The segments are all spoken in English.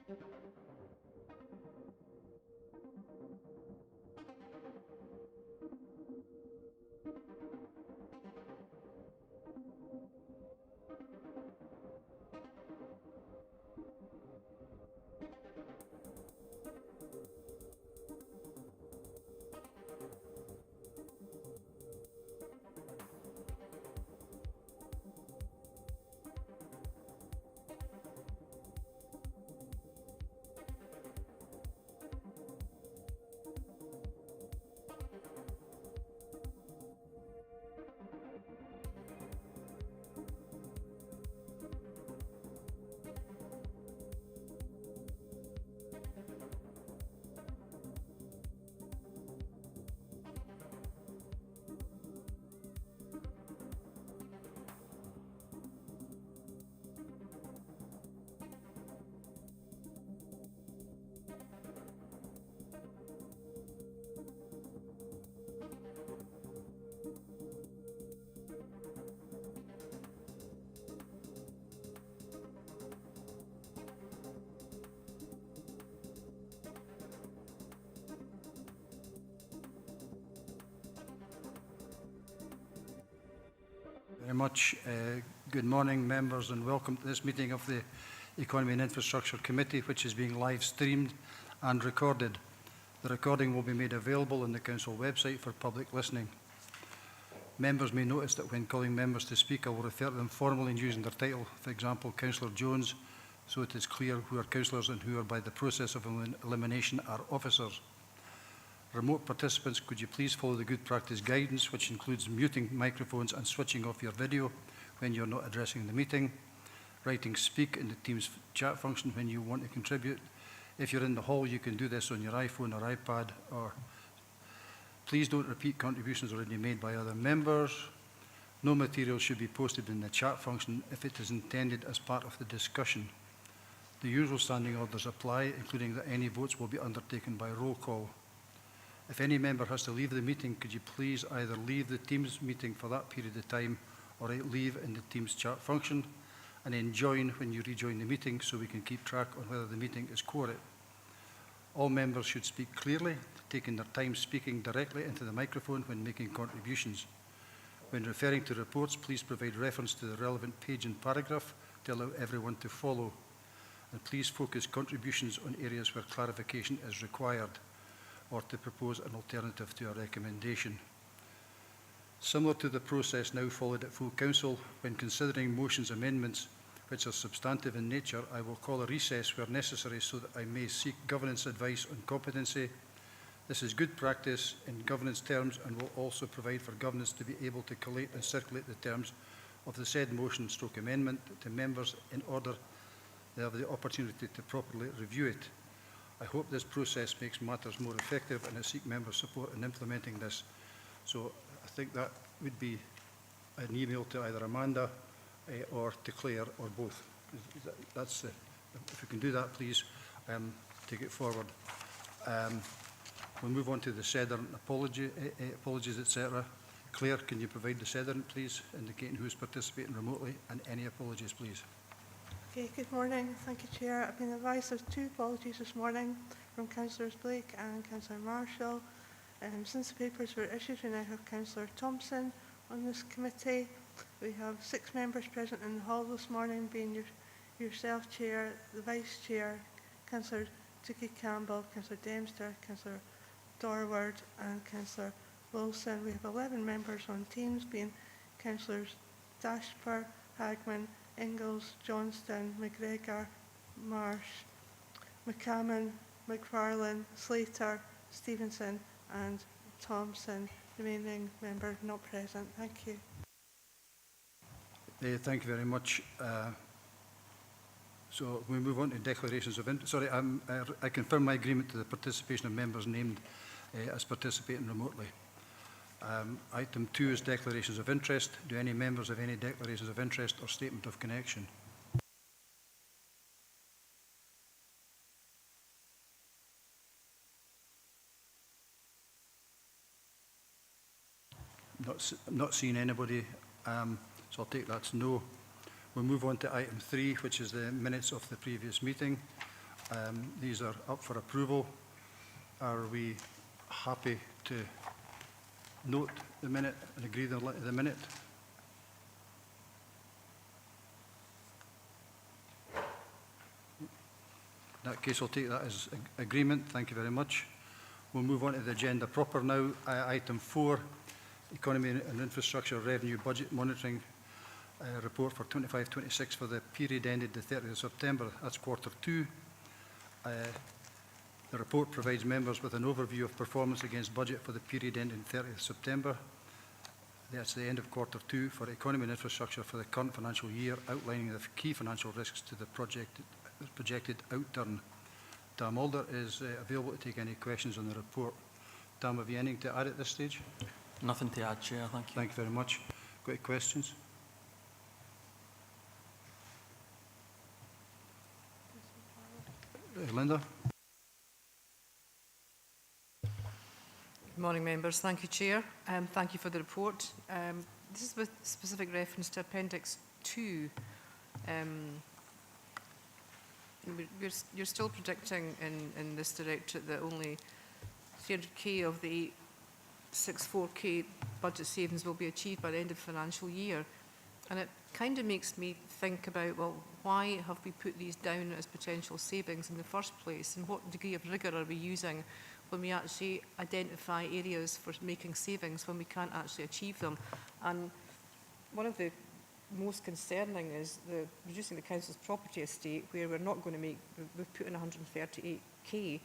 Very much. Good morning, members, and welcome to this meeting of the Economy and Infrastructure Committee, which is being live streamed and recorded. The recording will be made available on the Council website for public listening. Members may notice that when calling members to speak, I will refer to them formally and using their title. For example, Councillor Jones, so it is clear who are councillors and who are, by the process of elimination, are officers. Remote participants, could you please follow the good practice guidance, which includes muting microphones and switching off your video when you're not addressing the meeting, writing speak in the Teams chat function when you want to contribute. If you're in the hall, you can do this on your iPhone or iPad, or please don't repeat contributions already made by other members. No material should be posted in the chat function if it is intended as part of the discussion. The usual standing orders apply, including that any votes will be undertaken by roll call. If any member has to leave the meeting, could you please either leave the Teams meeting for that period of time or leave in the Teams chat function and then join when you rejoin the meeting so we can keep track on whether the meeting is quorate. All members should speak clearly, taking their time speaking directly into the microphone when making contributions. When referring to reports, please provide reference to the relevant page and paragraph to allow everyone to follow. And please focus contributions on areas where clarification is required, or to propose an alternative to a recommendation. Similar to the process now followed at full council, when considering motions amendments which are substantive in nature, I will call a recess where necessary so that I may seek governance advice on competency. This is good practice in governance terms and will also provide for governance to be able to collate and circulate the terms of the said motion / amendment to members in order they have the opportunity to properly review it. I hope this process makes matters more effective, and I seek member support in implementing this. So I think that would be an email to either Amanda or to Claire, or both. That's if we can do that, please take it forward. We'll move on to the SEDERN apologies, etc. Claire, can you provide the SEDERN, please, indicating who is participating remotely, and any apologies, please? Okay, good morning. Thank you, Chair. I've been advised of 2 apologies this morning from Councillors Blake and Councillor Marshall. Since the papers were issued, we now have Councillor Thompson on this committee. We have 6 members present in the hall this morning, being yourself, Chair, the Vice Chair, Councillor Tukey Campbell, Councillor Dempster, Councillor Dorward and Councillor Wilson. We have 11 members on Teams, being Councillors Dashper, Hagman, Ingalls, Johnston, McGregor, Marsh, McCammon, McFarlane, Slater, Stevenson and Thompson. Remaining member not present. Thank you. Thank you very much. So we move on to declarations of interest. Sorry, I confirm my agreement to the participation of members named as participating remotely. Item 2 is declarations of interest. Do any members have any declarations of interest or statement of connection? Not seeing anybody, so I'll take that as no. We'll move on to item 3, which is the minutes of the previous meeting. These are up for approval. Are we happy to note the minute and agree the minute? In that case, I'll take that as agreement. Thank you very much. We'll move on to the agenda proper now. Item 4, Economy and Infrastructure Revenue Budget Monitoring Report for 25-26 for the period ended the 30th of September. That's quarter 2. The report provides members with an overview of performance against budget for the period ending 30th September. That's the end of quarter 2 for Economy and Infrastructure for the current financial year, outlining the key financial risks to the projected outturn. Dan Mulder is available to take any questions on the report. Dan, have you anything to add at this stage? Nothing to add, Chair. Thank you. Thank you very much. Got any questions? Linda? Good morning, members. Thank you, Chair. Thank you for the report. This is with specific reference to Appendix 2. You're still predicting in this directorate that only 300k of the 64k budget savings will be achieved by the end of the financial year. And it kind of makes me think about, well, why have we put these down as potential savings in the first place? And what degree of rigour are we using when we actually identify areas for making savings when we can't actually achieve them? And one of the most concerning is reducing the council's property estate, where we're not going to make, we've put in 138k,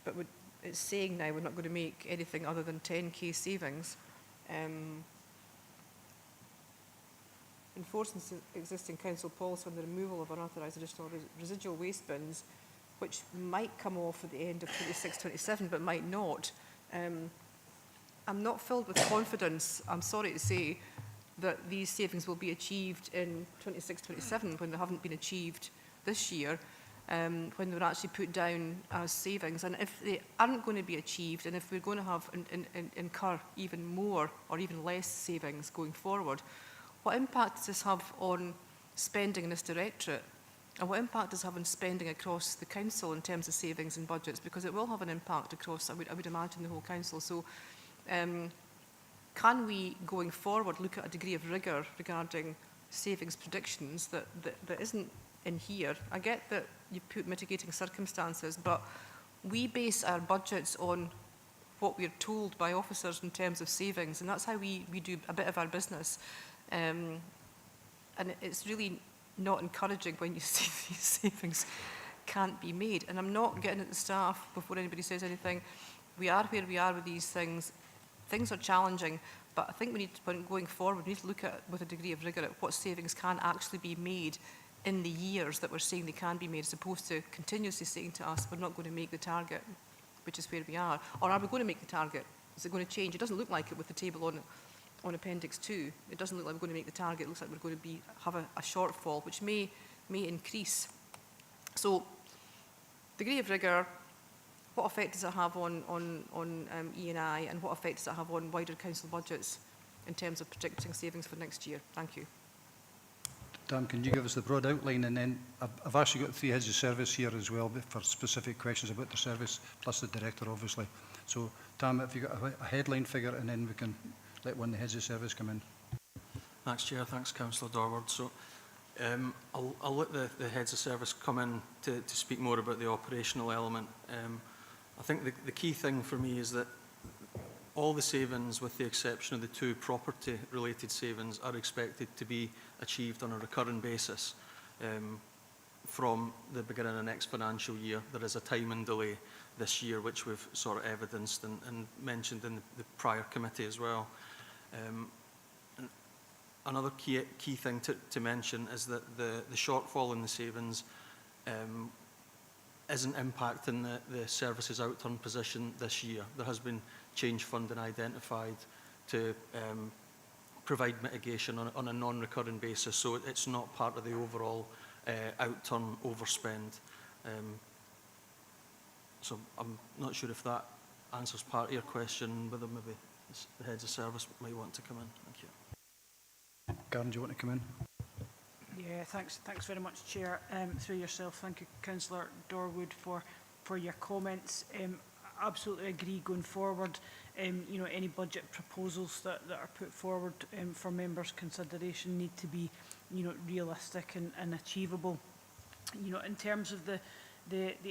but it's saying now we're not going to make anything other than 10k savings. Enforcing existing council policy on the removal of unauthorised additional residual waste bins, which might come off at the end of 26-27, but might not. I'm not filled with confidence, I'm sorry to say, that these savings will be achieved in 26-27 when they haven't been achieved this year, when they were actually put down as savings. And if they aren't going to be achieved, and if we're going to have incur even more or even less savings going forward, what impact does this have on spending in this directorate? And what impact does it have on spending across the council in terms of savings and budgets? Because it will have an impact across, I would imagine, the whole council. So can we, going forward, look at a degree of rigour regarding savings predictions that isn't in here? I get that you put mitigating circumstances, but we base our budgets on what we're told by officers in terms of savings, and that's how we do a bit of our business. And it's really not encouraging when you see these savings can't be made. And I'm not getting at the staff before anybody says anything. We are where we are with these things. Things are challenging, but I think we need to, going forward, we need to look at, with a degree of rigour, at what savings can actually be made in the years that we're saying they can be made, as opposed to continuously saying to us, we're not going to make the target, which is where we are. Or are we going to make the target? Is it going to change? It doesn't look like it with the table on Appendix 2. It doesn't look like we're going to make the target. It looks like we're going to have a shortfall, which may increase. So, degree of rigour, what effect does it have on E&I, and what effect does it have on wider council budgets in terms of predicting savings for next year? Thank you. Dan, can you give us the broad outline? And then I've actually got 3 heads of service here as well for specific questions about the service, plus the director, obviously. So, Tam, if you've got a headline figure, and then we can let one of the heads of service come in. Thanks, Chair. Thanks, Councillor Dorward. So, I'll let the heads of service come in to speak more about the operational element. I think the key thing for me is that all the savings, with the exception of the 2 property-related savings, are expected to be achieved on a recurring basis from the beginning of the next financial year. There is a timing delay this year, which we've sort of evidenced and mentioned in the prior committee as well. Another key thing to mention is that the shortfall in the savings isn't impacting the services outturn position this year. There has been change funding identified to provide mitigation on a non-recurring basis, so it's not part of the overall outturn overspend. So I'm not sure if that answers part of your question, whether maybe the heads of service might want to come in. Thank you. Garen, do you want to come in? Yeah, thanks very much, Chair. Through yourself, thank you, Councillor Dorwood, for your comments. Absolutely agree going forward. You know, any budget proposals that are put forward for members' consideration need to be, you know, realistic and achievable. You know, in terms of the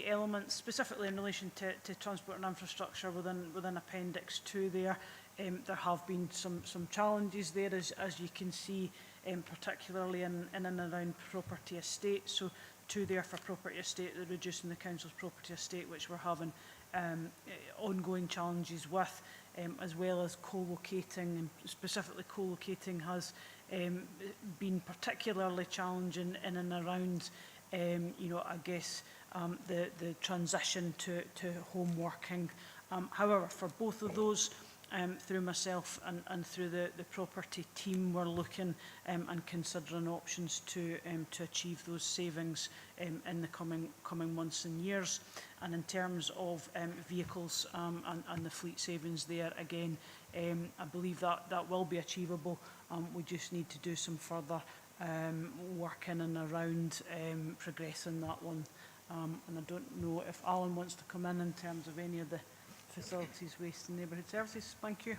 elements, specifically in relation to transport and infrastructure within Appendix 2 there have been some challenges there, as you can see, particularly in and around property estate. So 2 there for property estate, the reducing the council's property estate, which we're having ongoing challenges with, as well as co-locating, and specifically co-locating has been particularly challenging in and around you know, I guess the transition to home working. However, for both of those, through myself and through the property team, we're looking and considering options to achieve those savings in the coming months and years. And in terms of vehicles and the fleet savings there, again, I believe that will be achievable. We just need to do some further work in and around progressing that one. And I don't know if Alan wants to come in terms of any of the facilities, waste and neighbourhood services. Thank you.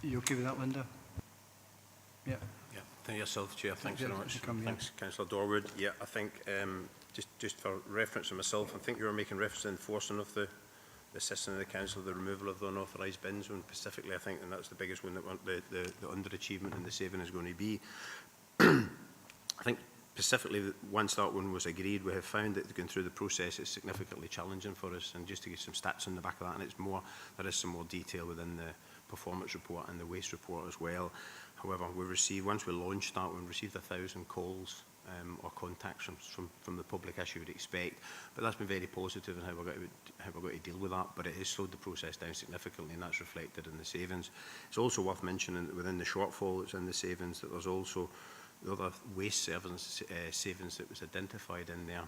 Are you okay with that, Linda? Yeah. Yeah, thank yourself, Chair. Thanks Yeah, very much. come, yeah. Thanks, Councillor Dorwood. Yeah, I think just for reference to myself, I think you were making reference to enforcing of the system of the council, the removal of the unauthorised bins, and specifically, I think, and that's the biggest one that the underachievement and the saving is going to be. I think specifically, once that one was agreed, we have found that going through the process is significantly challenging for us. And just to give some stats on the back of that, and it's more, there is some more detail within the performance report and the waste report as well. However, we received, once we launched that, we received 1,000 calls or contacts from the public, as you would expect. But that's been very positive in how we're going to deal with that. But it has slowed the process down significantly, and that's reflected in the savings. It's also worth mentioning that within the shortfall that's in the savings, that there's also the other waste savings that was identified in there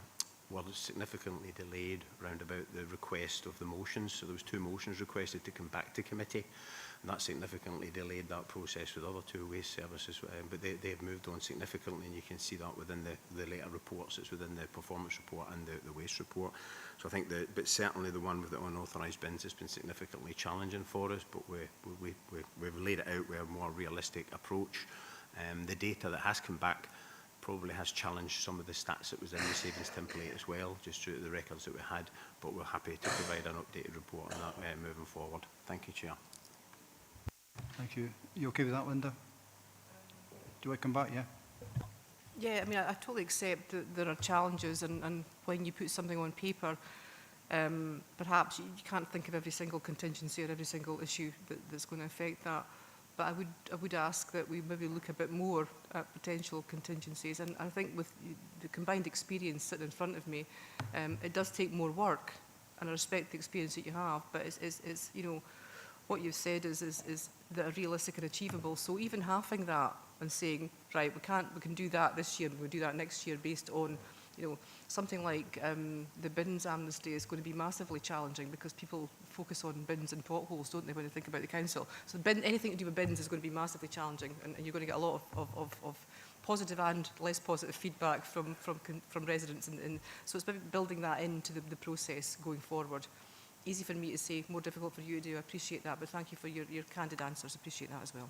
were significantly delayed round about the request of the motions. So there was 2 motions requested to come back to committee, and that significantly delayed that process with other 2 waste services. But they have moved on significantly, and you can see that within the later reports. It's within the performance report and the waste report. So I think but certainly the one with the unauthorised bins has been significantly challenging for us, but we've laid it out with a more realistic approach. The data that has come back probably has challenged some of the stats that was in the savings template as well, just through the records that we had, but we're happy to provide an updated report on that moving forward. Thank you, Chair. Thank you. You okay with that, Linda? Do I come back? Yeah. Yeah, I mean, I totally accept that there are challenges, and when you put something on paper, perhaps you can't think of every single contingency or every single issue that's going to affect that. But I would ask that we maybe look a bit more at potential contingencies. And I think with the combined experience sitting in front of me, it does take more work, and I respect the experience that you have. But it's you know, what you've said is that are realistic and achievable. So even halving that and saying, right, we can do that this year, we'll do that next year, based on, you know, something like the bins amnesty is going to be massively challenging, because people focus on bins and potholes, don't they, when they think about the council. So anything to do with bins is going to be massively challenging, and you're going to get a lot of positive and less positive feedback from residents. And so it's about building that into the process going forward. Easy for me to say, more difficult for you to do. I appreciate that, but thank you for your candid answers. Appreciate that as well.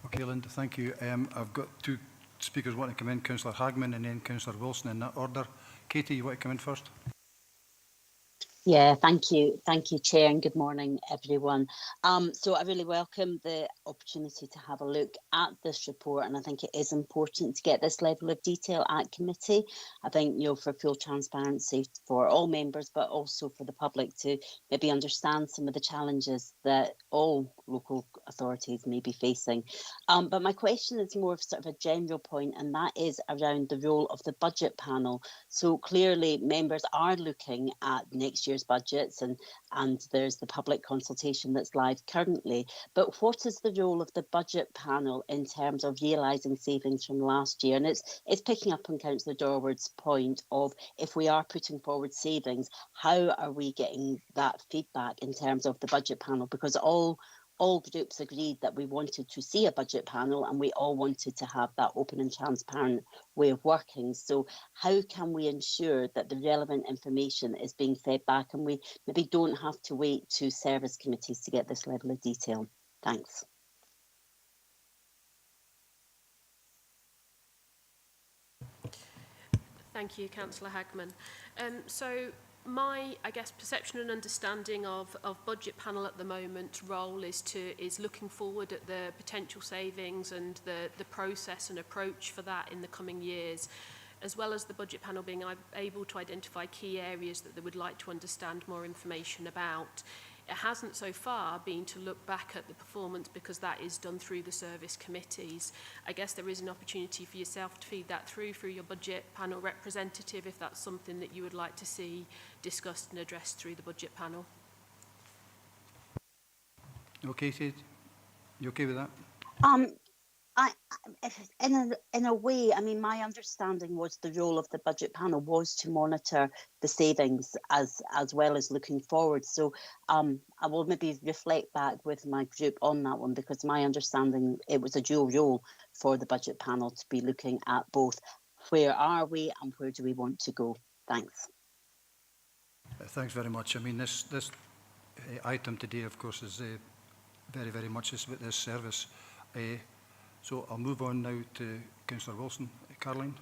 Okay, Linda, thank you. I've got 2 speakers wanting to come in, Councillor Hagman and then Councillor Wilson, in that order. Katie, you want to come in first? Yeah, thank you, Chair, and good morning, everyone. So I really welcome the opportunity to have a look at this report, and I think it is important to get this level of detail at committee. I think, you know, for full transparency for all members, but also for the public to maybe understand some of the challenges that all local authorities may be facing. But my question is more of sort of a general point, and that is around the role of the budget panel. So clearly, members are looking at next year's budgets, and there's the public consultation that's live currently. But what is the role of the budget panel in terms of realising savings from last year? And it's picking up on Councillor Dorwood's point of, if we are putting forward savings, how are we getting that feedback in terms of the budget panel? Because all all groups agreed that we wanted to see a budget panel, and we all wanted to have that open and transparent way of working. So how can we ensure that the relevant information is being fed back, and we maybe don't have to wait to service committees to get this level of detail? Thanks. Thank you, Councillor Hagman. So my, I guess, perception and understanding of budget panel at the moment role is looking forward at the potential savings and the process and approach for that in the coming years, as well as the budget panel being able to identify key areas that they would like to understand more information about. It hasn't so far been to look back at the performance, because that is done through the service committees. I guess there is an opportunity for yourself to feed that through your budget panel representative, if that's something that you would like to see discussed and addressed through the budget panel. Okay, Kate? You okay with that? In a way, I mean, my understanding was the role of the budget panel was to monitor the savings as well as looking forward. So I will maybe reflect back with my group on that one, because my understanding, it was a dual role for the budget panel to be looking at both where are we and where do we want to go. Thanks. Thanks very much. I mean, this item today, of course, is very, very much about this service. So I'll move on now to Councillor Wilson. Caroline?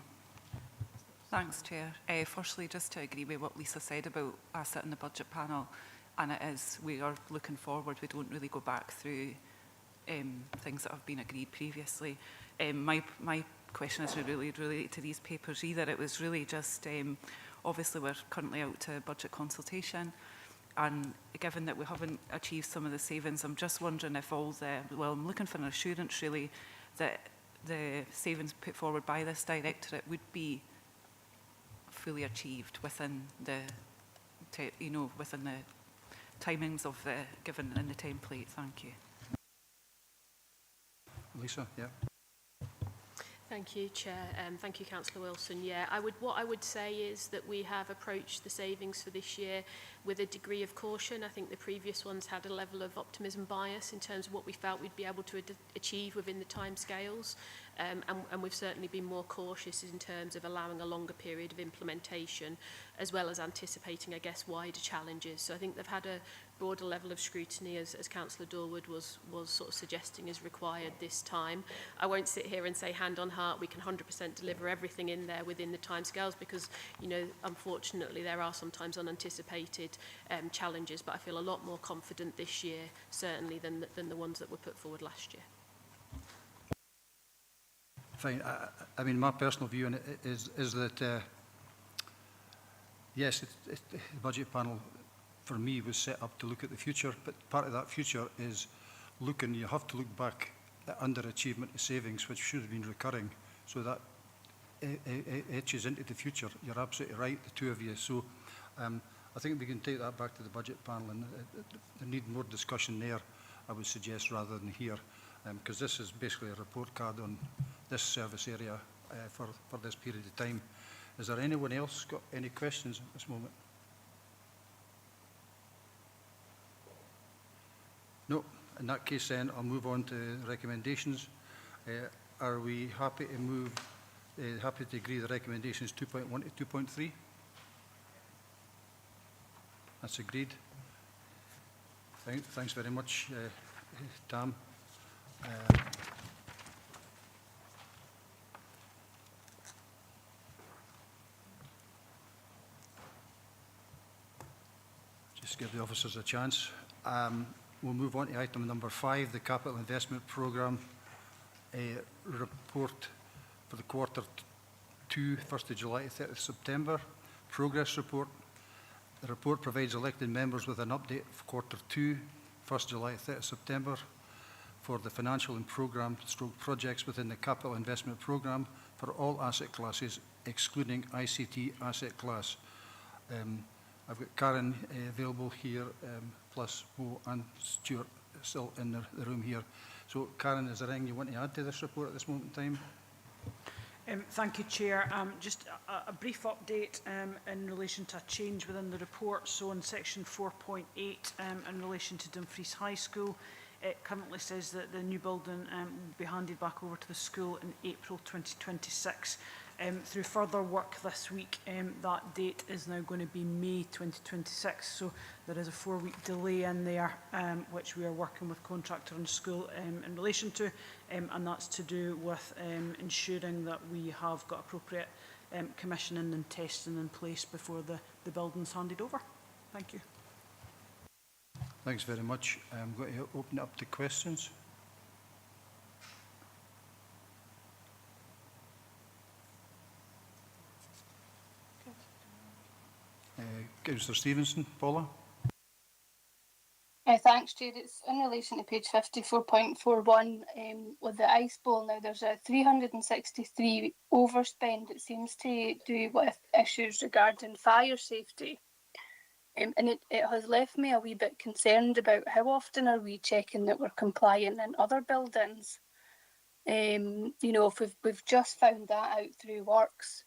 Thanks, Chair. Firstly, just to agree with what Lisa said about us sitting in the budget panel, and it is, we are looking forward. We don't really go back through things that have been agreed previously. My question is really related to these papers either. It was really just, obviously we're currently out to budget consultation, and given that we haven't achieved some of the savings, I'm just wondering if I'm looking for an assurance really that the savings put forward by this directorate would be fully achieved within the, within the timings of the given in the template. Thank you. Lisa, yeah. Thank you, Chair. Thank you, Councillor Wilson. Yeah, what I would say is that we have approached the savings for this year with a degree of caution. I think the previous ones had a level of optimism bias in terms of what we felt we'd be able to achieve within the timescales, and we've certainly been more cautious in terms of allowing a longer period of implementation, as well as anticipating, I guess, wider challenges. So I think they've had a broader level of scrutiny, as Councillor Dorwood was sort of suggesting is required this time. I won't sit here and say hand on heart we can 100% deliver everything in there within the timescales, because, unfortunately there are sometimes unanticipated challenges, but I feel a lot more confident this year, certainly, than the ones that were put forward last year. Fine. I mean, my personal view on it is that, yes, the budget panel for me was set up to look at the future, but part of that future is you have to look back at underachievement of savings, which should have been recurring, so that it etches into the future. You're absolutely right, the two of you. So I think we can take that back to the budget panel, and they need more discussion there, I would suggest, rather than here, because this is basically a report card on this service area for this period of time. Is there anyone else got any questions at this moment? No. In that case, then I'll move on to recommendations. Are we happy to move? Happy to agree the recommendations 2.1 to 2.3? That's agreed. Thanks very much, Tam. Just give the officers a chance. We'll move on to item number 5, the Capital Investment Programme report for the quarter 2, 1st of July to 30th September. Progress report. The report provides elected members with an update of quarter 2, 1st July to 30th September for the financial and programme stroke projects within the Capital Investment Programme for all asset classes, excluding ICT asset class. I've got Karen available here, plus Mo and Stuart still in the room here. So, Karen, is there anything you want to add to this report at this moment in time? Thank you, Chair. Just a brief update in relation to a change within the report. So in section 4.8, in relation to Dumfries High School, It currently says that the new building will be handed back over to the school in April 2026. Through further work this week, that date is now going to be May 2026. So there is a 4-week delay in there, which we are working with contractor and school in relation to, and that's to do with ensuring that we have got appropriate commissioning and testing in place before the building's handed over. Thank you. Thanks very much. I'm going to open it up to questions. Councillor Stevenson, Paula? Thanks, Chair. It's in relation to page 54.41 with the ice bowl. Now, there's a 363 overspend. It seems to do with issues regarding fire safety. And it has left me a wee bit concerned about how often are we checking that we're compliant in other buildings. You know, if we've just found that out through works,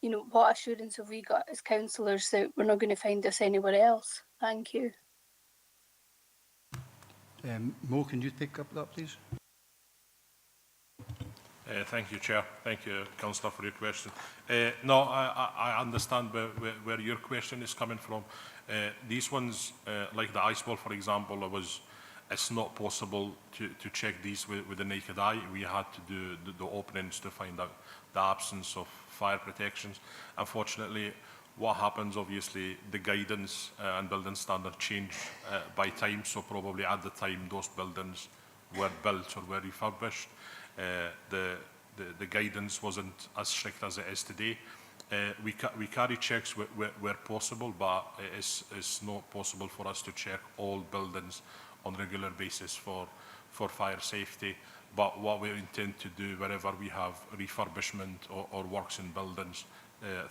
you know, what assurance have we got as councillors that we're not going to find this anywhere else? Thank you. Mo, can you pick up that, please? Thank you, Chair. Thank you, Councillor, for your question. No, I understand where your question is coming from. These ones, like the ice ball, for example, it's not possible to check these with the naked eye. We had to do the openings to find out the absence of fire protections. Unfortunately, what happens, obviously, the guidance and building standard change by time, so probably at the time those buildings were built or were refurbished, the guidance wasn't as strict as it is today. We carry checks where possible, but it's not possible for us to check all buildings on a regular basis for fire safety. But what we intend to do wherever we have refurbishment or works in buildings,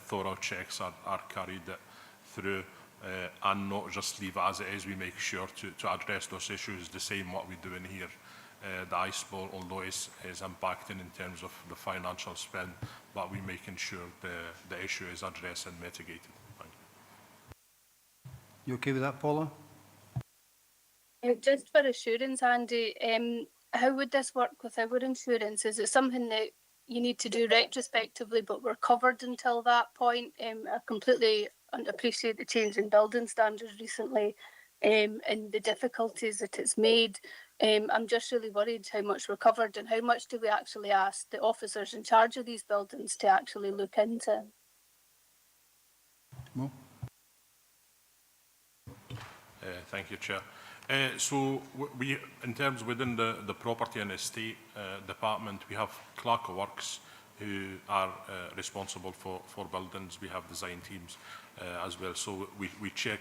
thorough checks are carried through and not just leave it as it is. We make sure to address those issues, the same what we do in here. The ice ball, although is impacting in terms of the financial spend, but we're making sure the issue is addressed and mitigated. Thank you. You okay with that, Paula? Just for assurance, Andy, how would this work with our insurance? Is it something that you need to do retrospectively, but we're covered until that point? I completely appreciate the change in building standards recently and the difficulties that it's made. I'm just really worried how much we're covered and how much do we actually ask the officers in charge of these buildings to actually look into. Mo? Thank you, Chair. So we, in terms within the property and estate department, we have clerk of works who are responsible for buildings. We have design teams as well. So we check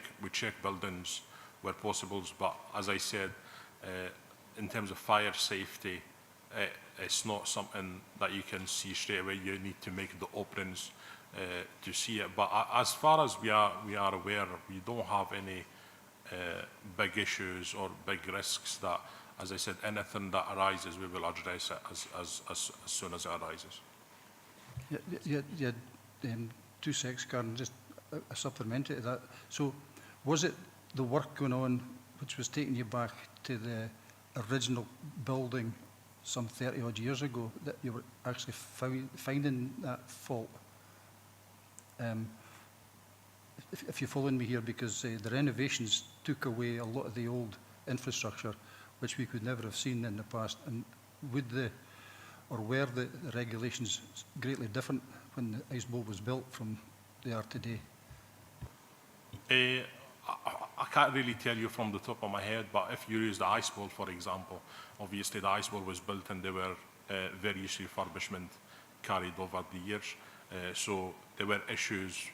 buildings where possible. But as I said, in terms of fire safety, it's not something that you can see straight away. You need to make the openings to see it. But as far as we are aware, we don't have any big issues or big risks that, as I said, anything that arises, we will address it as soon as it arises. Yeah, 2 seconds, Karen, just a supplementary to that. So was it the work going on which was taking you back to the original building some 30 odd years ago that you were actually finding that fault? If you're following me here, because the renovations took away a lot of the old infrastructure which we could never have seen in the past, and were the regulations greatly different when the ice bowl was built from they are today? I can't really tell you from the top of my head, but if you use the ice bowl, for example, obviously the ice bowl was built and there were various refurbishment carried over the years. So there were issues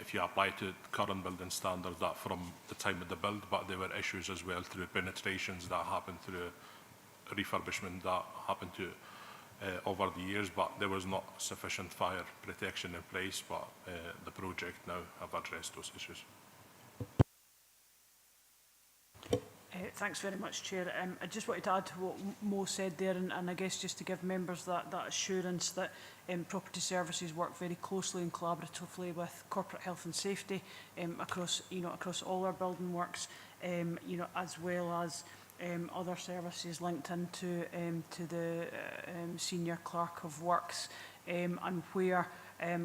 if you apply to current building standards that from the time of the build, but there were issues as well through penetrations that happened through refurbishment that happened to over the years, but there was not sufficient fire protection in place, but the project now have addressed those issues. Thanks very much, Chair. I just wanted to add to what Mo said there, and I guess just to give members that assurance that property services work very closely and collaboratively with corporate health and safety across all our building works, as well as other services linked into to the senior clerk of works, and where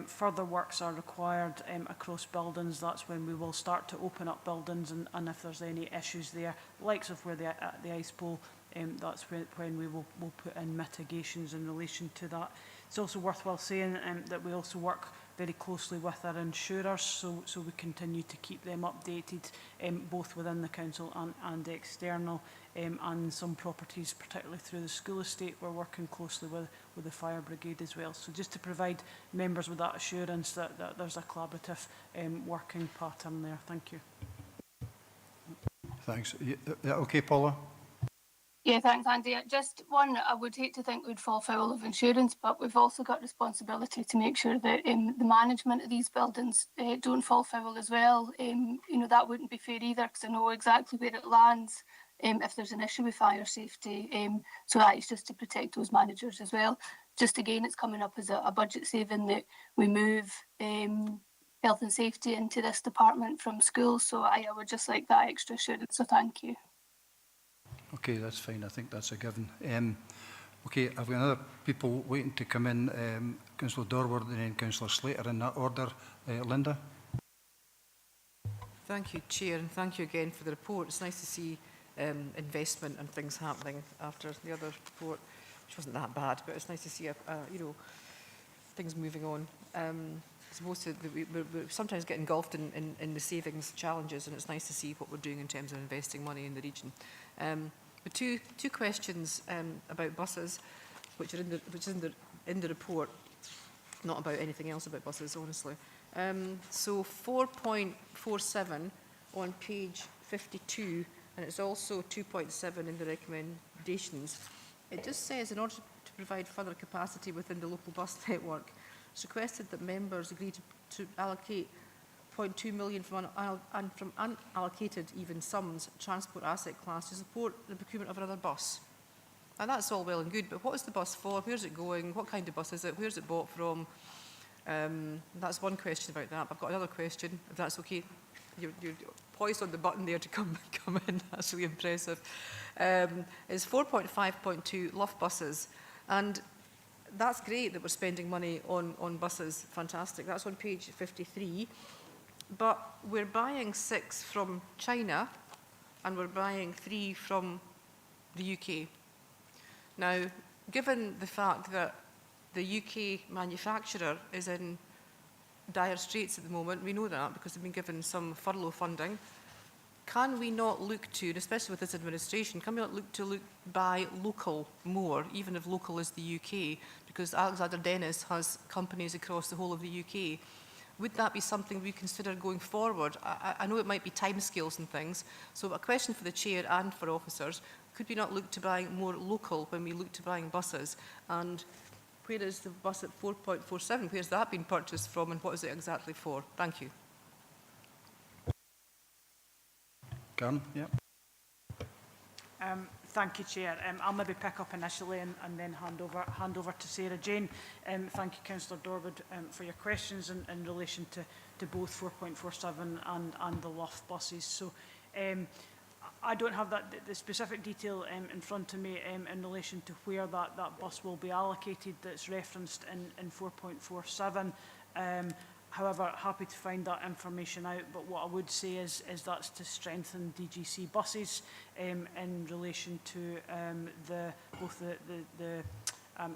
further works are required across buildings, that's when we will start to open up buildings, and if there's any issues there, likes of where the ice bowl, that's when we will put in mitigations in relation to that. It's also worthwhile saying that we also work very closely with our insurers, so we continue to keep them updated, both within the council and external, and some properties, particularly through the school estate, we're working closely with the fire brigade as well. So just to provide members with that assurance that there's a collaborative working pattern there. Thank you. Thanks. Okay, Paula? Yeah, thanks, Andy. Just one, I would hate to think we'd fall foul of insurance, but we've also got responsibility to make sure that the management of these buildings don't fall foul as well. That wouldn't be fair either, because I know exactly where it lands if there's an issue with fire safety. So that is just to protect those managers as well. Just again, it's coming up as a budget saving that we move health and safety into this department from schools. So I would just like that extra assurance, so thank you. Okay, that's fine. I think that's a given. Okay, I've got other people waiting to come in. Councillor Dorward and then Councillor Slater in that order. Linda? Thank you, Chair, and thank you again for the report. It's nice to see investment and things happening after the other report, which wasn't that bad, but it's nice to see things moving on. We sometimes get engulfed in the savings challenges, and it's nice to see what we're doing in terms of investing money in the region. But two questions about buses, which is in the report, not about anything else about buses, honestly. So 4.47 on page 52, and it's also 2.7 in the recommendations. It just says, in order to provide further capacity within the local bus network, it's requested that members agree to allocate 0.2 million from unallocated even sums, transport asset class, to support the procurement of another bus. And that's all well and good, but what is the bus for? Where's it going? What kind of bus is it? Where's it bought from? That's one question about that. I've got another question, if that's okay. You're poised on the button there to come in. That's really impressive. It's 4.5.2 Luff buses, and that's great that we're spending money on buses. Fantastic. That's on page 53. But we're buying 6 from China, and we're buying 3 from the UK. Now, given the fact that the UK manufacturer is in dire straits at the moment, we know that because they've been given some furlough funding, can we not look to, and especially with this administration, can we not look to buy local more, even if local is the UK, because Alexander Dennis has companies across the whole of the UK. Would that be something we consider going forward? I know it might be timescales and things, so a question for the Chair and for officers, could we not look to buying more local when we look to buying buses? And where is the bus at 4.47? Where's that been purchased from, and what is it exactly for? Thank you. Karen, yeah. Thank you, Chair. I'll maybe pick up initially and then hand over to Sarah Jane. Thank you, Councillor Dorwood, for your questions in relation to both 4.47 and the Luff buses. So I don't have the specific detail in front of me in relation to where that bus will be allocated that's referenced in 4.47. However, happy to find that information out, but what I would say is that's to strengthen DGC buses in relation to both the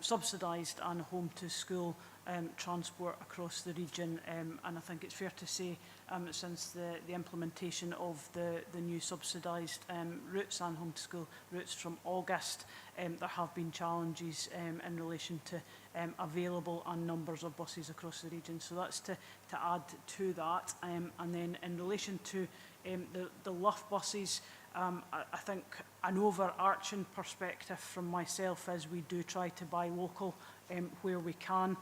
subsidised and home-to-school transport across the region. And I think it's fair to say since the implementation of the new subsidised routes and home-to-school routes from August, there have been challenges in relation to available and numbers of buses across the region. So that's to add to that. And then in relation to the Luff buses, I think an overarching perspective from myself is we do try to buy local where we can.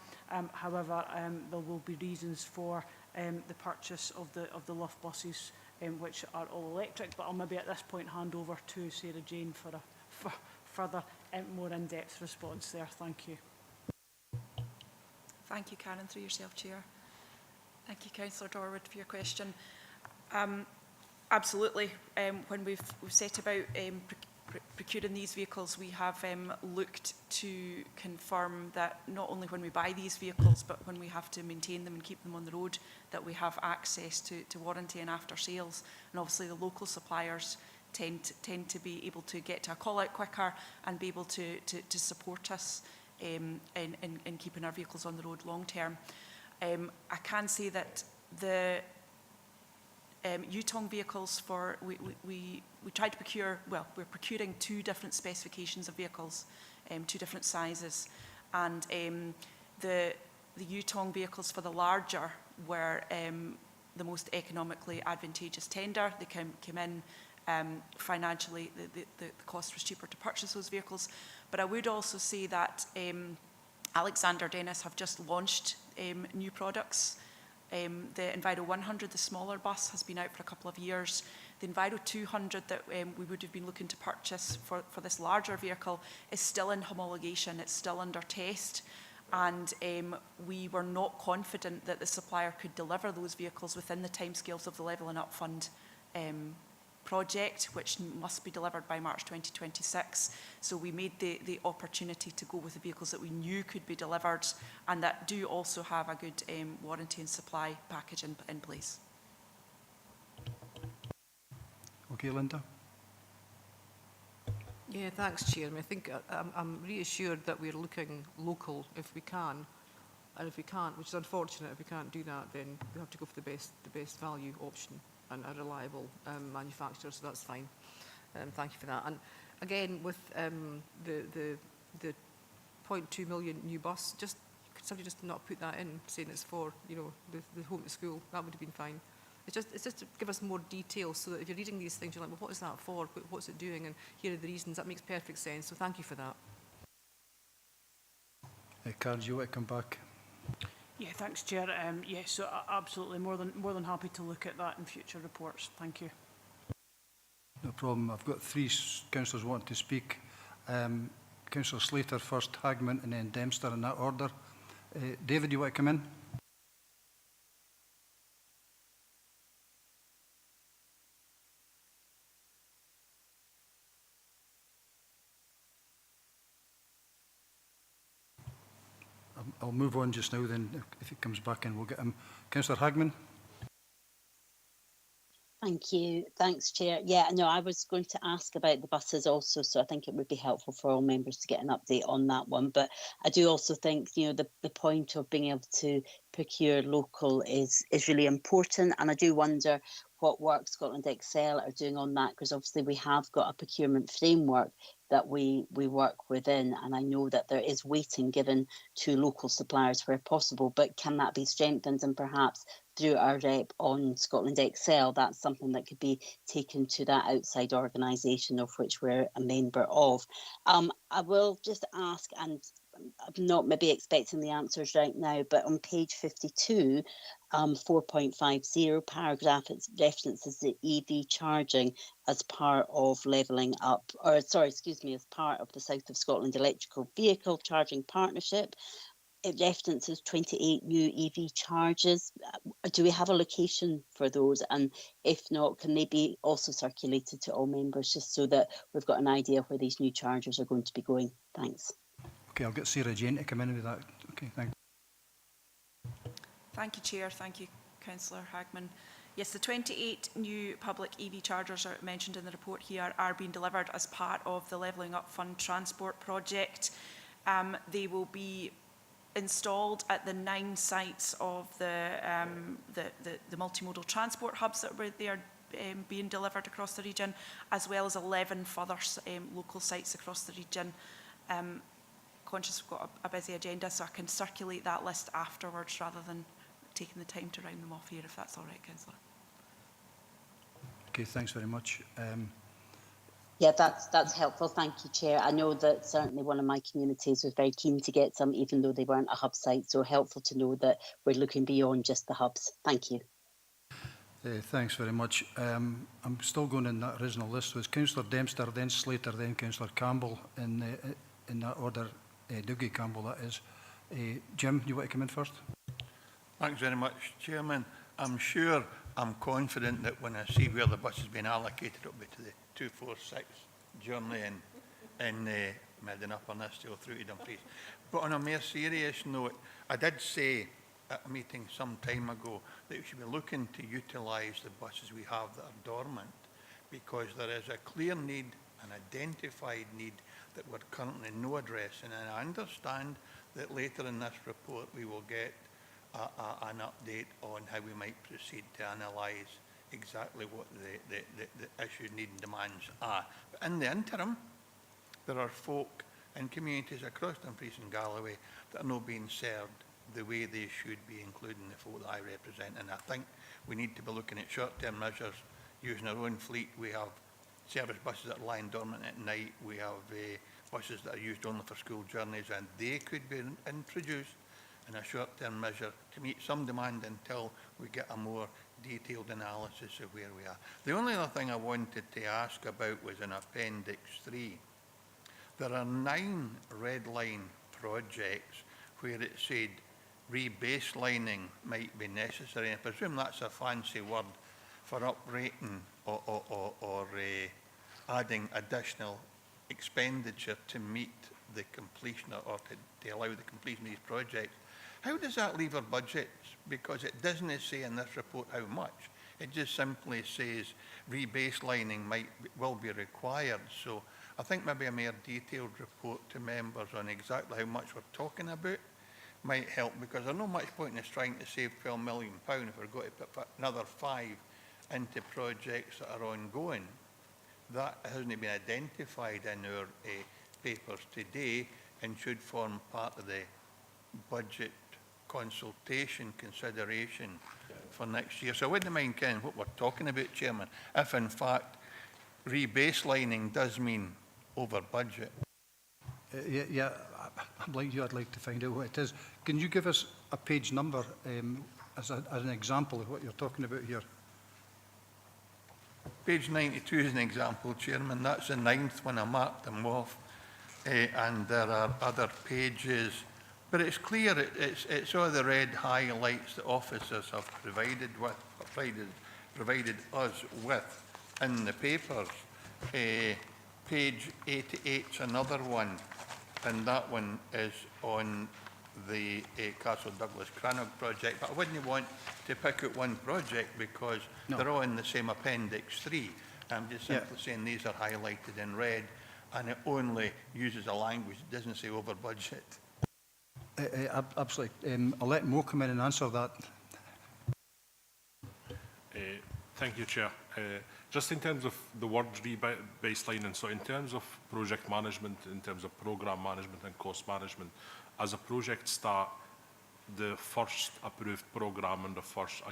However, there will be reasons for the purchase of the Luff buses which are all electric. But I'll maybe at this point hand over to Sarah Jane for a further more in-depth response there. Thank you. Thank you, Karen, through yourself, Chair. Thank you, Councillor Dorwood, for your question. Absolutely. When we've set about procuring these vehicles, we have looked to confirm that not only when we buy these vehicles, but when we have to maintain them and keep them on the road, that we have access to warranty and after sales. And obviously the local suppliers tend to be able to get to a call out quicker and be able to support us in keeping our vehicles on the road long term. I can say that the Yutong vehicles we tried to procure, well, we're procuring 2 different specifications of vehicles, 2 different sizes, and the Yutong vehicles for the larger were the most economically advantageous tender. They came in financially, the cost was cheaper to purchase those vehicles. But I would also say that Alexander Dennis have just launched new products. The Enviro 100, the smaller bus, has been out for a couple of years. The Enviro 200 that we would have been looking to purchase for this larger vehicle is still in homologation, it's still under test, and we were not confident that the supplier could deliver those vehicles within the timescales of the Levelling Up Fund project, which must be delivered by March 2026. So we made the opportunity to go with the vehicles that we knew could be delivered and that do also have a good warranty and supply package in place. Okay, Linda. Yeah, thanks, Chair. I think I'm reassured that we're looking local if we can, and if we can't, which is unfortunate, if we can't do that, then we have to go for the best value option and a reliable manufacturer, so that's fine. Thank you for that. And again, with the 0.2 million new bus, could somebody just not put that in, saying it's for, you know, the home to school? That would have been fine. It's just to give us more detail, so that if you're reading these things, you're like, well, what is that for? What's it doing? And here are the reasons. That makes perfect sense. So thank you for that. Karen, do you want to come back? Yeah, thanks, Chair. Yes, so absolutely, more than happy to look at that in future reports. Thank you. No problem. I've got 3 councillors wanting to speak. Councillor Slater first, Hagman, and then Dempster in that order. David, you want to come in? I'll move on just now then. If he comes back in, we'll get him. Councillor Hagman. Thank you. Thanks, Chair. Yeah, no, I was going to ask about the buses also, so I think it would be helpful for all members to get an update on that one. But I do also think, you know, the point of being able to procure local is really important. And I do wonder what work Scotland Excel are doing on that, because obviously we have got a procurement framework that we work within, and I know that there is weighting given to local suppliers where possible, but can that be strengthened, and perhaps through our rep on Scotland Excel, that's something that could be taken to that outside organisation of which we're a member of. I will just ask, and I'm not maybe expecting the answers right now, but on page 52, 4.50 paragraph, it references the EV charging as part of Levelling Up, or sorry, excuse me, as part of the South of Scotland Electrical Vehicle Charging Partnership. It references 28 new EV charges. Do we have a location for those? And if not, can they be also circulated to all members, just so that we've got an idea of where these new chargers are going to be going? Thanks. Okay, I'll get Sarah Jane to come in with that. Okay, thanks. Thank you, Chair. Thank you, Councillor Hagman. Yes, the 28 new public EV chargers are mentioned in the report here are being delivered as part of the Levelling Up Fund transport project. They will be installed at the 9 sites of the multimodal transport hubs that they are being delivered across the region, as well as 11 further local sites across the region. Conscious we've got a busy agenda, so I can circulate that list afterwards rather than taking the time to round them off here, if that's all right, Councillor. Okay, thanks very much. Yeah, that's helpful. Thank you, Chair. I know that certainly one of my communities was very keen to get some, even though they weren't a hub site, so helpful to know that we're looking beyond just the hubs. Thank you. Thanks very much. I'm still going in that original list. So it's Councillor Dempster, then Slater, then Councillor Campbell, in that order. Dougie Campbell, that is. Jim, you want to come in first? Thanks very much, Chairman. I'm confident that when I see where the bus has been allocated, it'll be to the 246 journey in Medina-upon-Nistyle through to Dumfries. But on a more serious note, I did say at a meeting some time ago that we should be looking to utilise the buses we have that are dormant, because there is a clear need, an identified need that we're currently no addressing. And I understand that later in this report we will get an update on how we might proceed to analyse exactly what the issue, need and demands are. But in the interim, there are folk in communities across Dumfries and Galloway that are not being served the way they should be, including the folk that I represent. And I think we need to be looking at short-term measures, using our own fleet. We have service buses that are lying dormant at night. We have buses that are used only for school journeys, and they could be introduced in a short-term measure to meet some demand until we get a more detailed analysis of where we are. The only other thing I wanted to ask about was in Appendix 3. There are 9 red line projects where it said rebaselining might be necessary. I presume that's a fancy word for uprating or adding additional expenditure to meet the completion or to allow the completion of these projects. How does that leave our budgets? Because it doesn't say in this report how much. It just simply says rebaselining will be required. So I think maybe a more detailed report to members on exactly how much we're talking about might help, because there's not much point in us trying to save £12 million if we're going to put another 5 into projects that are ongoing. That hasn't been identified in our papers today and should form part of the budget consultation consideration for next year. So I wouldn't mind kind of what we're talking about, Chairman, if in fact rebaselining does mean over budget. Yeah, I'd like to find out what it is. Can you give us a page number as an example of what you're talking about here? Page 92 is an example, Chairman. That's the 9th one. I marked them off. And there are other pages. But it's clear, it's all the red highlights that officers have provided us with in the papers. Page 88 is another one, and that one is on the Castle Douglas Crannog project. But I wouldn't want to pick out one project because they're all in the same Appendix 3. I'm just simply saying these are highlighted in red, and it only uses a language that doesn't say over budget. Absolutely. I'll let Mo come in and answer that. Thank you, Chair. Just in terms of the word rebaselining, so in terms of project management, in terms of programme management and cost management, as a project start, the first approved programme and the first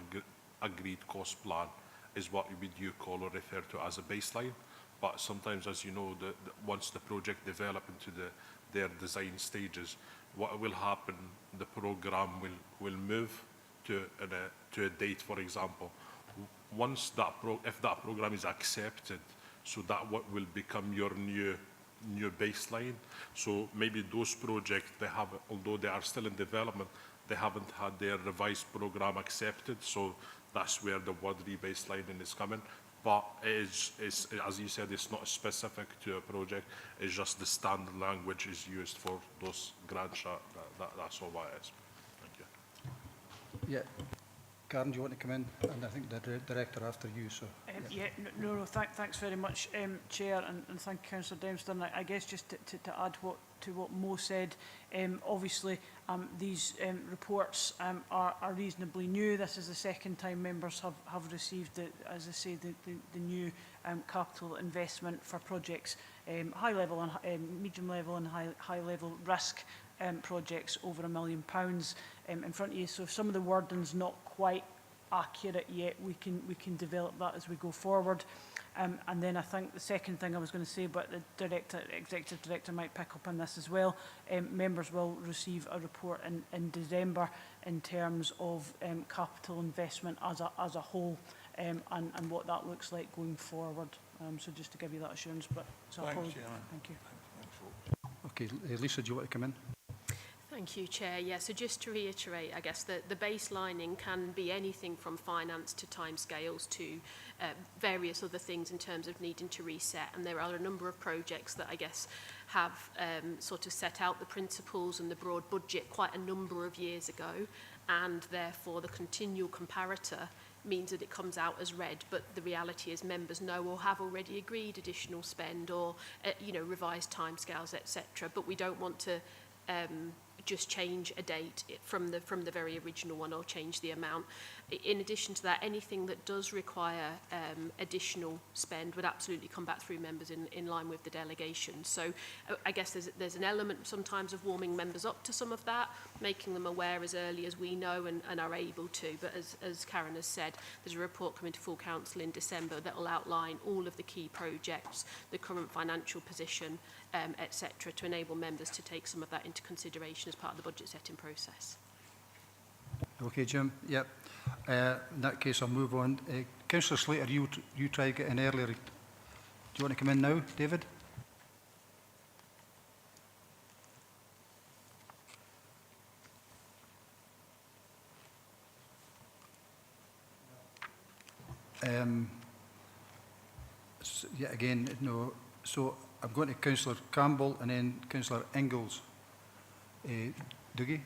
agreed cost plan is what we do call or refer to as a baseline. But sometimes, as you know, once the project develops into their design stages, what will happen, the programme will move to a date, for example. Once if that programme is accepted, so that what will become your new baseline. So maybe those projects, although they are still in development, they haven't had their revised programme accepted. So that's where the word rebaselining is coming. But as you said, it's not specific to a project. It's just the standard language is used for those grants. That's all that is. Thank you. Yeah. Karen, do you want to come in? And I think the director after you. So. Thanks very much, Chair, and thank you, Councillor Dempster. And I guess just to add to what Mo said, obviously these reports are reasonably new. This is the second time members have received, as I say, the new capital investment for projects, high level and medium level and high level risk projects over £1 million in front of you. So if some of the wording's not quite accurate yet, we can develop that as we go forward. And then I think the second thing I was going to say, but the executive director might pick up on this as well, members will receive a report in December in terms of capital investment as a whole, and what that looks like going forward. So just to give you that assurance, but so Thanks, apologies. Chairman. Thank you. Okay, Lisa, do you want to come in? Thank you, Chair. Yeah, so just to reiterate, I guess the baselining can be anything from finance to timescales to various other things in terms of needing to reset. And there are a number of projects that I guess have sort of set out the principles and the broad budget quite a number of years ago. And therefore the continual comparator means that it comes out as red, but the reality is members know or have already agreed additional spend or revised timescales, etc. But we don't want to just change a date from the very original one or change the amount. In addition to that, anything that does require additional spend would absolutely come back through members in line with the delegation. So I guess there's an element sometimes of warming members up to some of that, making them aware as early as we know and are able to. But as Karen has said, there's a report coming to full council in December that will outline all of the key projects, the current financial position, etc., to enable members to take some of that into consideration as part of the budget setting process. Okay, Jim? Yep. In that case, I'll move on. Councillor Slater, you tried to get in earlier. Do you want to come in now, David? Yet again, no. So I'm going to Councillor Campbell and then Councillor Ingalls. Dougie?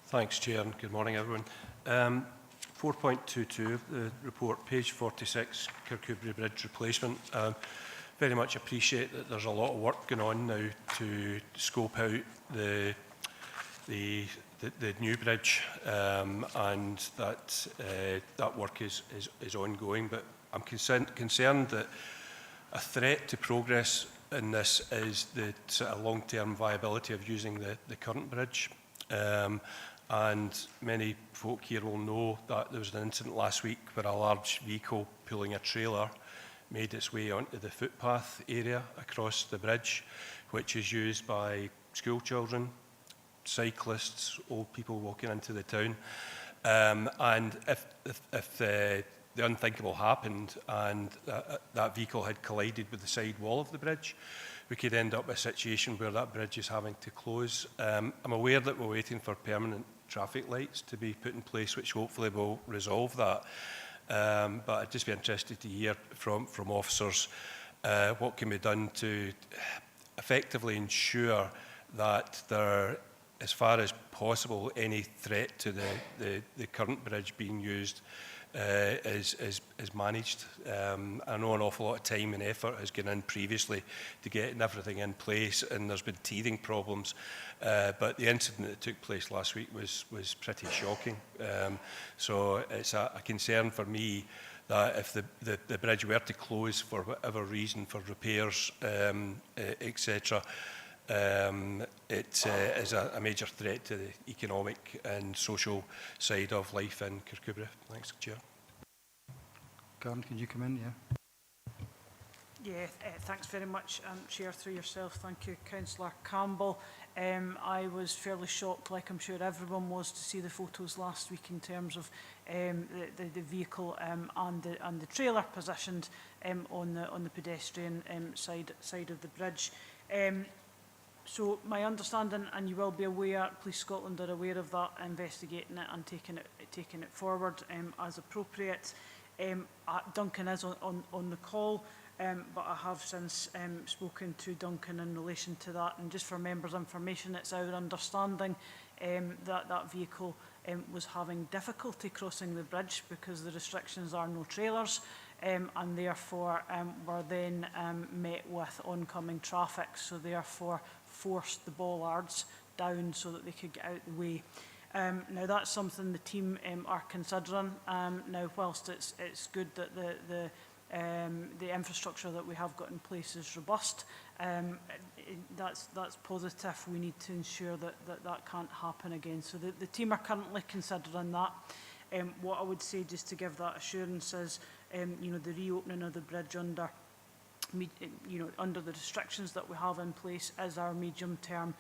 Thanks, Chair, and good morning, everyone. 4.22 of the report, page 46, Kirkcudbright Bridge replacement. Very much appreciate that there's a lot of work going on now to scope out the new bridge, and that that work is ongoing. But I'm concerned that a threat to progress in this is the sort of long-term viability of using the current bridge. And many folk here will know that there was an incident last week where a large vehicle pulling a trailer made its way onto the footpath area across the bridge, which is used by school children, cyclists, old people walking into the town. And if the unthinkable happened and that vehicle had collided with the side wall of the bridge, we could end up with a situation where that bridge is having to close. I'm aware that we're waiting for permanent traffic lights to be put in place, which hopefully will resolve that. But I'd just be interested to hear from officers what can be done to effectively ensure that there, as far as possible, any threat to the current bridge being used is managed. I know an awful lot of time and effort has gone in previously to getting everything in place, and there's been teething problems. But the incident that took place last week was pretty shocking. So it's a concern for me that if the bridge were to close for whatever reason, for repairs, etc., it is a major threat to the economic and social side of life in Kirkcudbright. Thanks, Chair. Karen, can you come in? Yeah. Yeah, thanks very much, Chair, through yourself. Thank you, Councillor Campbell. I was fairly shocked, like I'm sure everyone was, to see the photos last week in terms of the vehicle and the trailer positioned on the pedestrian side of the bridge. So my understanding, and you will be aware, Police Scotland are aware of that, investigating it and taking it forward as appropriate. Duncan is on the call, but I have since spoken to Duncan in relation to that. And just for members' information, it's our understanding that that vehicle was having difficulty crossing the bridge because the restrictions are no trailers, and therefore were then met with oncoming traffic. So therefore forced the bollards down so that they could get out the way. Now that's something the team are considering. Now, whilst it's good that the infrastructure that we have got in place is robust, that's positive. We need to ensure that can't happen again. So the team are currently considering that. What I would say, just to give that assurance, is the reopening of the bridge under the restrictions that we have in place is our medium-term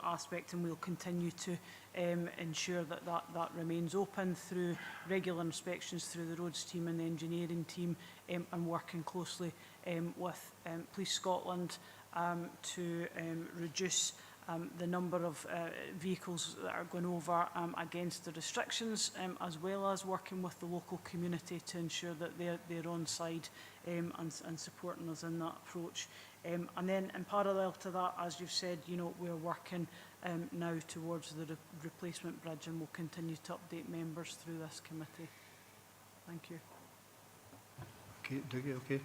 aspect, and we'll continue to ensure that that remains open through regular inspections through the roads team and the engineering team, and working closely with Police Scotland to reduce the number of vehicles that are going over against the restrictions, as well as working with the local community to ensure that they're on side and supporting us in that approach. And then in parallel to that, as you've said, you know, we're working now towards the replacement bridge, and we'll continue to update members through this committee. Thank you. Okay, Dougie, okay.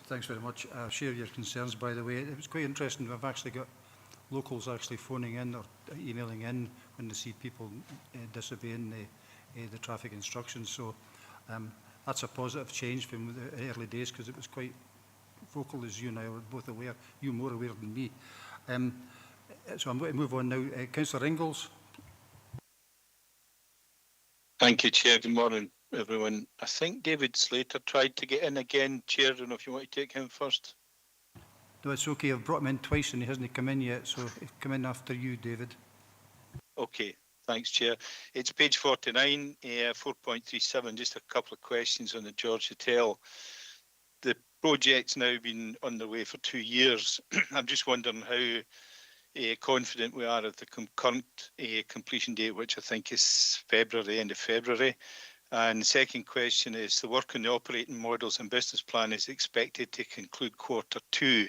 Thanks very much. I share your concerns, by the way. It was quite interesting. We've actually got locals actually phoning in or emailing in when they see people disobeying the traffic instructions. So that's a positive change from the early days, because it was quite vocal, as you and I were both aware. You more aware than me. So I'm going to move on now. Councillor Ingalls. Thank you, Chair. Good morning, everyone. I think David Slater tried to get in again. Chair, I don't know if you want to take him first. No, it's okay. I've brought him in twice and he hasn't come in yet, so he'll come in after you, David. Okay, thanks, Chair. It's page 49, 4.37, just a couple of questions on the George Hotel. The project's now been underway for 2 years. I'm just wondering how confident we are of the current completion date, which I think is February, end of February. And the second question is, the work on the operating models and business plan is expected to conclude Q2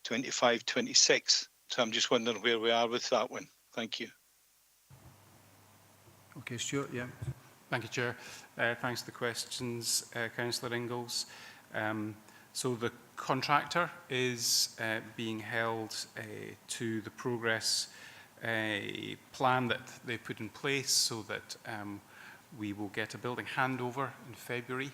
25-26. So I'm just wondering where we are with that one. Thank you. Okay, Stuart, yeah. Thank you, Chair. Thanks for the questions, Councillor Ingalls. So the contractor is being held to the progress plan that they put in place, so that we will get a building handover in February.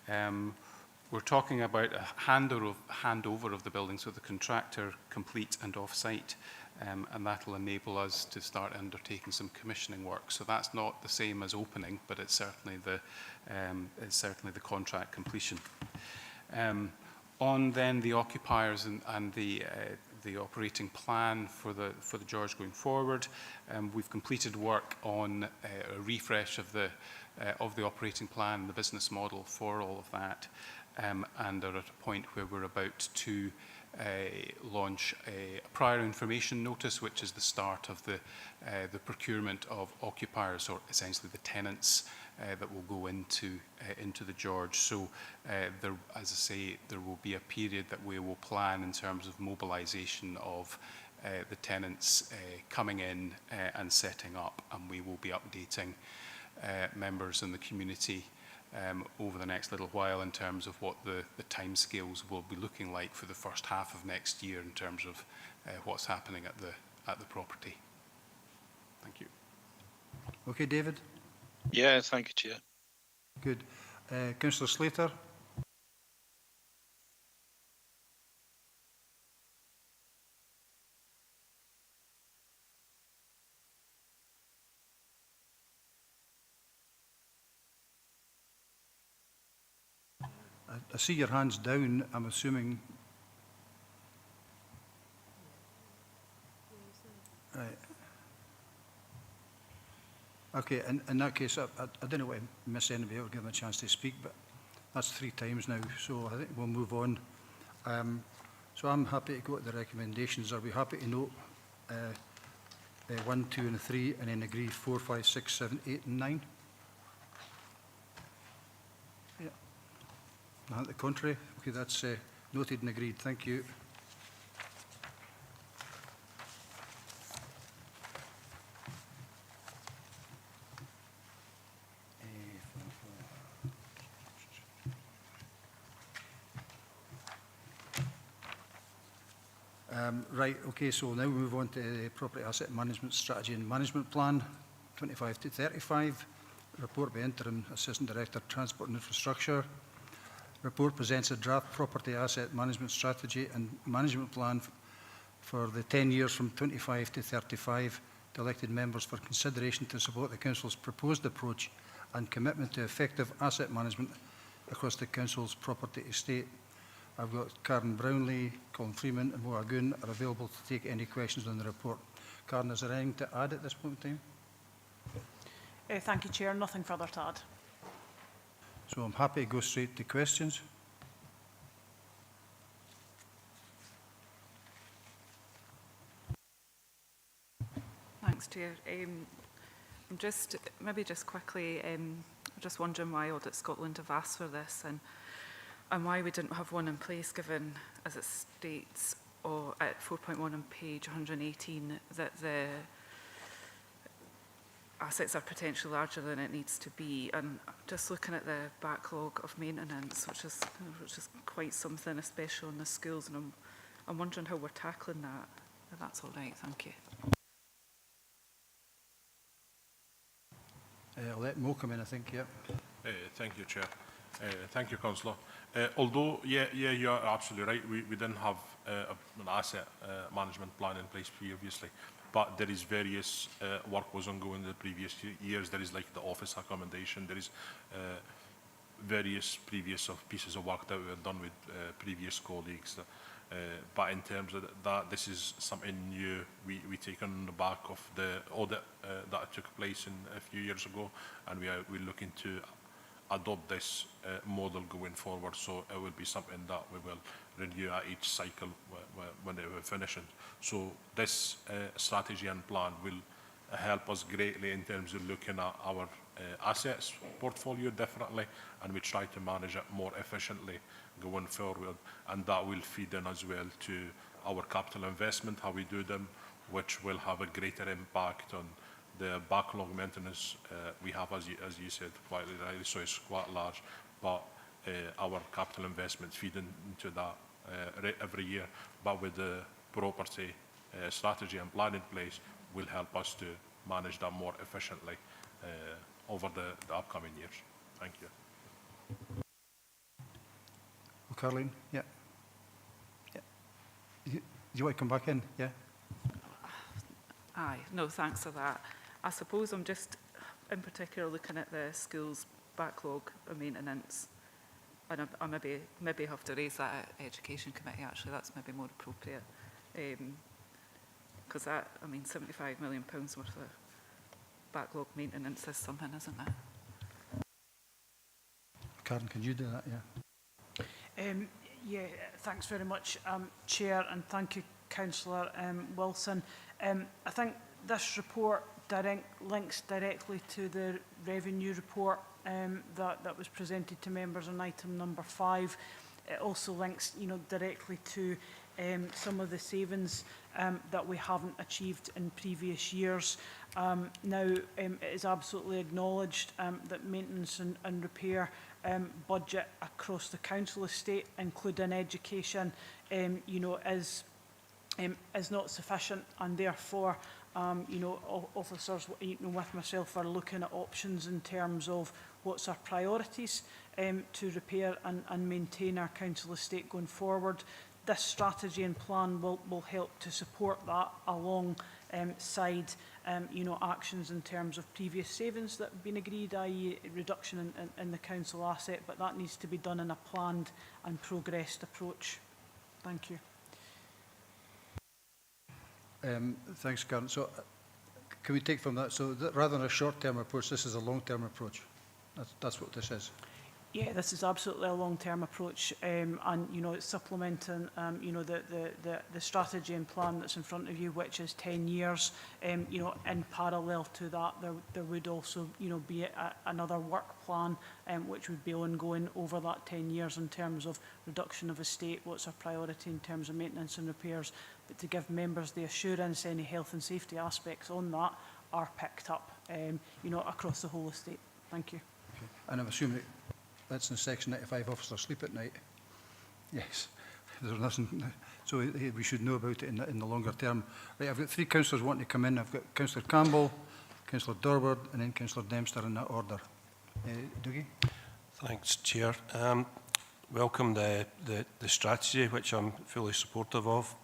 We're talking about a handover of the building, so the contractor complete and off-site, and that will enable us to start undertaking some commissioning work. So that's not the same as opening, but it's certainly the contract completion. On then the occupiers and the operating plan for the George going forward, we've completed work on a refresh of the operating plan, the business model for all of that, and are at a point where we're about to launch a prior information notice, which is the start of the procurement of occupiers, or essentially the tenants that will go into the George. So there, as I say, there will be a period that we will plan in terms of mobilisation of the tenants coming in and setting up, and we will be updating members in the community over the next little while in terms of what the timescales will be looking like for the first half of next year in terms of what's happening at the property. Thank you. Okay, David. Yeah, thank you, Chair. Good. Councillor Slater. I see your hands down. I'm assuming. Right. Okay, in that case, I don't want to miss anybody or give them a chance to speak, but that's 3 times now, so I think we'll move on. So I'm happy to go to the recommendations. Are we happy to note 1, 2 and 3, and then agree 4, 5, 6, 7, 8 and 9? Yeah. Not the contrary. Okay, that's noted and agreed. Thank you. Right, okay, so now we move on to the Property Asset Management Strategy and Management Plan, 25 to 35. Report by Interim Assistant Director, Transport and Infrastructure. Report presents a draft Property Asset Management Strategy and Management Plan for the 10 years from 25 to 35 to elected members for consideration to support the Council's proposed approach and commitment to effective asset management across the Council's property estate. I've got Karen Brownlee, Colin Freeman and Moa Goon are available to take any questions on the report. Karen, is there anything to add at this point in time? Thank you, Chair. Nothing further to add. So I'm happy to go straight to questions. Thanks, Chair. I'm just, maybe just quickly, just wondering why Audit Scotland have asked for this and why we didn't have one in place, given, as it states at 4.1 on page 118, that the assets are potentially larger than it needs to be. And just looking at the backlog of maintenance, which is quite something, especially in the schools, and I'm wondering how we're tackling that. If that's all right, thank you. I'll let Mo come in, I think, yeah. Thank you, Chair. Thank you, Councillor. Although, you're absolutely right. We didn't have an asset management plan in place previously, but there is various work was ongoing in the previous years. There is like the office accommodation. There is various previous pieces of work that were done with previous colleagues. But in terms of that, this is something new we take on the back of the audit that took place a few years ago, and we're looking to adopt this model going forward. So it will be something that we will renew at each cycle when we're finishing. So this strategy and plan will help us greatly in terms of looking at our assets portfolio differently, and we try to manage it more efficiently going forward, and that will feed in as well to our capital investment, how we do them, which will have a greater impact on the backlog maintenance we have, as you said, quite rightly, so it's quite large, but our capital investment feed into that every year, but with the property strategy and plan in place will help us to manage that more efficiently over the upcoming years. Thank you. Oh, Caroline, yeah. You want to come back in? Yeah. Aye, no, thanks for that. I suppose I'm just, in particular, looking at the schools backlog of maintenance, and I maybe have to raise that at Education Committee, actually. That's maybe more appropriate. Because that, I mean, £75 million worth of backlog maintenance is something, isn't it? Karen, can you do that? Yeah. Yeah, thanks very much, Chair, and thank you, Councillor Wilson. I think this report links directly to the revenue report that was presented to members on item number 5. It also links, directly to some of the savings that we haven't achieved in previous years. Now, it is absolutely acknowledged that maintenance and repair budget across the council estate, including education, is not sufficient, and therefore, officers, with myself, are looking at options in terms of what's our priorities to repair and maintain our council estate going forward. This strategy and plan will help to support that alongside actions in terms of previous savings that have been agreed, i.e. reduction in the council asset, but that needs to be done in a planned and progressed approach. Thank you. Thanks, Karen. So can we take from that, so that rather than a short-term approach, this is a long-term approach? That's what this is? Yeah, this is absolutely a long-term approach, and it's supplementing, the strategy and plan that's in front of you, which is 10 years. In parallel to that, there would also, be another work plan, which would be ongoing over that 10 years in terms of reduction of estate, what's our priority in terms of maintenance and repairs, but to give members the assurance any health and safety aspects on that are picked up, across the whole estate. Thank you. Okay. And I'm assuming that's in Section 95, officers sleep at night. Yes, there's nothing, so we should know about it in the longer term. Right, I've got 3 councillors wanting to come in. I've got Councillor Campbell, Councillor Dorward, and then Councillor Dempster in that order. Dougie? Thanks, Chair. Welcome the strategy, which I'm fully supportive of.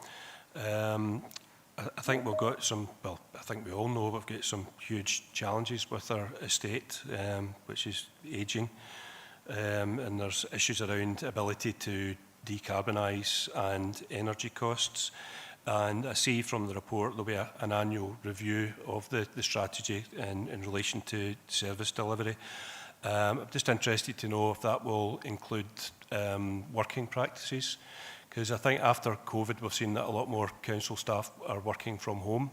I think we've got some, well, I think we all know we've got some huge challenges with our estate, which is ageing. And there's issues around ability to decarbonise and energy costs. And I see from the report there'll be an annual review of the strategy in relation to service delivery. I'm just interested to know if that will include working practices, because I think after COVID we've seen that a lot more council staff are working from home.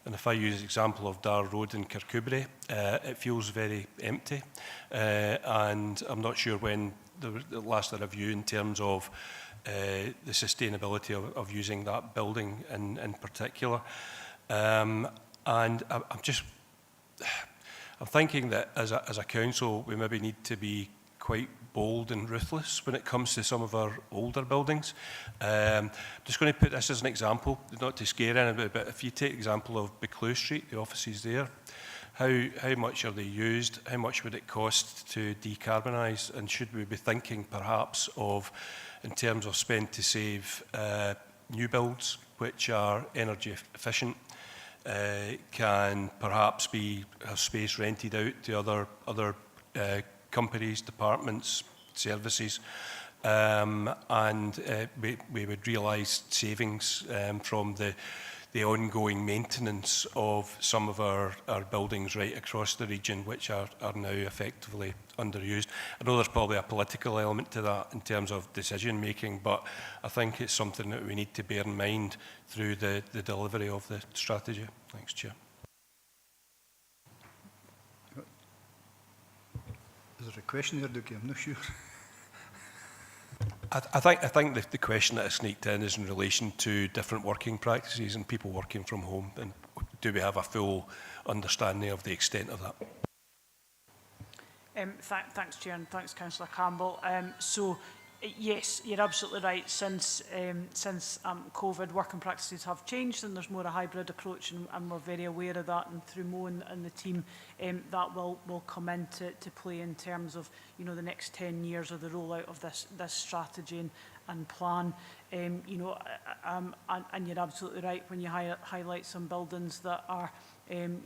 And if I use the example of Dar Road in Kirkcudbright, it feels very empty. And I'm not sure when the last review in terms of the sustainability of using that building in particular. And I'm thinking that as a council, we maybe need to be quite bold and ruthless when it comes to some of our older buildings. I'm just going to put this as an example, not to scare anybody, but if you take the example of Buccleuch Street, the offices there, how much are they used? How much would it cost to decarbonise? And should we be thinking perhaps of, in terms of spend to save, new builds which are energy efficient, can perhaps have space rented out to other companies, departments, services, and we would realise savings from the ongoing maintenance of some of our buildings right across the region, which are now effectively underused. I know there's probably a political element to that in terms of decision making, but I think it's something that we need to bear in mind through the delivery of the strategy. Thanks, Chair. Is there a question there, Dookie? I'm not sure. I think the question that I sneaked in is in relation to different working practices and people working from home, and do we have a full understanding of the extent of that? Thanks, Chair, and thanks, Councillor Campbell. Yes, you're absolutely right. Since COVID, working practices have changed and there's more a hybrid approach, and we're very aware of that. And through Mo and the team, that will come into play in terms of the next 10 years of the rollout of this strategy and plan. And you're absolutely right when you highlight some buildings that are in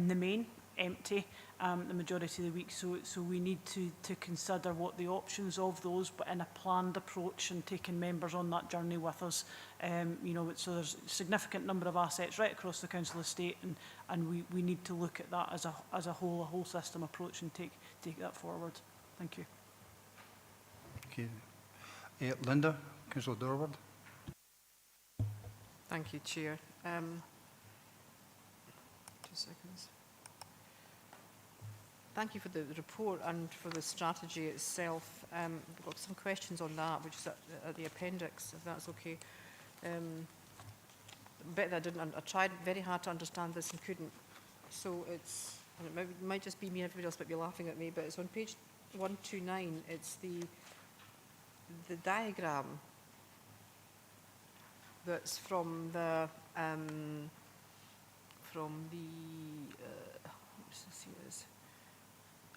the main empty the majority of the week, so we need to consider what the options of those, but in a planned approach and taking members on that journey with us. So there's a significant number of assets right across the council estate, and we need to look at that as a whole system approach and take that forward. Thank you. Okay, Linda, Councillor Dorward. Thank you, Chair. 2 seconds. Thank you for the report and for the strategy itself. We've got some questions on that, which is at the appendix, if that's okay. Bit that I tried very hard to understand this and couldn't. So it's, and it might just be me and everybody else might be laughing at me, but it's on page 129. It's the diagram that's from the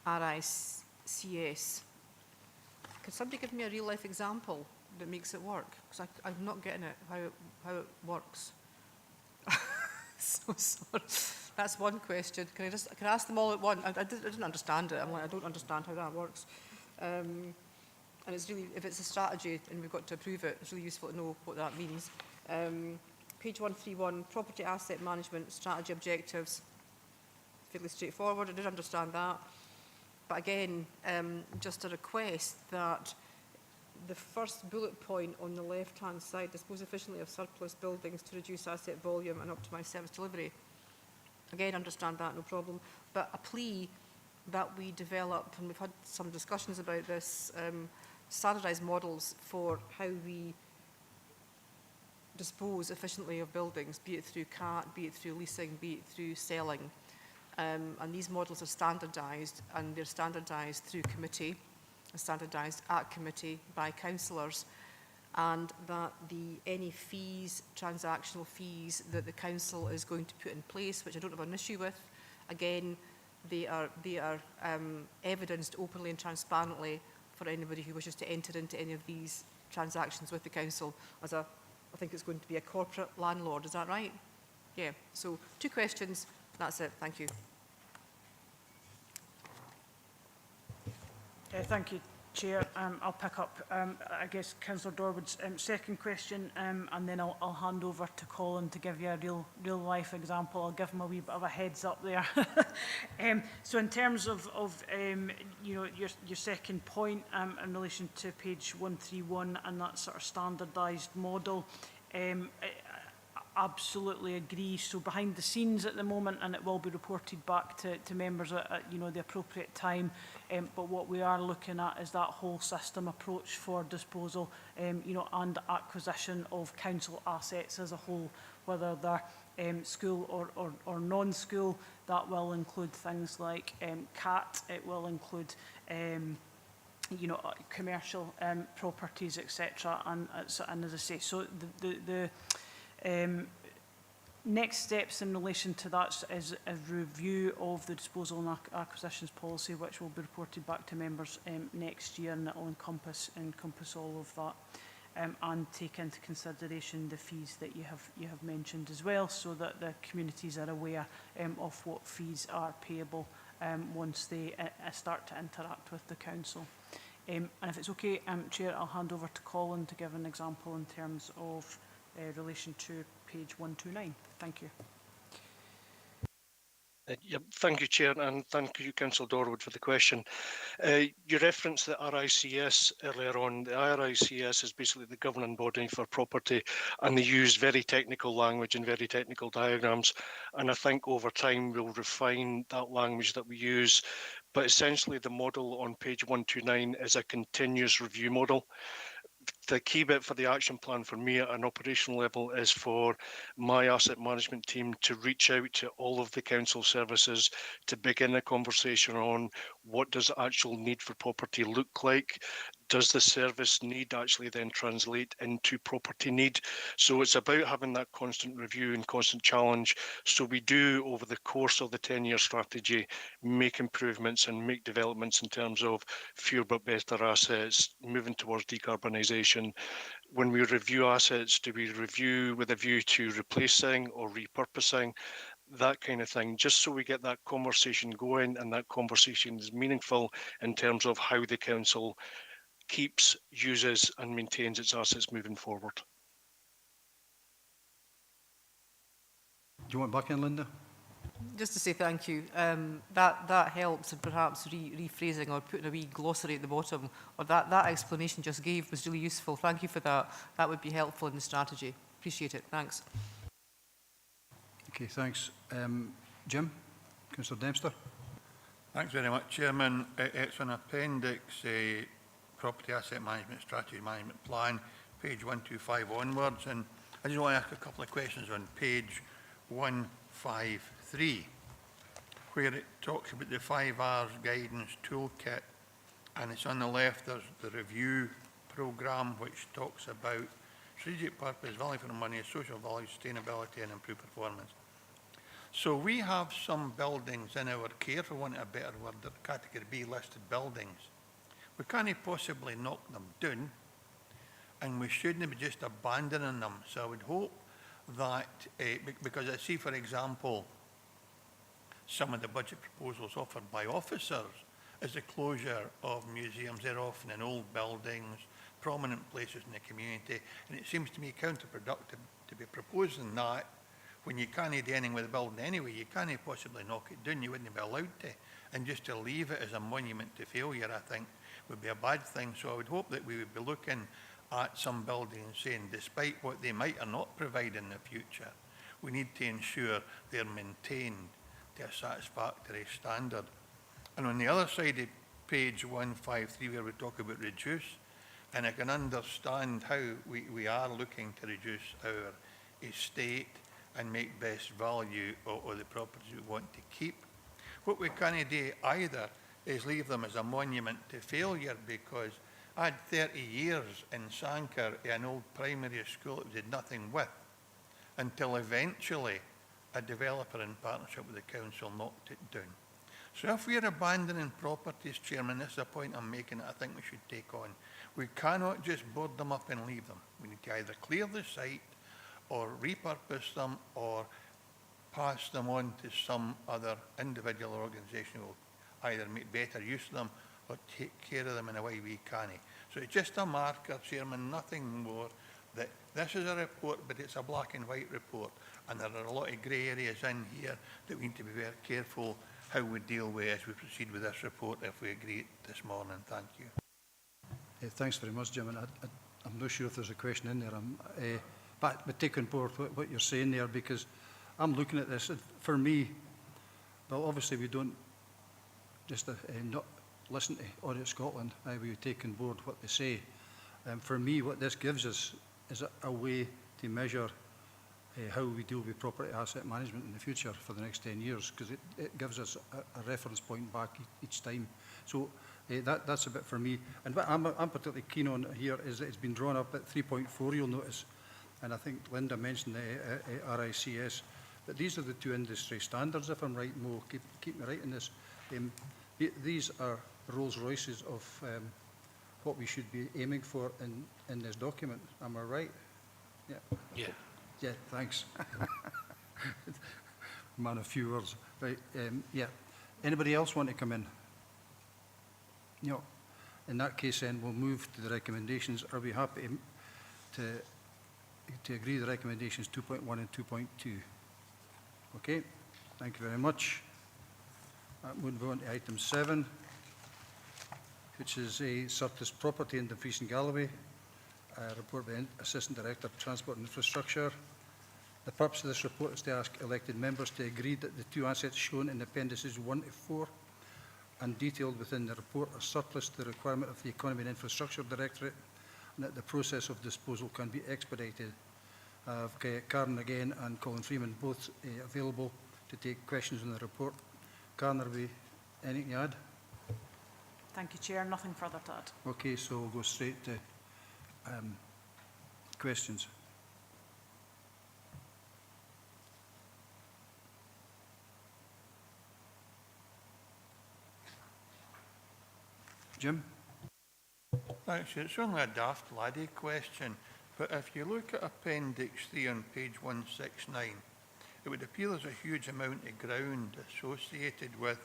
RICS. Could somebody give me a real life example that makes it work? Because I'm not getting it, how it works. So sorry. That's one question. Can I ask them all at once? I didn't understand it. I'm like, I don't understand how that works. And it's really, if it's a strategy and we've got to approve it, it's really useful to know what that means. Page 131, property asset management strategy objectives. Fairly straightforward. I did understand that. But again, just a request that the first bullet point on the left-hand side, dispose efficiently of surplus buildings to reduce asset volume and optimise service delivery. Again, understand that, no problem. But a plea that we develop, and we've had some discussions about this, standardised models for how we dispose efficiently of buildings, be it through CAT, be it through leasing, be it through selling. And these models are standardised, and they're standardised through committee, standardised at committee by councillors, and that any fees, transactional fees that the council is going to put in place, which I don't have an issue with, again, they are evidenced openly and transparently for anybody who wishes to enter into any of these transactions with the council as I think it's going to be a corporate landlord, is that right? Yeah, so 2 questions, that's it, thank you. Thank you, Chair, I'll pick up, I guess, Councillor Dorwood's second question, and then I'll hand over to Colin to give you a real life example. I'll give him a wee bit of a heads up there. So in terms of you know, your second point in relation to page 131 and that sort of standardised model, absolutely agree. So behind the scenes at the moment, and it will be reported back to members at you know, the appropriate time, but what we are looking at is that whole system approach for disposal, you know, and acquisition of council assets as a whole, whether they're school or non-school. That will include things like CAT, it will include you know, commercial properties, etc. And as I say, so the next steps in relation to that is a review of the disposal and acquisitions policy, which will be reported back to members next year, and it will encompass all of that, and take into consideration the fees that you have mentioned as well, so that the communities are aware of what fees are payable once they start to interact with the council. And if it's okay, Chair, I'll hand over to Colin to give an example in terms of relation to page 129. Thank you. Thank you, Chair, and thank you, Councillor Dorwood, for the question. You referenced the RICS earlier on. The RICS is basically the governing body for property, and they use very technical language and very technical diagrams. And I think over time we'll refine that language that we use. But essentially, the model on page 129 is a continuous review model. The key bit for the action plan for me at an operational level is for my asset management team to reach out to all of the council services to begin a conversation on what does actual need for property look like. Does the service need actually then translate into property need? So it's about having that constant review and constant challenge. So we do, over the course of the 10-year strategy, make improvements and make developments in terms of fewer but better assets, moving towards decarbonisation. When we review assets, do we review with a view to replacing or repurposing? That kind of thing, just so we get that conversation going, and that conversation is meaningful in terms of how the council keeps, uses and maintains its assets moving forward. Do you want back in, Linda? Just to say thank you. That helps, and perhaps rephrasing or putting a wee glossary at the bottom, or that explanation just gave was really useful. Thank you for that. That would be helpful in the strategy. Appreciate it. Thanks. Okay, thanks. Jim, Councillor Dempster. Thanks very much, Chairman. It's an appendix, Property Asset Management Strategy Management Plan, page 125 onwards, and I just want to ask a couple of questions on page 153, where it talks about the 5 R's guidance toolkit, and it's on the left, there's the review programme, which talks about strategic purpose, value for money, social value, sustainability and improved performance. So we have some buildings in our care, for want of a better word, that are category B listed buildings. We can't possibly knock them down, and we shouldn't be just abandoning them. So I would hope that, because I see, for example, some of the budget proposals offered by officers is the closure of museums. They're often in old buildings, prominent places in the community, and it seems to me counterproductive to be proposing that when you can't do anything with the building anyway. You can't possibly knock it down, you wouldn't be allowed to, and just to leave it as a monument to failure, I think, would be a bad thing. So I would hope that we would be looking at some buildings saying, despite what they might or not provide in the future, we need to ensure they're maintained to a satisfactory standard. And on the other side of page 153, where we talk about reduce, and I can understand how we are looking to reduce our estate and make best value of the properties we want to keep. What we can't do either is leave them as a monument to failure, because I had 30 years in Sanquhar in an old primary school that we did nothing with, until eventually a developer in partnership with the council knocked it down. So if we're abandoning properties, Chairman, this is a point I'm making that I think we should take on. We cannot just board them up and leave them. We need to either clear the site or repurpose them or pass them on to some other individual organisation who will either make better use of them or take care of them in a way we can't. So it's just a marker, Chairman, nothing more, that this is a report, but it's a black and white report, and there are a lot of grey areas in here that we need to be very careful how we deal with as we proceed with this report if we agree this morning. Thank you. Thanks very much, Jim. And I'm not sure if there's a question in there. But take on board what you're saying there, because I'm looking at this. And for me, well, obviously we don't just not listen to Audit Scotland. We take on board what they say. For me, what this gives us is a way to measure how we deal with property asset management in the future for the next 10 years, because it gives us a reference point back each time. So that's a bit for me. And what I'm particularly keen on here is that it's been drawn up at 3.4, you'll notice. And I think Linda mentioned the RICS, but these are the two industry standards, if I'm right, Mo. Keep me right in this. These are Rolls Royces of what we should be aiming for in this document. Am I right? Yeah. Yeah. Yeah, thanks. Man of few words. Right, yeah. Anybody else want to come in? No. In that case, then, we'll move to the recommendations. Are we happy to agree the recommendations 2.1 and 2.2? Okay, thank you very much. Moving on to item 7, which is a surplus property in Dumfries and Galloway. Report by Assistant Director of Transport and Infrastructure. The purpose of this report is to ask elected members to agree that the two assets shown in appendices 1 to 4 and detailed within the report are surplus to the requirement of the Economy and Infrastructure Directorate, and that the process of disposal can be expedited. Karen again and Colin Freeman both available to take questions on the report. Karen, are we anything to add? Thank you, Chair. Nothing further to add. Okay, so we'll go straight to questions. Jim? Thanks. It's only a daft laddie question, but if you look at Appendix 3 on page 169, it would appear there's a huge amount of ground associated with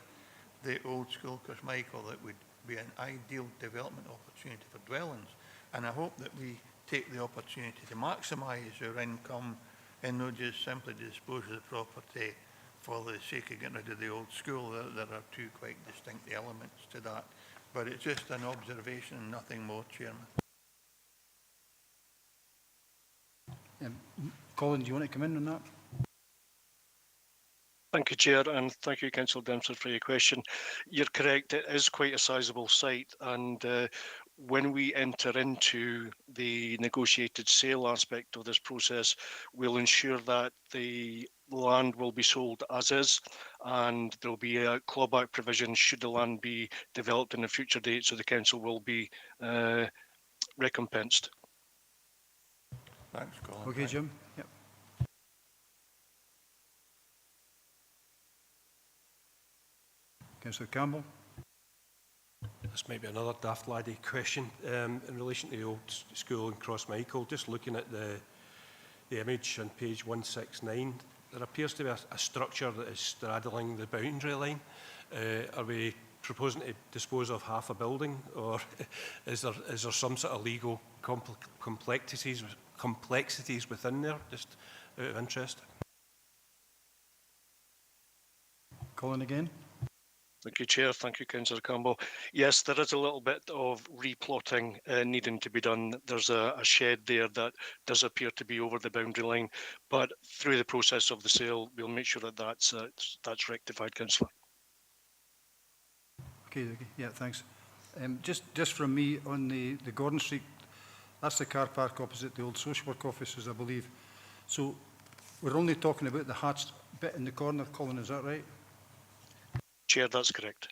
the old school Carmichael that would be an ideal development opportunity for dwellings. And I hope that we take the opportunity to maximise our income and not just simply dispose of the property for the sake of getting rid of the old school. There are two quite distinct elements to that. But it's just an observation and nothing more, Chairman. Colin, do you want to come in on that? Thank you, Chair, and thank you, Councillor Dempsey, for your question. You're correct, it is quite a sizable site, and when we enter into the negotiated sale aspect of this process, we'll ensure that the land will be sold as is, and there will be a clawback provision should the land be developed in a future date, so the council will be recompensed. Thanks, Colin. Okay, Jim. Yep. Councillor Campbell. This might be another daft laddie question in relation to the old school in Crossmichael. Just looking at the image on page 169, there appears to be a structure that is straddling the boundary line. Are we proposing to dispose of half a building, or is there some sort of legal complexities within there, just out of interest? Colin again. Thank you, Chair. Thank you, Councillor Campbell. Yes, there is a little bit of replotting needing to be done. There's a shed there that does appear to be over the boundary line, but through the process of the sale, we'll make sure that that's rectified, Councillor. Okay, yeah, thanks. Just from me on the Gordon Street, that's the car park opposite the old social work offices, I believe. So we're only talking about the hatched bit in the corner, Colin, is that right? Chair, that's correct.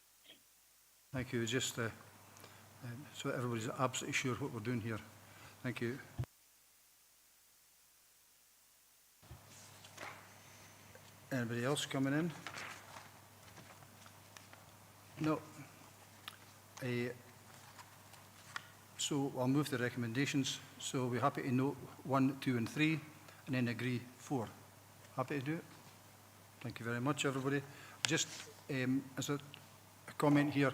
Thank you. Just so everybody's absolutely sure what we're doing here. Thank you. Anybody else coming in? No. So I'll move the recommendations. So we're happy to note 1, 2 and 3 and then agree 4. Happy to do it? Thank you very much, everybody. Just as a comment here,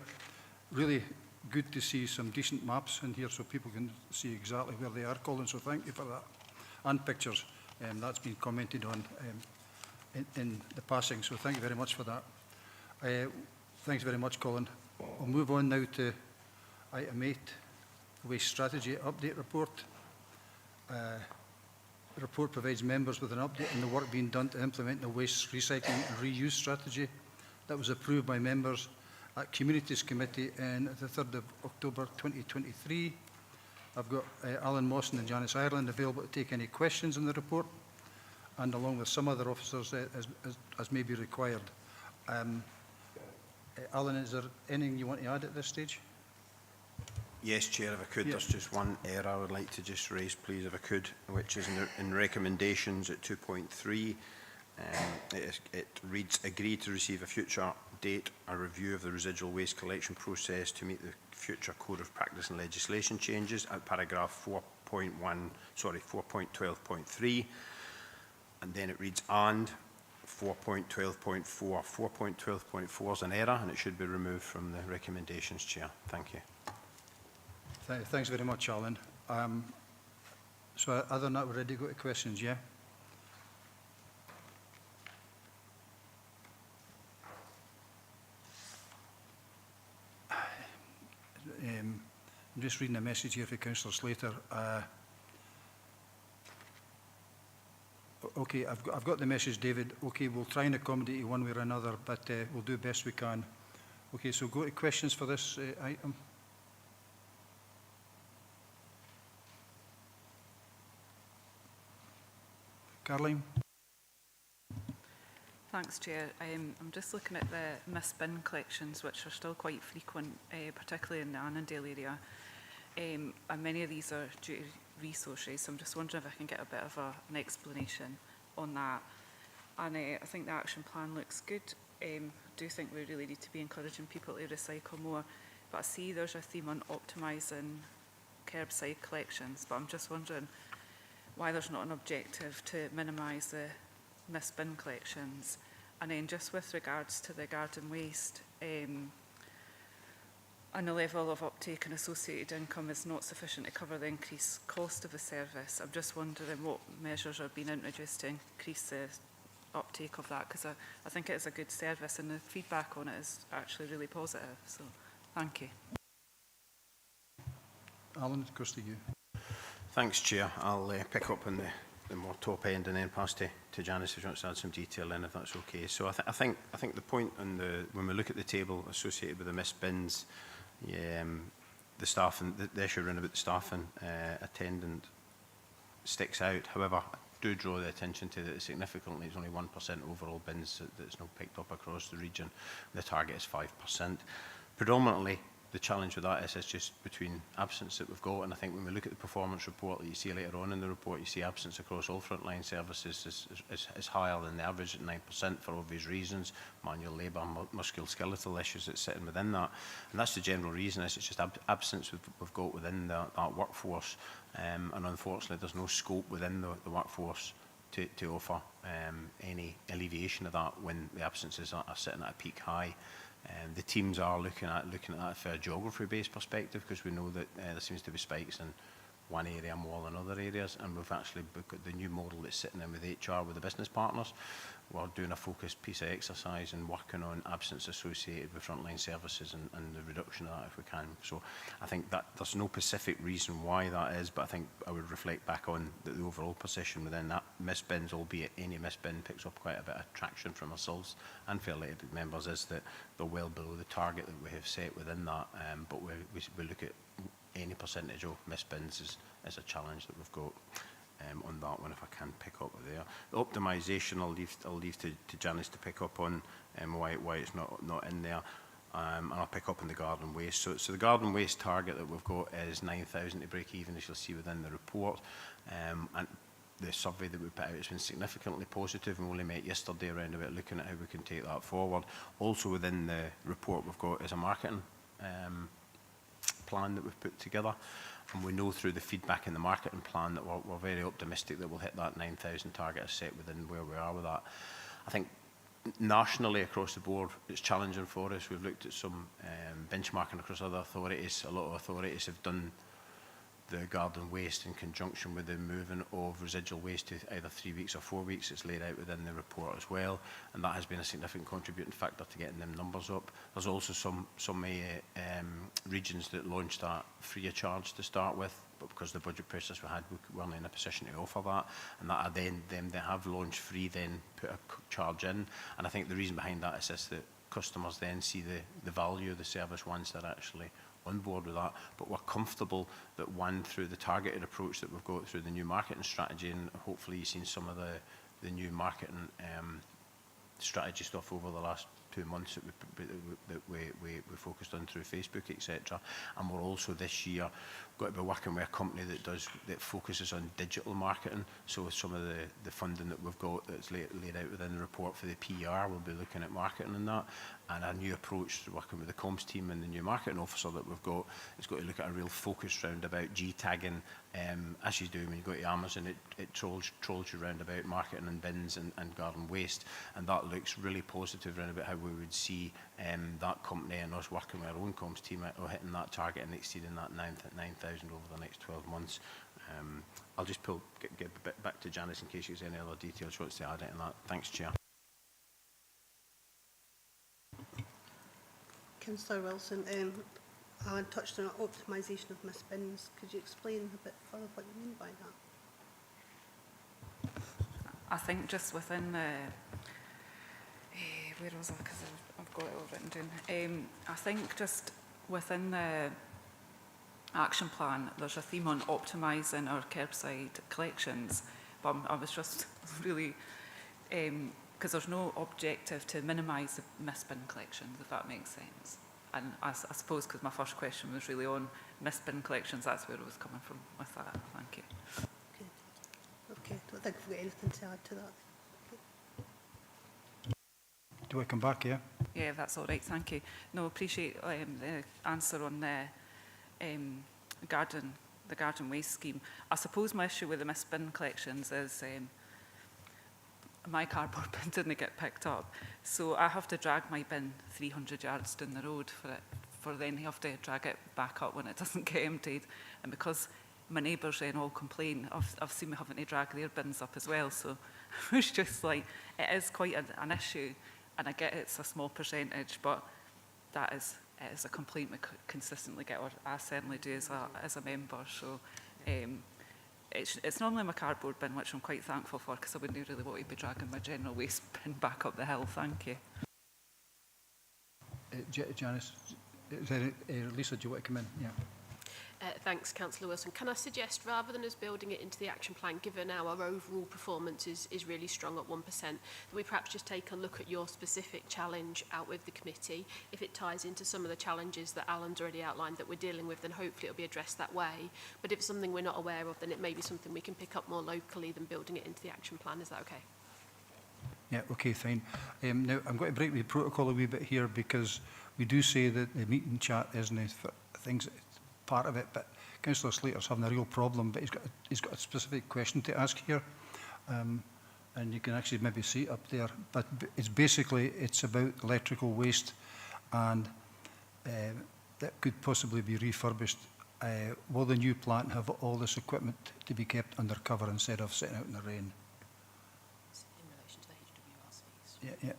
really good to see some decent maps in here so people can see exactly where they are, Colin, so thank you for that. And pictures, that's been commented on in the passing, so thank you very much for that. Thanks very much, Colin. We'll move on now to item 8, Waste Strategy Update Report. The report provides members with an update on the work being done to implement the waste recycling and reuse strategy that was approved by members at Communities Committee on the 3rd of October 2023. I've got Alan Mawson and Janice Ireland available to take any questions on the report, and along with some other officers as may be required. Alan, is there anything you want to add at this stage? Yes, Chair, if I could, there's just one error I would like to just raise, please, if I could, which is in recommendations at 2.3. It reads, agree to receive a future date a review of the residual waste collection process to meet the future Code of Practice and legislation changes at paragraph 4.12.3. And then it reads, and 4.12.4. 4.12.4 is an error and it should be removed from the recommendations, Chair. Thank you. Thanks very much, Alan. So other than that, we're ready to go to questions, yeah? I'm just reading a message here for Councillor Slater. Okay, I've got the message, David. Okay, we'll try and accommodate you one way or another, but we'll do the best we can. Okay, so go to questions for this item. Caroline? Thanks, Chair. I'm just looking at the missed bin collections, which are still quite frequent, particularly in the Annandale area. And many of these are due to resources, so I'm just wondering if I can get a bit of an explanation on that. And I think the action plan looks good. I do think we really need to be encouraging people to recycle more. But I see there's a theme on optimising curbside collections, but I'm just wondering why there's not an objective to minimise the missed bin collections. And then just with regards to the garden waste, and the level of uptake and associated income is not sufficient to cover the increased cost of the service. I'm just wondering what measures are being introduced to increase the uptake of that, because I think it is a good service and the feedback on it is actually really positive. So thank you. Alan, it goes to you. Thanks, Chair. I'll pick up on the more top end and then pass to Janice if she wants to add some detail in, if that's okay. So I think the point on when we look at the table associated with the missed bins, the staff and the issue around about the staff and attendant sticks out. However, I do draw the attention to that significantly it's only 1% overall bins that's not picked up across the region. The target is 5%. Predominantly, the challenge with that is just between absence that we've got, and I think when we look at the performance report that you see later on in the report, you see absence across all frontline services is higher than the average at 9% for obvious reasons, manual labour, musculoskeletal issues that's sitting within that, and that's the general reason. It's just absence we've got within that workforce, and unfortunately there's no scope within the workforce to offer any alleviation of that when the absences are sitting at a peak high. The teams are looking at that for a geography-based perspective, because we know that there seems to be spikes in one area more than other areas, and we've got the new model that's sitting in with HR, with the business partners. We're doing a focused piece of exercise and working on absence associated with frontline services and the reduction of that if we can. So I think that there's no specific reason why that is, but I think I would reflect back on the overall position within that. Missed bins, albeit any missed bin picks up quite a bit of traction from ourselves and fair elected members, is that they're well below the target that we have set within that, but we look at any percentage of missed bins as a challenge that we've got. On that one, if I can pick up there. The optimisation, I'll leave to Janice to pick up on why it's not in there. And I'll pick up on the garden waste. So the garden waste target that we've got is 9,000 to break even, as you'll see within the report. And the survey that we put out has been significantly positive, and we only met yesterday around about looking at how we can take that forward. Also within the report we've got is a marketing plan that we've put together. And we know through the feedback in the marketing plan that we're very optimistic that we'll hit that 9,000 target as set within where we are with that. I think nationally across the board, it's challenging for us. We've looked at some benchmarking across other authorities. A lot of authorities have done the garden waste in conjunction with the moving of residual waste to either 3 weeks or 4 weeks. It's laid out within the report as well, and that has been a significant contributing factor to getting them numbers up. There's also some regions that launched that free of charge to start with, but because of the budget process we had, we weren't in a position to offer that, and that are then them they have launched free, then put a charge in. And I think the reason behind that is just that customers then see the value of the service once they're actually on board with that. But we're comfortable that through the targeted approach that we've got through the new marketing strategy, and hopefully you've seen some of the new marketing strategy stuff over the last 2 months that we focused on through Facebook, etc. And we're also this year going to be working with a company that focuses on digital marketing. So with some of the funding that we've got that's laid out within the report for the PR, we'll be looking at marketing and that. And our new approach to working with the comms team and the new marketing officer that we've got is going to look at a real focus round about G-tagging, as you do when you go to Amazon. It trolls you round about marketing and bins and garden waste, and that looks really positive round about how we would see that company and us working with our own comms team at hitting that target and exceeding that 9,000 over the next 12 months. I'll just get a bit back to Janice in case there's any other details she wants to add in that. Thanks, Chair. Councillor Wilson, Alan touched on optimisation of missed bins. Could you explain a bit further what you mean by that? I think just within the, where was I, because I've got it all written down. I think just within the action plan, there's a theme on optimising our curbside collections, but I was just really, because there's no objective to minimise the missed bin collections, if that makes sense. And I suppose because my first question was really on missed bin collections, that's where I was coming from with that. Thank you. Okay, I don't think we've got anything to add to that. Do I come back, yeah? Yeah, that's all right, thank you. No, appreciate the answer on the garden waste scheme. I suppose my issue with the missed bin collections is my cardboard bin didn't get picked up, so I have to drag my bin 300 yards down the road for then have to drag it back up when it doesn't get emptied. And because my neighbours then all complain, I've seen me having to drag their bins up as well. So it's just like, it is quite an issue, and I get it's a small percentage, but it is a complaint we consistently get, or I certainly do as a member. So it's normally my cardboard bin, which I'm quite thankful for, because I wouldn't really want to be dragging my general waste bin back up the hill. Thank you. Janice, Lisa, do you want to come in? Yeah. Thanks, Councillor Wilson. Can I suggest, rather than us building it into the action plan, given now our overall performance is really strong at 1%, that we perhaps just take a look at your specific challenge out with the committee. If it ties into some of the challenges that Alan's already outlined that we're dealing with, then hopefully it'll be addressed that way. But if it's something we're not aware of, then it may be something we can pick up more locally than building it into the action plan. Is that okay? Yeah, okay, fine. Now, I'm going to break the protocol a wee bit here, because we do say that the meeting chat isn't things part of it, but Councillor Slater's having a real problem, but he's got a specific question to ask here, and you can actually maybe see it up there. But it's about electrical waste, and that could possibly be refurbished. Will the new plant have all this equipment to be kept under cover instead of sitting out in the rain? In relation to the HWRCs. Yeah, yeah.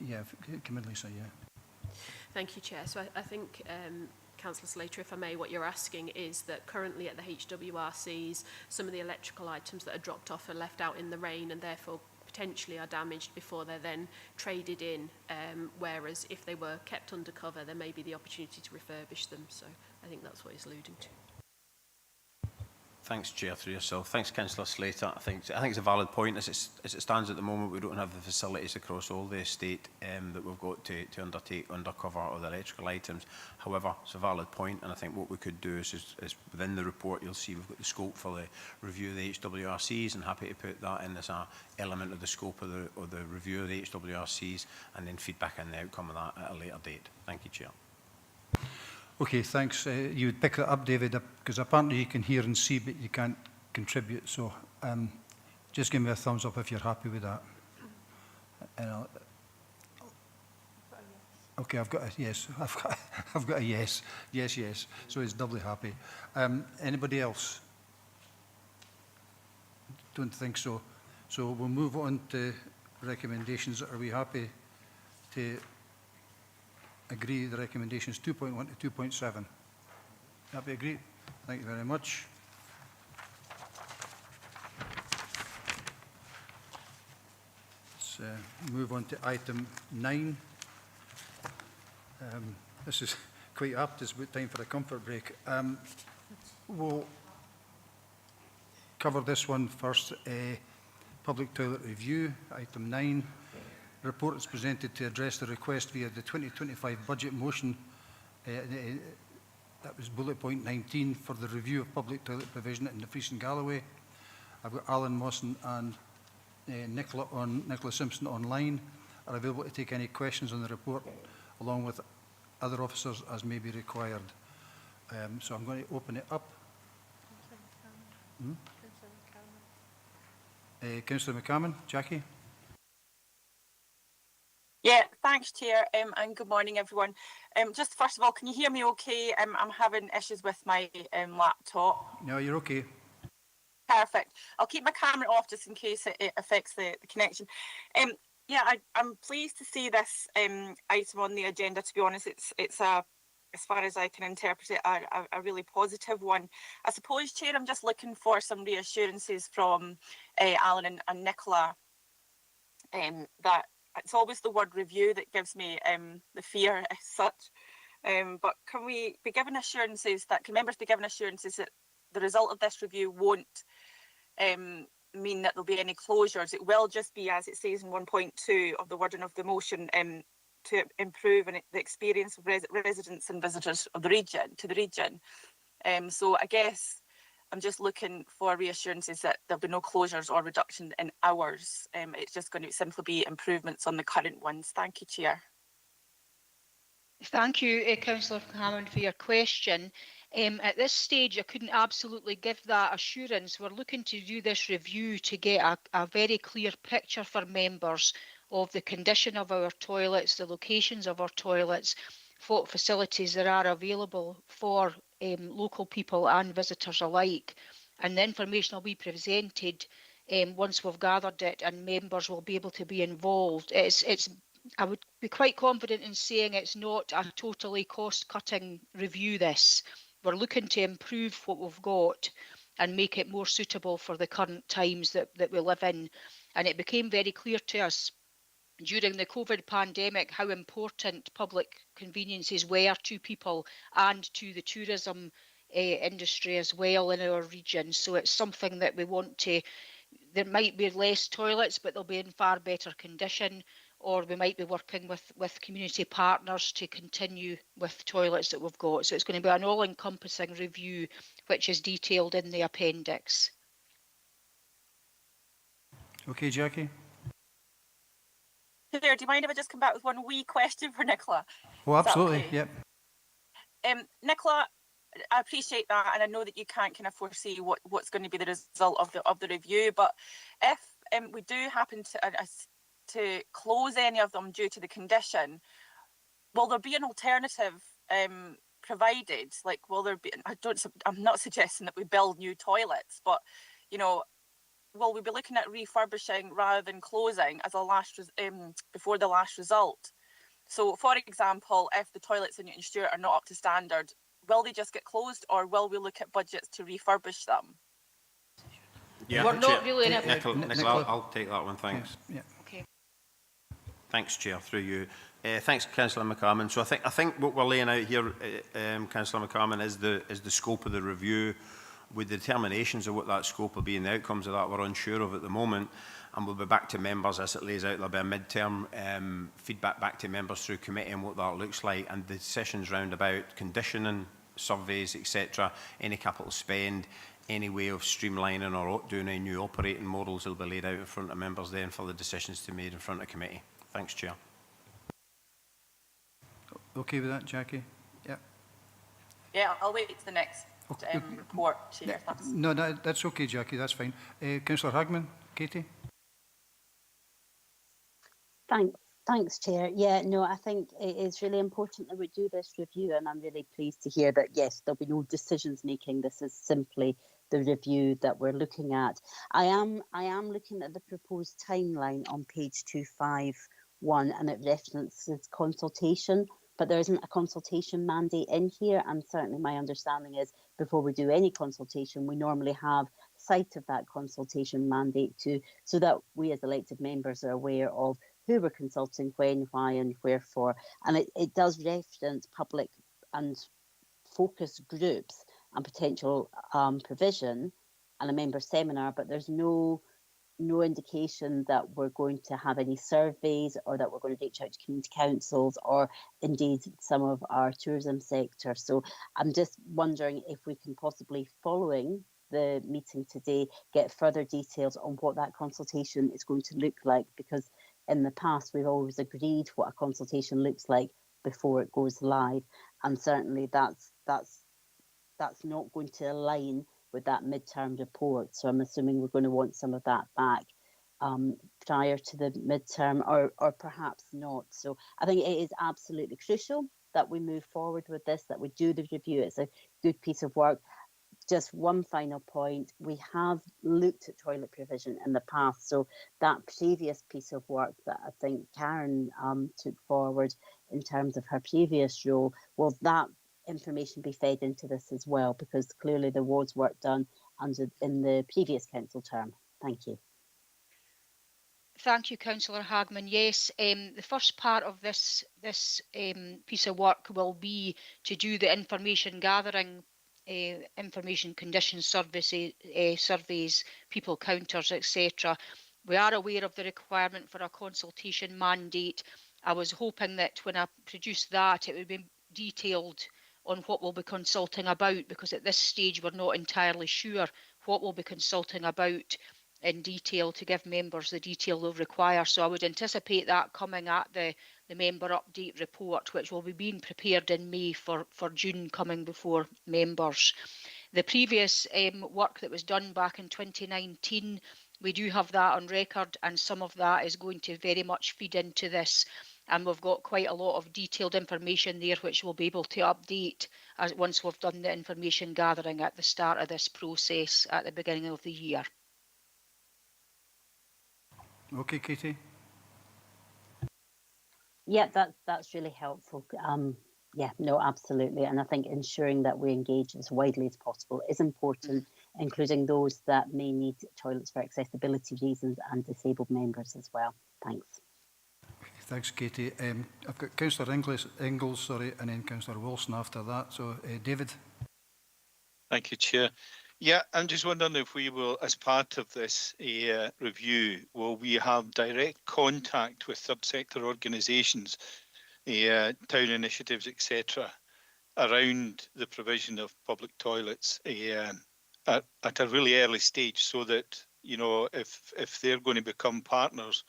Yeah, come in, Lisa, yeah. Thank you, Chair. So I think, Councillor Slater, if I may, what you're asking is that currently at the HWRCs, some of the electrical items that are dropped off are left out in the rain and therefore potentially are damaged before they're then traded in, whereas if they were kept under cover, there may be the opportunity to refurbish them. So I think that's what he's alluding to. Thanks, Chair, through yourself. Thanks, Councillor Slater. I think it's a valid point. As it stands at the moment, we don't have the facilities across all the estate that we've got to undertake undercover of the electrical items. However, it's a valid point, and I think what we could do is within the report, you'll see we've got the scope for the review of the HWRCs, and happy to put that in as an element of the scope of the review of the HWRCs, and then feedback on the outcome of that at a later date. Thank you, Chair. Okay, thanks. You would pick that up, David, because apparently you can hear and see, but you can't contribute. So just give me a thumbs up if you're happy with that. And okay, I've got a yes. I've got a yes. Yes, yes. So he's doubly happy. Anybody else? Don't think so. So we'll move on to recommendations. Are we happy to agree the recommendations 2.1 to 2.7? Happy agreed? Thank you very much. Let's move on to item 9. This is quite apt. It's about time for a comfort break. We'll cover this one first. Public toilet review, item 9. Report is presented to address the request via the 2025 budget motion. That was bullet point 19 for the review of public toilet provision in the Fries and Galloway. I've got Alan Mawson and Nicola Simpson online, are available to take any questions on the report, along with other officers as may be required. So I'm going to open it up. Councillor McCammon, Jackie. Yeah, thanks, Chair, and good morning, everyone. Just first of all, can you hear me okay? I'm having issues with my laptop. No, you're okay. Perfect. I'll keep my camera off just in case it affects the connection. Yeah, I'm pleased to see this item on the agenda. To be honest, it's a, as far as I can interpret it, a really positive one. I suppose, Chair, I'm just looking for some reassurances from Alan and Nicola that it's always the word review that gives me the fear as such. But can we be given assurances that, can members be given assurances that the result of this review won't mean that there'll be any closures? It will just be, as it says in 1.2 of the wording of the motion, to improve the experience of residents and visitors of the region, to the region. So I guess I'm just looking for reassurances that there'll be no closures or reduction in hours. It's just going to simply be improvements on the current ones. Thank you, Chair. Thank you, Councillor Hammond, for your question. At this stage, I couldn't absolutely give that assurance. We're looking to do this review to get a very clear picture for members of the condition of our toilets, the locations of our toilets, what facilities there are available for local people and visitors alike. And the information will be presented once we've gathered it, and members will be able to be involved. I would be quite confident in saying it's not a totally cost-cutting review, this. We're looking to improve what we've got and make it more suitable for the current times that we live in. And it became very clear to us during the COVID pandemic how important public conveniences were to people and to the tourism industry as well in our region. So it's something that we want to, there might be less toilets, but they'll be in far better condition, or we might be working with community partners to continue with toilets that we've got. So it's going to be an all-encompassing review, which is detailed in the appendix. Okay, Jackie. Chair, do you mind if I just come back with one wee question for Nicola? Oh, absolutely, okay? Yep. Nicola, I appreciate that, and I know that you can't kind of foresee what's going to be the result of the review, but if we do happen to close any of them due to the condition, will there be an alternative provided? Like, will there be? I'm not suggesting that we build new toilets, but you know, will we be looking at refurbishing rather than closing as a last before the last result? So, for example, if the toilets in Newton Stewart are not up to standard, will they just get closed, or will we look at budgets to refurbish them? Yeah, we're not really in a... Nicola, I'll take that one, thanks. Yeah. Okay. Thanks, Chair, through you. Thanks, Councillor McCarman. So I think what we're laying out here, Councillor McCarman, is the scope of the review, with the determinations of what that scope will be and the outcomes of that we're unsure of at the moment, and we'll be back to members as it lays out. There'll be a mid-term feedback back to members through committee and what that looks like, and the sessions round about conditioning, surveys, etc., any capital spend, any way of streamlining or doing any new operating models will be laid out in front of members then for the decisions to be made in front of committee. Thanks, Chair. Okay with that, Jackie? Yeah. Yeah, I'll wait to the next report, Chair. If that's... No, that's okay, Jackie, that's fine. Councillor Hagman, Katie? Thanks, Chair. Yeah, no, I think it is really important that we do this review, and I'm really pleased to hear that, yes, there'll be no decisions making. This is simply the review that we're looking at. I am looking at the proposed timeline on page 251, and it references consultation, but there isn't a consultation mandate in here, and certainly my understanding is before we do any consultation, we normally have sight of that consultation mandate so that we as elected members are aware of who we're consulting, when, why and wherefore. And it does reference public and focus groups and potential provision and a member seminar, but there's no indication that we're going to have any surveys or that we're going to reach out to community councils or indeed some of our tourism sector. So I'm just wondering if we can possibly, following the meeting today, get further details on what that consultation is going to look like, because in the past we've always agreed what a consultation looks like before it goes live, and certainly that's not going to align with that midterm report. So I'm assuming we're going to want some of that back prior to the midterm, or perhaps not. So I think it is absolutely crucial that we move forward with this, that we do the review. It's a good piece of work. Just one final point, we have looked at toilet provision in the past, so that previous piece of work that I think Karen took forward in terms of her previous role, will that information be fed into this as well? Because clearly there was work done in the previous council term. Thank you. Thank you, Councillor Hagman. Yes, the first part of this piece of work will be to do the information gathering, information condition surveys, people counters, etc. We are aware of the requirement for a consultation mandate. I was hoping that when I produce that, it would be detailed on what we'll be consulting about, because at this stage we're not entirely sure what we'll be consulting about in detail to give members the detail they'll require. So I would anticipate that coming at the member update report, which will be being prepared in May for June, coming before members. The previous work that was done back in 2019, we do have that on record, and some of that is going to very much feed into this. And we've got quite a lot of detailed information there, which we'll be able to update once we've done the information gathering at the start of this process at the beginning of the year. Okay, Katie. Yeah, that's really helpful. Yeah, no, absolutely. And I think ensuring that we engage as widely as possible is important, including those that may need toilets for accessibility reasons and disabled members as well. Thanks. Thanks, Katie. I've got Councillor Ingalls, and then Councillor Wilson after that. So, David. Thank you, Chair. Yeah, I'm just wondering if we will, as part of this review, will we have direct contact with third sector organisations, town initiatives, etc., around the provision of public toilets at a really early stage, so that, you know, if they're going to become partners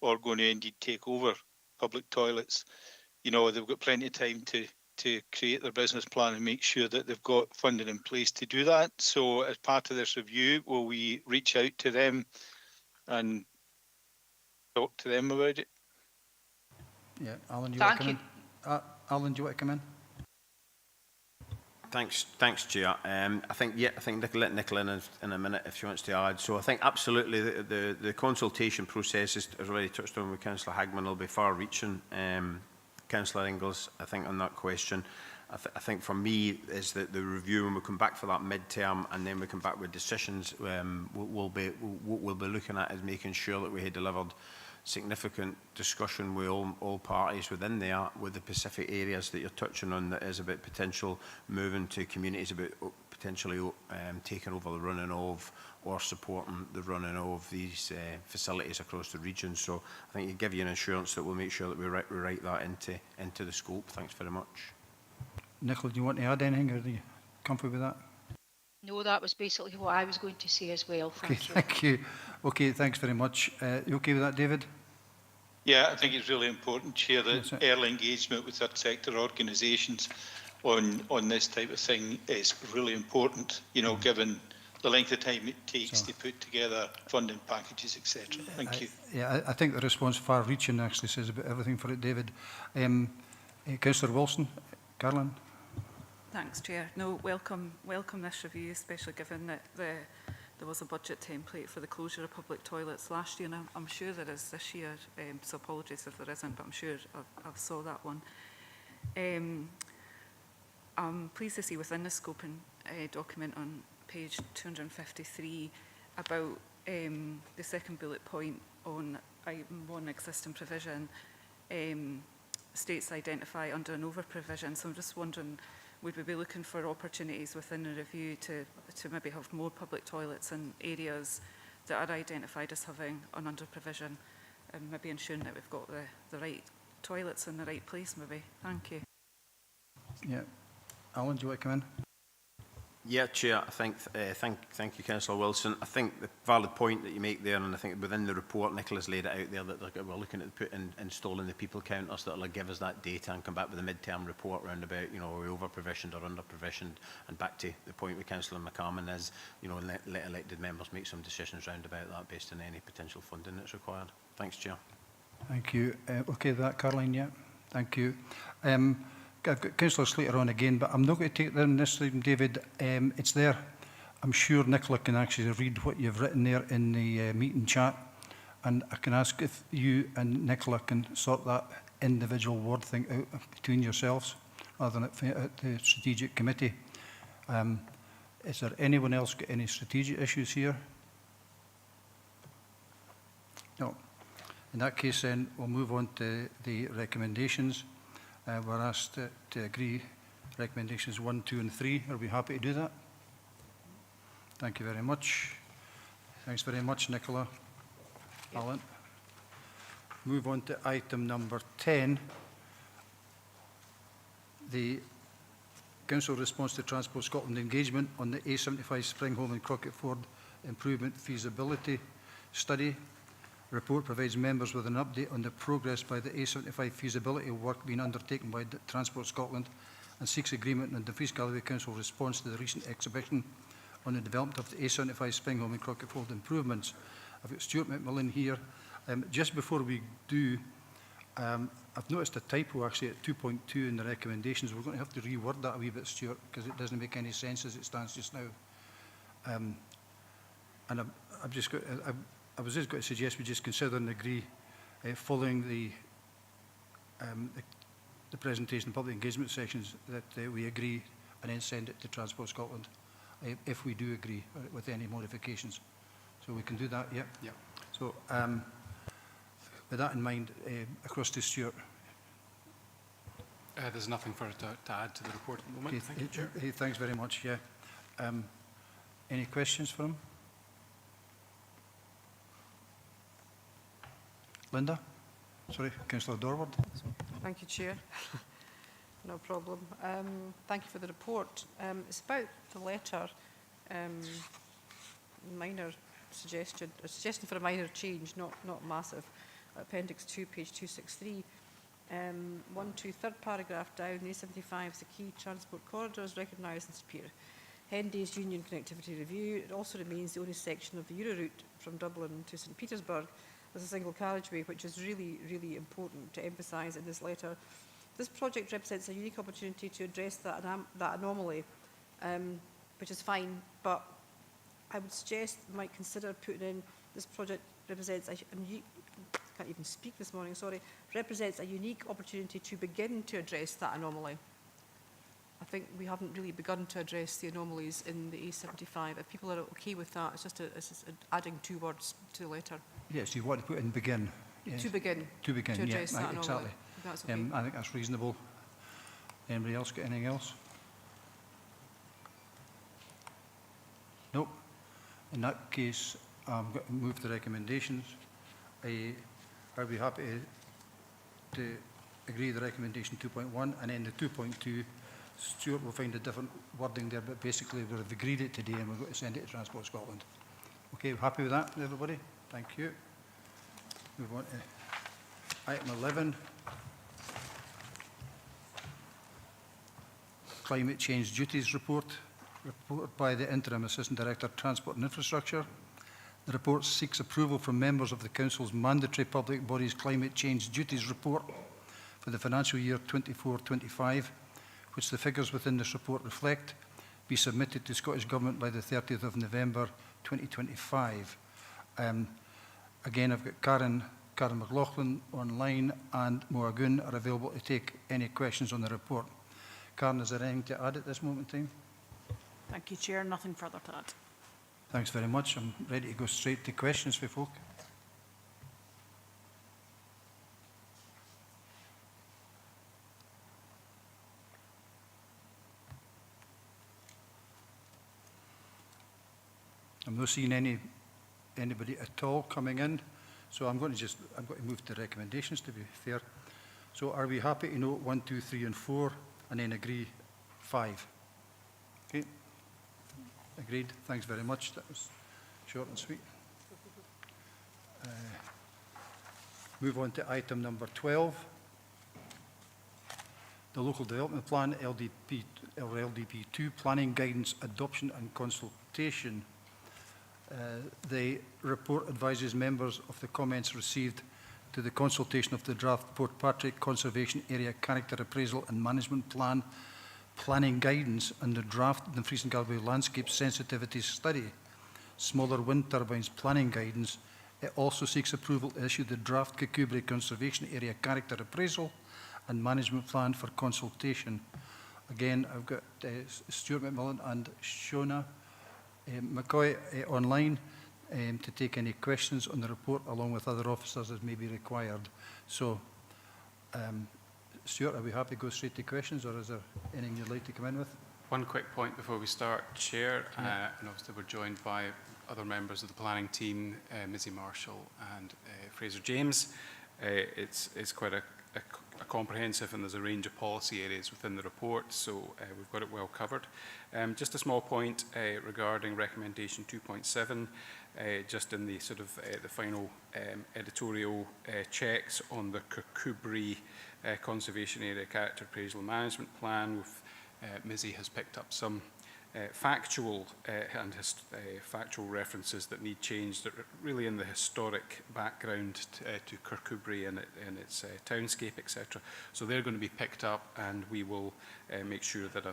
or going to indeed take over public toilets, you know, they've got plenty of time to create their business plan and make sure that they've got funding in place to do that. So as part of this review, will we reach out to them and talk to them about it? Yeah, Alan, do you want to come in? Alan, do you want to come in? Thanks, Chair. I think Nicola in a minute if she wants to add. So I think absolutely the consultation process is already touched on with Councillor Hagman. Will be far-reaching. Councillor Ingalls, I think on that question, I think for me is that the review, when we come back for that mid-term and then we come back with decisions, we'll be looking at is making sure that we had delivered significant discussion with all parties within there, with the specific areas that you're touching on, that is about potential moving to communities, about potentially taking over the running of or supporting the running of these facilities across the region. So I think it give you an assurance that we'll make sure that we write that into the scope. Thanks very much. Nicola, do you want to add anything, or are you comfortable with that? No, that was basically what I was going to say as well. Thank you. Thank you. Okay, thanks very much. You okay with that, David? Yeah, I think it's really important, Chair, that early engagement with third sector organisations on this type of thing is really important, you know, given the length of time it takes to put together funding packages, etc. Thank you. Yeah, I think the response far-reaching actually says about everything for it, David. Councillor Wilson, Caroline. Thanks, Chair. No, welcome this review, especially given that there was a budget template for the closure of public toilets last year, and I'm sure there is this year, so apologies if there isn't, but I'm sure I've saw that one. I'm pleased to see within the scoping document on page 253 about the second bullet point on item 1, existing provision, states identify under an over provision. So I'm just wondering, would we be looking for opportunities within the review to maybe have more public toilets in areas that are identified as having an under provision, and maybe ensuring that we've got the right toilets in the right place maybe? Thank you. Yeah. Alan, do you want to come in? Yeah, Chair, I think, thank you, Councillor Wilson. I think the valid point that you make there, and I think within the report, Nicola's laid it out there, that we're looking at installing the people counters that will give us that data and come back with a mid-term report round about, you know, are we over-provisioned or under-provisioned, and back to the point with Councillor McCarman is, you know, let elected members make some decisions round about that based on any potential funding that's required. Thanks, Chair. Thank you. Okay with that, Caroline? Yeah. Thank you. I've got Councillor Slater on again, but I'm not going to take that on this time, David. It's there. I'm sure Nicola can actually read what you've written there in the meeting chat, and I can ask if you and Nicola can sort that individual word thing out between yourselves, rather than at the strategic committee. Is there anyone else got any strategic issues here? No. In that case, then, we'll move on to the recommendations. We're asked to agree recommendations 1, 2 and 3. Are we happy to do that? Thank you very much. Thanks very much, Nicola. Yep. Alan. Move on to item number 10. The Council response to Transport Scotland engagement on the A75 Springholm and Crocketford improvement feasibility study. Report provides members with an update on the progress by the A75 feasibility work being undertaken by Transport Scotland, and seeks agreement on the Dumfries Galloway Council response to the recent exhibition on the development of the A75 Springholm and Crocketford improvements. I've got Stuart McMillan here. Just before we do, I've noticed a typo actually at 2.2 in the recommendations. We're going to have to reword that a wee bit, Stuart, because it doesn't make any sense as it stands just now. And I've just got... I was just going to suggest we just consider and agree following the presentation and public engagement sections that we agree and then send it to Transport Scotland if we do agree with any modifications. So we can do that, yeah? Yeah. So with that in mind, across to Stuart. There's nothing for to add to the report at the moment. Thank you, Chair. Thanks very much, yeah. Any questions for him? Linda? Sorry, Councillor Dorward. Thank you, Chair. No problem. Thank you for the report. It's about the letter, minor suggestion, a suggestion for a minor change, not massive. Appendix 2, page 263. 1, 2, third paragraph down, the A75 is the key transport corridor is recognised in Superior Hendy's Union Connectivity Review. It also remains the only section of the Euroroute from Dublin to St Petersburg as a single carriageway, which is really, really important to emphasise in this letter. This project represents a unique opportunity to address that anomaly, which is fine, but I would suggest we might consider putting in this project represents can't even speak this morning, sorry, represents a unique opportunity to begin to address that anomaly. I think we haven't really begun to address the anomalies in the A75. If people are okay with that, it's just adding 2 words to the letter. Yes, you want to put in begin. Yes. To begin. To begin, to address yeah, that anomaly. exactly. If that's okay. I think that's reasonable. Anybody else got anything else? Nope. In that case, I'm going to move the recommendations. I'd be happy to agree the recommendation 2.1, and then the 2.2, Stuart will find a different wording there, but basically we've agreed it today and we're going to send it to Transport Scotland. Okay, happy with that, everybody? Thank you. Move on to item 11. Climate Change Duties Report by the Interim Assistant Director, Transport and Infrastructure. The report seeks approval from members of the Council's mandatory public bodies Climate Change Duties Report for the financial year 24-25, which the figures within this report reflect, be submitted to Scottish Government by the 30th of November 2025. Again, I've got Karen McLaughlin online, and Moa Gunn are available to take any questions on the report. Karen, is there anything to add at this moment in time? Thank you, Chair. Nothing further to add. Thanks very much. I'm ready to go straight to questions for folk. I'm not seeing anybody at all coming in, so I'm going to move to recommendations, to be fair. So are we happy to note 1, 2, 3 and 4 and then agree 5? Okay. Agreed. Thanks very much. That was short and sweet. Move on to item number 12. The Local Development Plan, LDP, or LDP2, Planning Guidance, Adoption and Consultation. The report advises members of the comments received to the consultation of the draft Port Patrick Conservation Area Character Appraisal and Management Plan, Planning Guidance, and the draft Dumfries and Galloway Landscape Sensitivity Study, Smaller Wind Turbines Planning Guidance. It also seeks approval to issue the draft Kirkcudbright Conservation Area Character Appraisal and Management Plan for consultation. Again, I've got Stuart McMillan and Shona McCoy online to take any questions on the report, along with other officers as may be required. So, Stuart, are we happy to go straight to questions, or is there anything you'd like to come in with? One quick point before we start, Chair, and obviously we're joined by other members of the planning team, Mizzy Marshall and Fraser James. It's quite a comprehensive, and there's a range of policy areas within the report, so we've got it well covered. Just a small point regarding recommendation 2.7, just in the sort of the final editorial checks on the Kirkcudbright Conservation Area Character Appraisal Management Plan. Mizzy has picked up some factual factual references that need change, that are really in the historic background to Kirkcudbright and its townscape, etc. So they're going to be picked up, and we will make sure that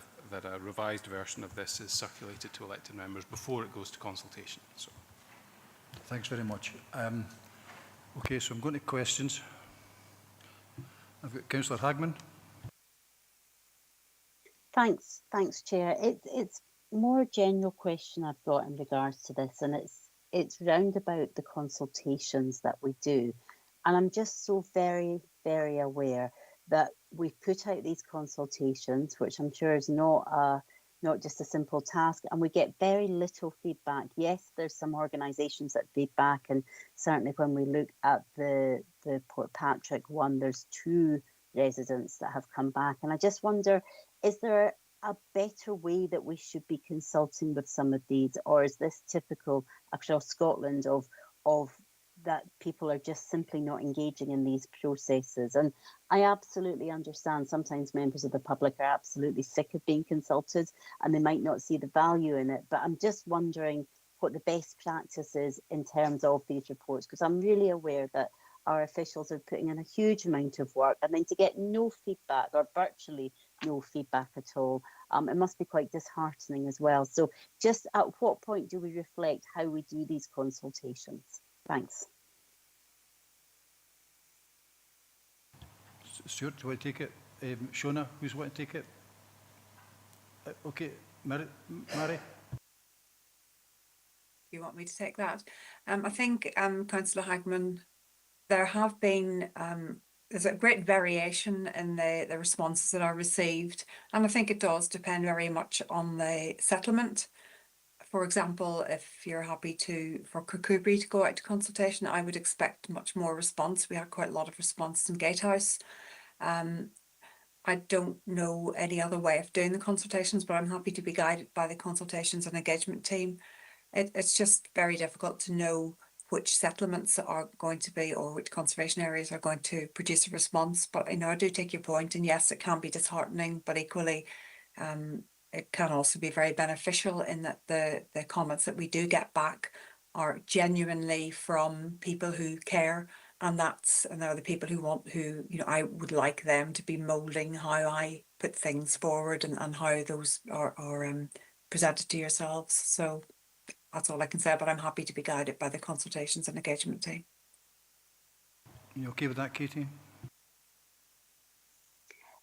a revised version of this is circulated to elected members before it goes to consultation. So. Thanks very much. Okay, so I'm going to questions. I've got Councillor Hagman. Thanks, Chair. It's more general question I've got in regards to this, and it's round about the consultations that we do. And I'm just so very, very aware that we've put out these consultations, which I'm sure is not just a simple task, and we get very little feedback. Yes, there's some organisations that feedback, and certainly when we look at the Port Patrick one, there's 2 residents that have come back. And I just wonder, is there a better way that we should be consulting with some of these, or is this typical across Scotland of that people are just simply not engaging in these processes? And I absolutely understand sometimes members of the public are absolutely sick of being consulted and they might not see the value in it, but I'm just wondering what the best practice is in terms of these reports, because I'm really aware that our officials are putting in a huge amount of work, and then to get no feedback, or virtually no feedback at all, it must be quite disheartening as well. So just at what point do we reflect how we do these consultations? Thanks. Stuart, do you want to take it? Shona, who's want to take it? Okay, Mary? You want me to take that? I think, Councillor Hagman, there have been, there's a great variation in the responses that are received, and I think it does depend very much on the settlement. For example, if you're happy for Kirkcudbright to go out to consultation, I would expect much more response. We had quite a lot of responses in Gatehouse. I don't know any other way of doing the consultations, but I'm happy to be guided by the consultations and engagement team. It's just very difficult to know which settlements are going to be, or which conservation areas are going to produce a response. But I do take your point, and yes, it can be disheartening, but equally it can also be very beneficial in that the comments that we do get back are genuinely from people who care, and they're the people who I would like them to be moulding how I put things forward and how those are presented to yourselves. So that's all I can say, but I'm happy to be guided by the consultations and engagement team. You okay with that, Katie?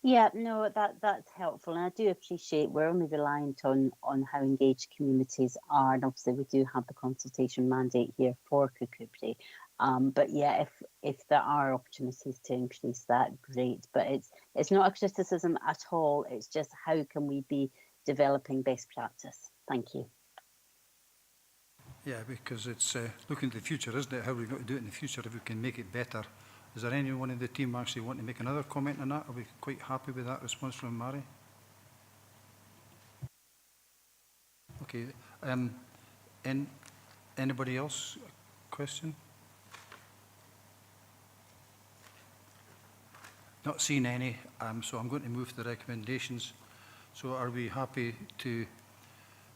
Yeah, no, that's helpful, and I do appreciate we're only reliant on how engaged communities are, and obviously we do have the consultation mandate here for Kukubri. But yeah, if there are opportunities to increase that, great. But it's not a criticism at all. It's just how can we be developing best practice? Thank you. Yeah, because it's looking to the future, isn't it? How are we going to do it in the future if we can make it better? Is there anyone in the team actually want to make another comment on that? Are we quite happy with that response from Mary? Okay. Anybody else? Question? Not seeing any, so I'm going to move to the recommendations. So are we happy to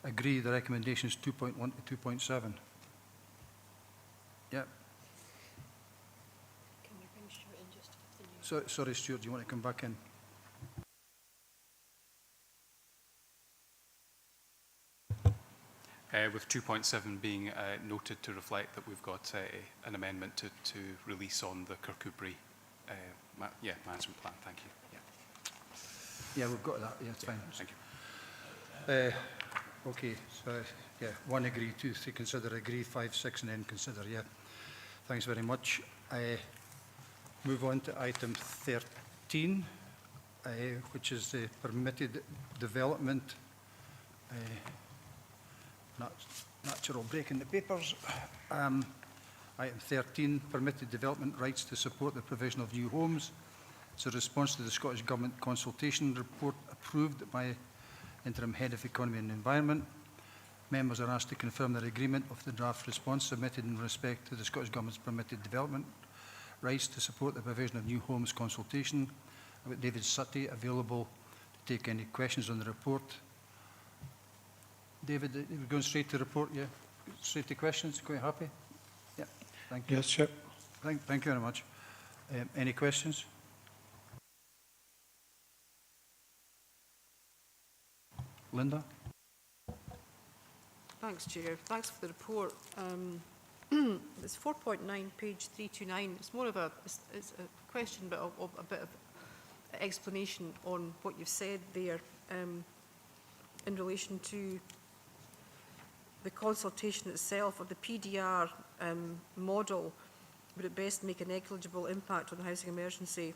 agree the recommendations 2.1 to 2.7? Yep. Sorry, Stuart, do you want to come back in? With 2.7 being noted to reflect that we've got an amendment to release on the Kirkcudbright management plan. Thank you. Yeah, we've got that. Yeah, it's fine. Thank you. Okay, so yeah, 1 agree, 2 to consider, agree, 5, 6, and then consider. Yeah, thanks very much. Move on to item 13, which is the permitted development. Natural break in the papers. Item 13, permitted development rights to support the provision of new homes. It's a response to the Scottish Government consultation report approved by Interim Head of Economy and Environment. Members are asked to confirm their agreement of the draft response submitted in respect to the Scottish Government's permitted development rights to support the provision of new homes consultation. I've got David Sutty available to take any questions on the report. David, we're going straight to the report, yeah? Straight to questions, quite happy? Yeah, thank you. Yes, Chair. Thank you very much. Any questions? Linda? Thanks, Chair. Thanks for the report. It's 4.9, page 329. It's more of it's a question, but a bit of explanation on what you've said there in relation to the consultation itself, or the PDR model. Would it best make a negligible impact on the housing emergency?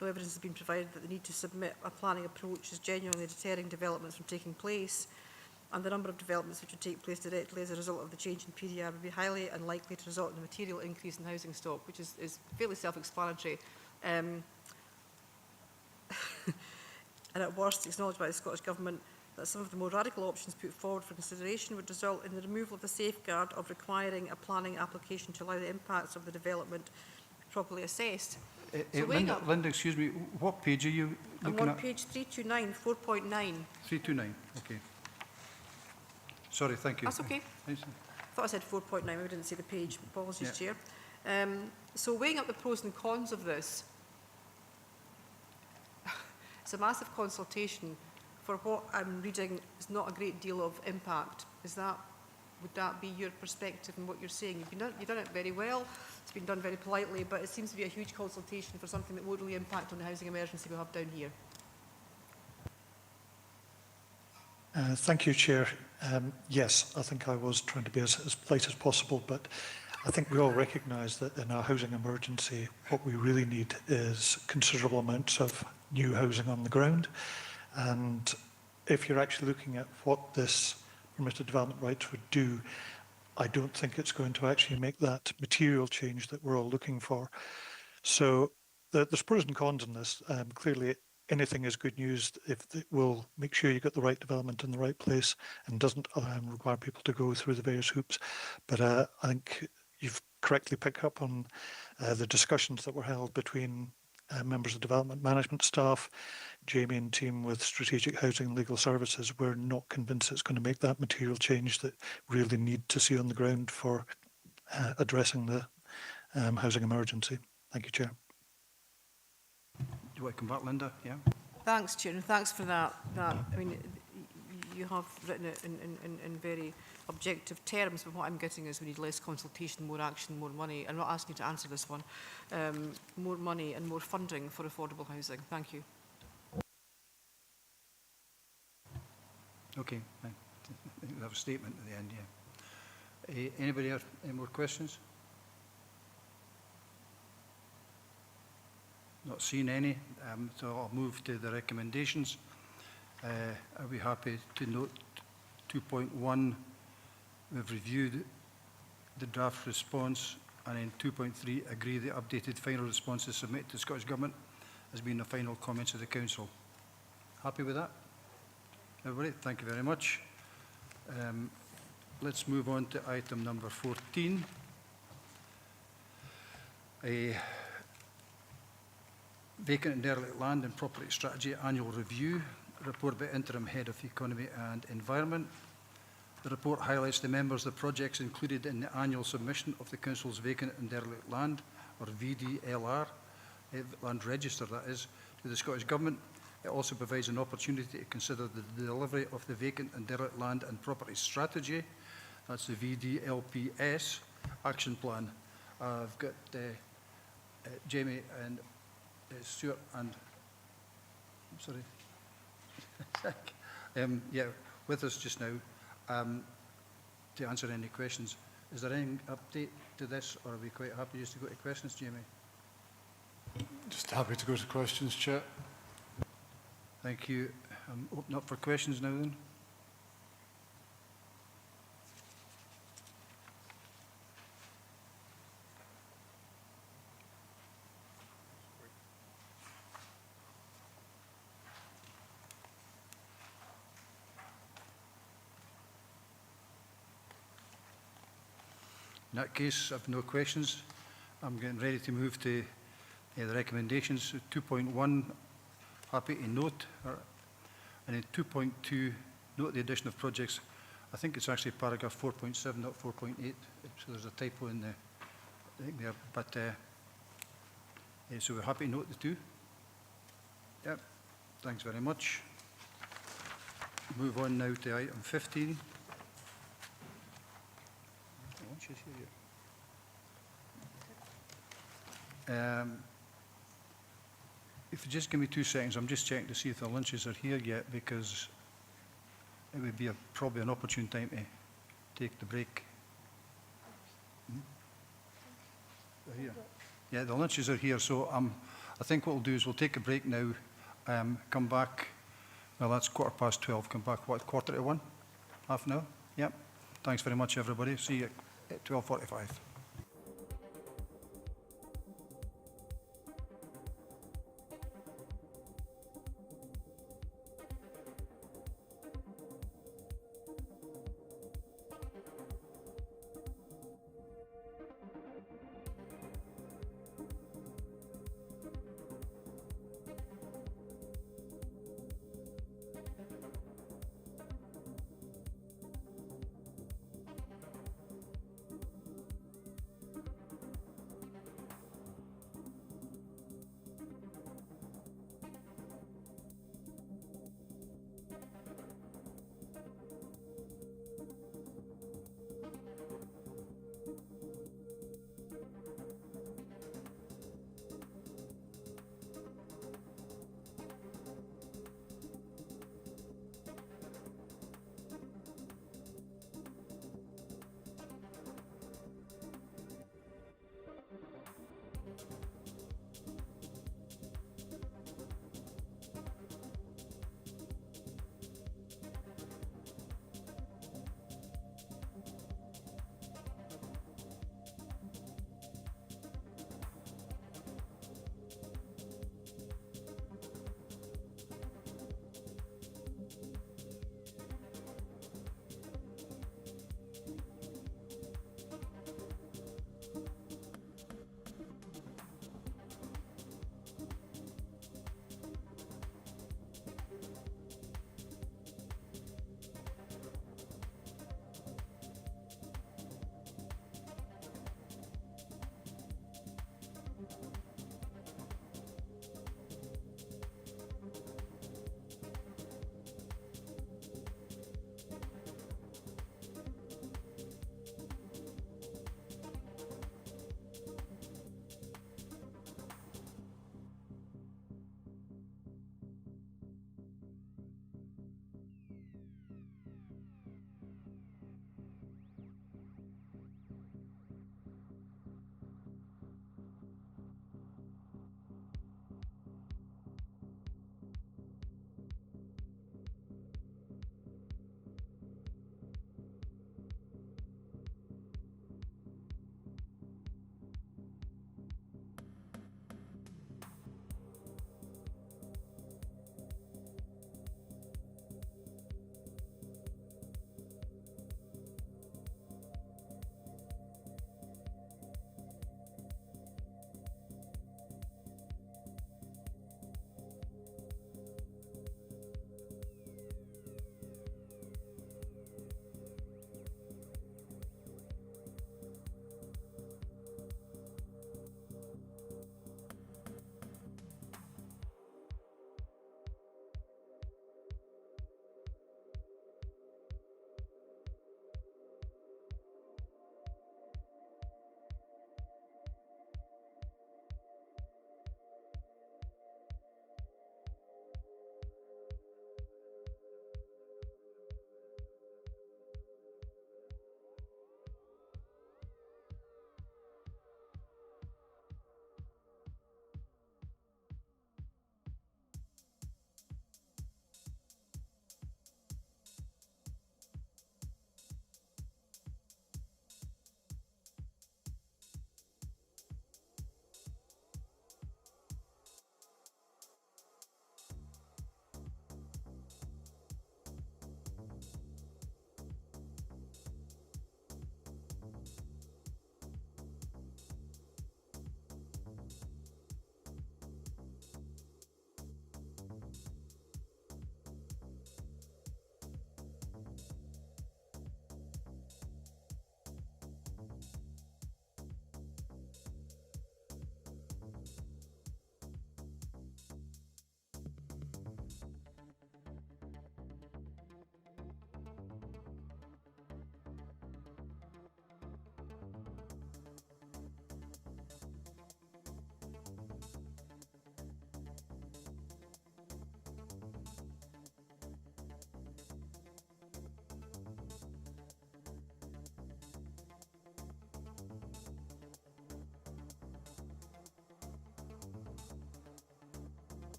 No evidence has been provided that the need to submit a planning approach is genuinely deterring developments from taking place, and the number of developments which would take place directly as a result of the change in PDR would be highly unlikely to result in a material increase in housing stock, which is fairly self-explanatory. And at worst, acknowledged by the Scottish Government that some of the more radical options put forward for consideration would result in the removal of the safeguard of requiring a planning application to allow the impacts of the development properly assessed. So Linda, excuse me, what page are you looking at? I'm on page 329, 4.9. 329, okay. Sorry, thank you. That's okay. I thought I said 4.9, I didn't see the page. Apologies, yeah. Chair. So weighing up the pros and cons of this, it's a massive consultation. For what I'm reading, is not a great deal of impact. Would that be your perspective and what you're saying? You've done it very well. It's been done very politely, but it seems to be a huge consultation for something that won't really impact on the housing emergency we have down here. Thank you, Chair. Yes, I think I was trying to be as polite as possible, but I think we all recognise that in our housing emergency, what we really need is considerable amounts of new housing on the ground. And if you're actually looking at what this permitted development rights would do, I don't think it's going to actually make that material change that we're all looking for. So there's pros and cons in this. Clearly, anything is good news if it will make sure you get the right development in the right place and doesn't require people to go through the various hoops. But I think you've correctly picked up on the discussions that were held between members of development management staff, Jamie and team with Strategic Housing and Legal Services, we're not convinced it's going to make that material change that we really need to see on the ground for addressing the housing emergency. Thank you, Chair. Do you want to come back, Linda? Yeah. Thanks, Chair, and thanks for that. I mean, you have written it in very objective terms, but what I'm getting is we need less consultation, more action, more money. I'm not asking you to answer this one. More money and more funding for affordable housing. Thank you. Okay, fine. I think we have a statement at the end, yeah. Anybody have any more questions? Not seen any, so I'll move to the recommendations. Are we happy to note 2.1, we've reviewed the draft response, and in 2.3, agree the updated final responses submitted to the Scottish Government has been the final comments of the Council. Happy with that? Everybody, thank you very much. Let's move on to item number 14. A vacant and derelict land and property strategy annual review, report by Interim Head of Economy and Environment. The report highlights the members of the projects included in the annual submission of the Council's Vacant and Derelict Land, or VDLR, Land Register that is, to the Scottish Government. It also provides an opportunity to consider the delivery of the Vacant and Derelict Land and Property Strategy. That's the VDLPS Action Plan. I've got Jamie and Stuart and, I'm sorry, yeah, with us just now to answer any questions. Is there any update to this, or are we quite happy just to go to questions, Jamie? Just happy to go to questions, Chair. Thank you. Open up for questions now then. In that case, I have no questions. I'm getting ready to move to the recommendations. 2.1, happy to note. And in 2.2, note the addition of projects. I think it's actually paragraph 4.7, not 4.8. So there's a typo in there. I think there, but so we're happy to note the two. Yep. Thanks very much. Move on now to item 15. If you just give me 2 seconds, I'm just checking to see if the lunches are here yet, because it would be probably an opportune time to take the break. They're here. Yeah, the lunches are here, so I think what we'll do is we'll take a break now, come back, well, that's 12:15, come back, what, 1:45? Half an hour? Yep. Thanks very much, everybody. See you at 12:45.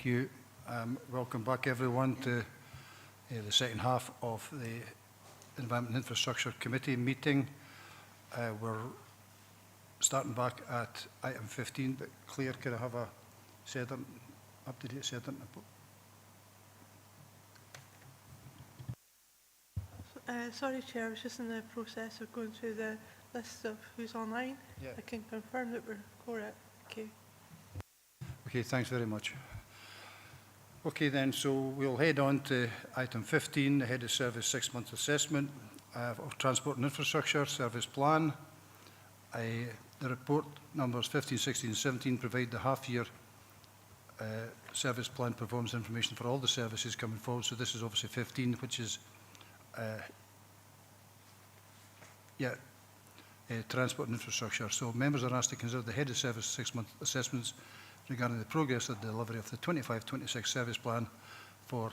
Thank you. Welcome back, everyone, to the second half of the Environment and Infrastructure Committee meeting. We're starting back at item 15, but Claire, can I have a up-to-date set? Sorry, Chair, I was just in the process of going through the list of who's online. Yeah. I can confirm that we're correct. Okay. Okay, thanks very much. Okay then, so we'll head on to item 15, the Head of Service 6-month assessment of Transport and Infrastructure Service Plan. The report numbers 15, 16 and 17 provide the half-year service plan performance information for all the services coming forward. So this is obviously 15, which is transport and infrastructure. So members are asked to consider the Head of Service 6-month assessments regarding the progress of the delivery of the 25-26 service plan for,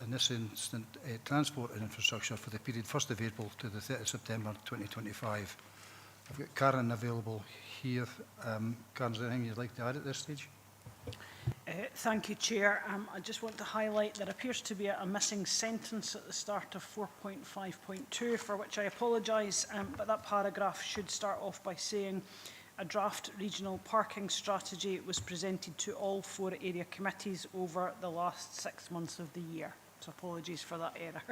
in this instant, transport and infrastructure for the period 1st of April to the 30th of September 2025. I've got Karen available here. Karen, is there anything you'd like to add at this stage? Thank you, Chair. I just want to highlight there appears to be a missing sentence at the start of 4.5.2, for which I apologise, but that paragraph should start off by saying a draft regional parking strategy was presented to all 4 area committees over the last 6 months of the year. So apologies for that error.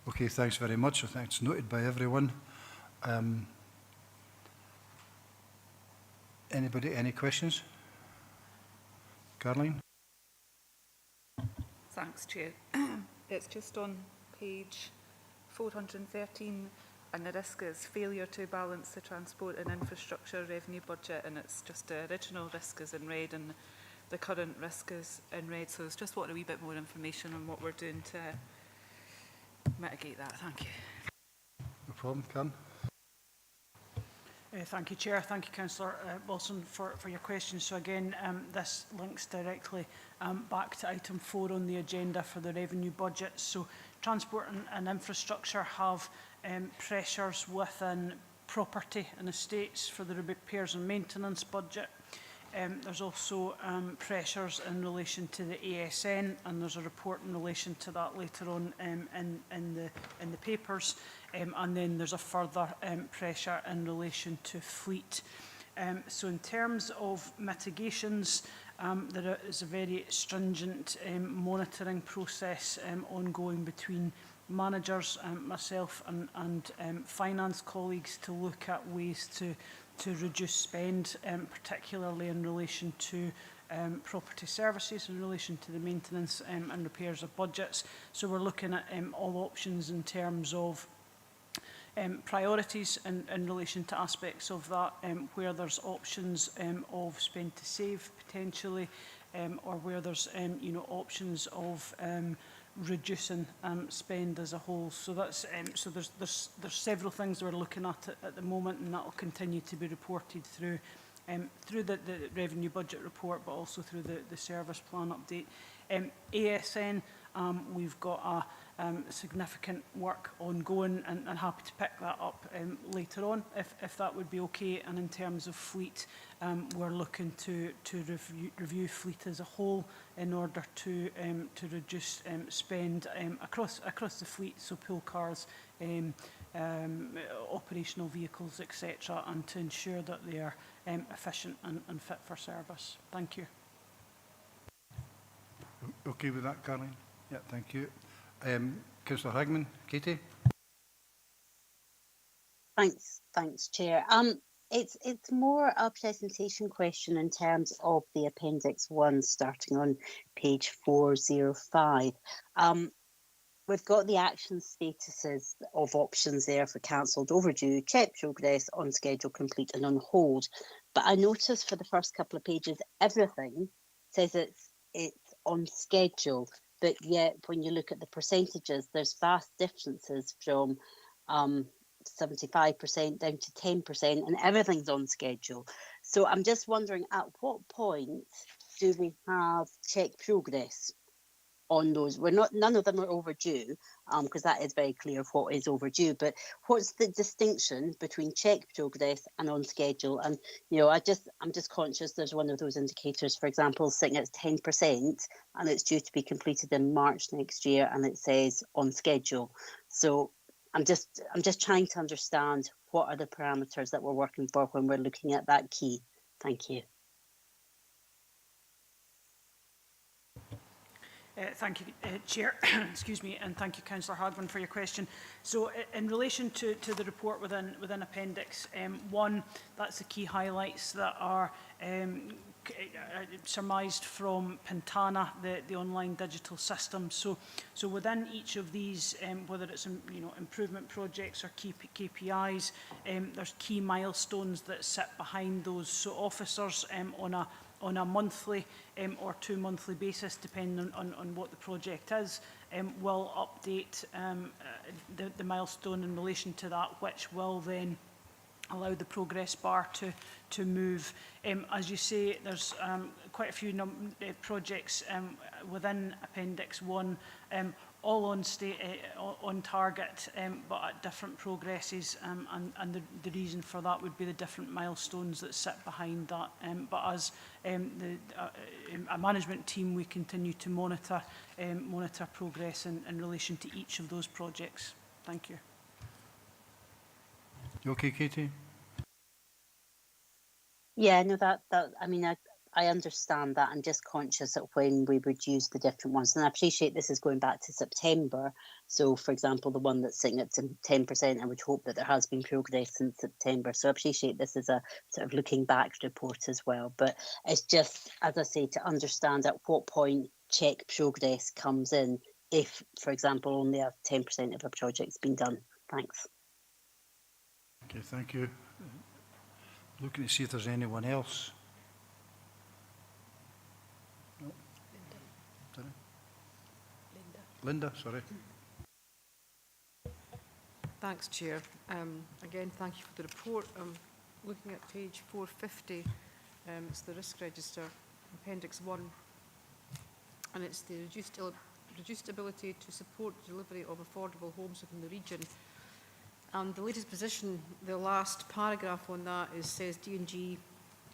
Okay, thanks very much. I think it's noted by everyone. Anybody, any questions? Caroline? Thanks, Chair. It's just on page 413, and the risk is failure to balance the transport and infrastructure revenue budget, and it's just the original risk is in red and the current risk is in red. So it's just want a wee bit more information on what we're doing to mitigate that. Thank you. No problem, Karen. Thank you, Chair. Thank you, Councillor Wilson, for your questions. So again, this links directly back to item 4 on the agenda for the revenue budget. So transport and infrastructure have pressures within property and estates for the repairs and maintenance budget. There's also pressures in relation to the ASN, and there's a report in relation to that later on in the papers. And then there's a further pressure in relation to fleet. So in terms of mitigations, there is a very stringent monitoring process ongoing between managers, myself and finance colleagues to look at ways to reduce spend, particularly in relation to property services, in relation to the maintenance and repairs of budgets. So we're looking at all options in terms of priorities in relation to aspects of that, where there's options of spend to save potentially, or where there's options of reducing spend as a whole. So that's so there's several things we're looking at the moment, and that will continue to be reported through the revenue budget report, but also through the service plan update. ASN, we've got significant work ongoing, and happy to pick that up later on if that would be okay. And in terms of fleet, we're looking to review fleet as a whole in order to reduce spend across the fleet, so pool cars, operational vehicles, etc., and to ensure that they are efficient and fit for service. Thank you. Okay with that, Caroline? Yeah, thank you. Councillor Hagman, Katie? Thanks, Chair. It's more a presentation question in terms of the Appendix 1, starting on page 405. We've got the action statuses of options there for cancelled, overdue, check progress, on schedule, complete and on hold. But I noticed for the first couple of pages, everything says it's on schedule. But yet, when you look at the percentages, there's vast differences from 75% down to 10%, and everything's on schedule. So I'm just wondering, at what point do we have check progress on those. None of them are overdue, because that is very clear of what is overdue. But what's the distinction between check progress and on schedule? And I'm just conscious there's one of those indicators, for example, sitting at 10%, and it's due to be completed in March next year, and it says on schedule. So I'm just trying to understand what are the parameters that we're working for when we're looking at that key. Thank you. Thank you, Chair. Excuse me, and thank you, Councillor Hardman, for your question. So, in relation to the report within Appendix 1, that's the key highlights that are surmised from Pintana, the online digital system. So within each of these, whether it's improvement projects or key KPIs, there's key milestones that sit behind those. So officers on a monthly or 2 monthly basis, depending on what the project is, will update the milestone in relation to that, which will then allow the progress bar to move. As you say, there's quite a few projects within Appendix 1, all on target, but at different progresses, and the reason for that would be the different milestones that sit behind that. But as a management team, we continue to monitor progress in relation to each of those projects. Thank you. You okay, Katie? Yeah, no, I mean, I understand that. I'm just conscious of when we would use the different ones. And I appreciate this is going back to September. So, for example, the one that's sitting at 10%, I would hope that there has been progress since September. So I appreciate this is a sort of looking back report as well. But it's just, as I say, to understand at what point check progress comes in if, for example, only a 10% of a project's been done. Thanks. Okay, thank you. Looking to see if there's anyone else. No. Linda, sorry. Thanks, Chair. Again, thank you for the report. I'm looking at page 450. It's the risk register, Appendix 1, and it's the reduced ability to support delivery of affordable homes within the region. And the latest position, the last paragraph on that says D&G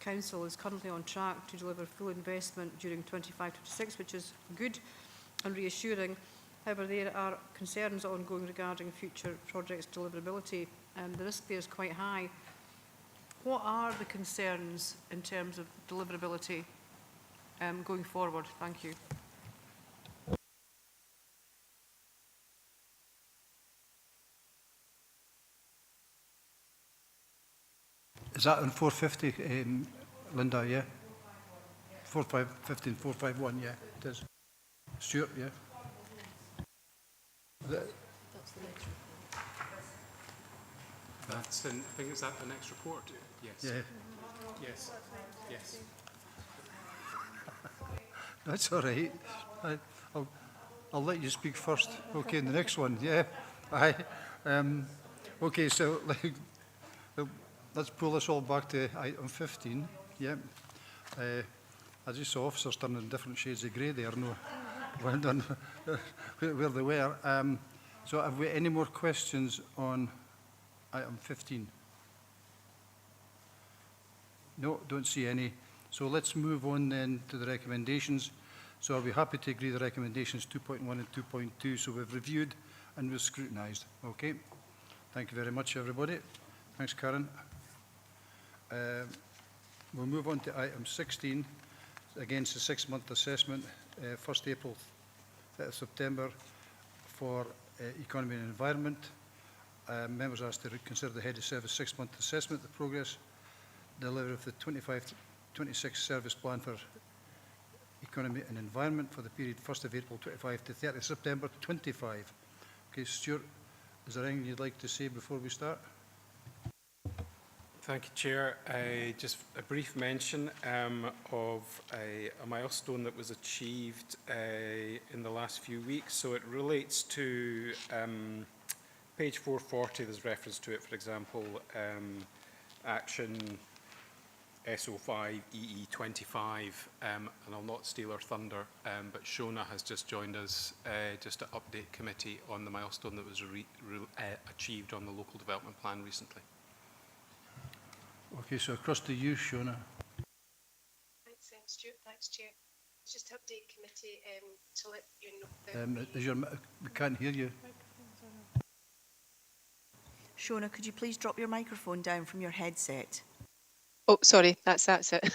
Council is currently on track to deliver full investment during 25-26, which is good and reassuring. However, there are concerns ongoing regarding future projects' deliverability, and the risk there is quite high. What are the concerns in terms of deliverability going forward? Thank you. Is that on 450, Linda, yeah? 450 and 451, yeah, it is. Stuart, yeah? That's the next report. I think it's that the next report? Yes. Yeah. Yes. Yes. That's all right. I'll let you speak first. Okay, the next one, yeah. Aye. Okay, so let's pull this all back to item 15. Yeah. I just saw officers turning different shades of grey there. No, wondering where they were. So have we any more questions on item 15? No, don't see any. So let's move on then to the recommendations. So I'll be happy to agree the recommendations 2.1 and 2.2. So we've reviewed and we've scrutinised. Okay. Thank you very much, everybody. Thanks, Karen. We'll move on to item 16. Against the 6-month assessment, 1st April, 30th September, for economy and environment. Members asked to consider the head of service 6-month assessment, the progress, delivery of the 25-26 service plan for economy and environment for the period 1st of April 25 to 30th September 25. Okay, Stuart, is there anything you'd like to say before we start? Thank you, Chair. Just a brief mention of a milestone that was achieved in the last few weeks. So it relates to page 440, there's reference to it, for example, action SO5 EE25, and I'll not steal her thunder, but Shona has just joined us just to update committee on the milestone that was achieved on the local development plan recently. Okay, so across to you, Shona. Thanks, Stuart. Thanks, Chair. Just to update committee to let you know that We can't hear you. Shona, could you please drop your microphone down from your headset? Oh, sorry, that's it.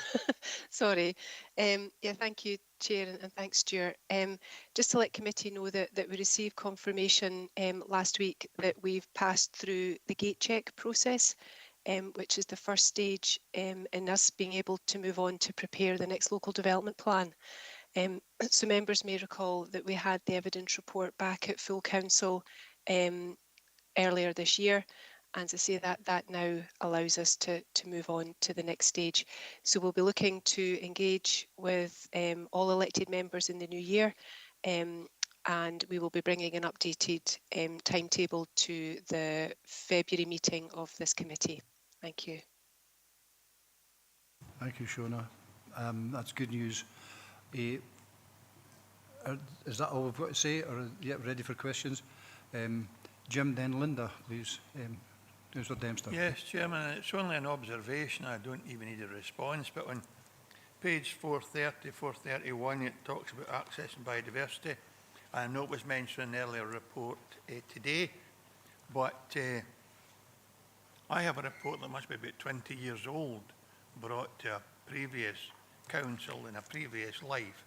Sorry. Yeah, thank you, Chair, and thanks, Stuart. Just to let committee know that we received confirmation last week that we've passed through the gate check process, which is the first stage in us being able to move on to prepare the next local development plan. So members may recall that we had the evidence report back at full council earlier this year. And to say that now allows us to move on to the next stage. So we'll be looking to engage with all elected members in the new year, and we will be bringing an updated timetable to the February meeting of this committee. Thank you. Thank you, Shona. That's good news. Is that all we've got to say, or ready for questions? Jim, then Linda, please. Councillor Dempster. Yes, Chairman, it's only an observation. I don't even need a response, but on page 430, 431, it talks about access and biodiversity. I know it was mentioned in an earlier report today, but I have a report that must be about 20 years old, brought to a previous council in a previous life,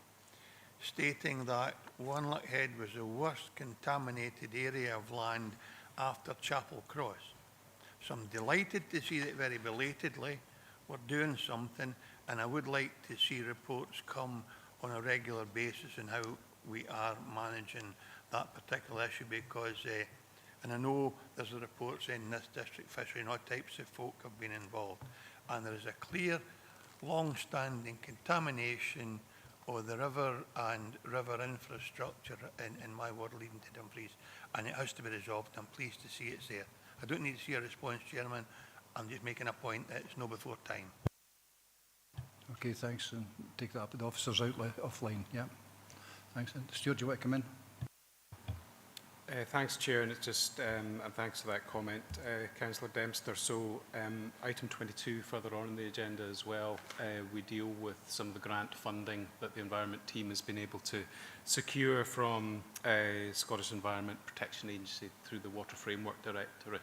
stating that Wanlock Head was the worst contaminated area of land after Chapel Cross. So I'm delighted to see that very belatedly we're doing something, and I would like to see reports come on a regular basis on how we are managing that particular issue, because, and I know there's a report saying in this district fishery and all types of folk have been involved, and there is a clear long-standing contamination of the river and river infrastructure in my ward leading to Dumfries, and it has to be resolved. I'm pleased to see it's there. I don't need to see a response, Chairman. I'm just making a point that it's no before time. Okay, thanks. And take that up with the officers offline. Yeah. Thanks. And Stuart, do you want to come in? Thanks, Chair, and it's just and thanks for that comment, Councillor Dempster. So item 22 further on in the agenda as well, we deal with some of the grant funding that the Environment team has been able to secure from Scottish Environment Protection Agency through the Water Framework Directive,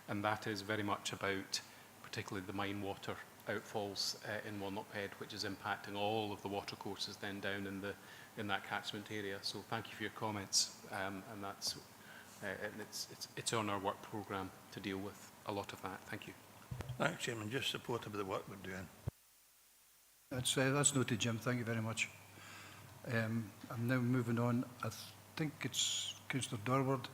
and that is very much about particularly the mine water outfalls in Wanlock Head, which is impacting all of the water courses then down in that catchment area. So thank you for your comments, and that's it's on our work programme to deal with a lot of that. Thank you. Thanks, Chairman. Just supportive of the work we're doing. That's noted, Jim. Thank you very much. I'm now moving on. I think it's Councillor Dorward.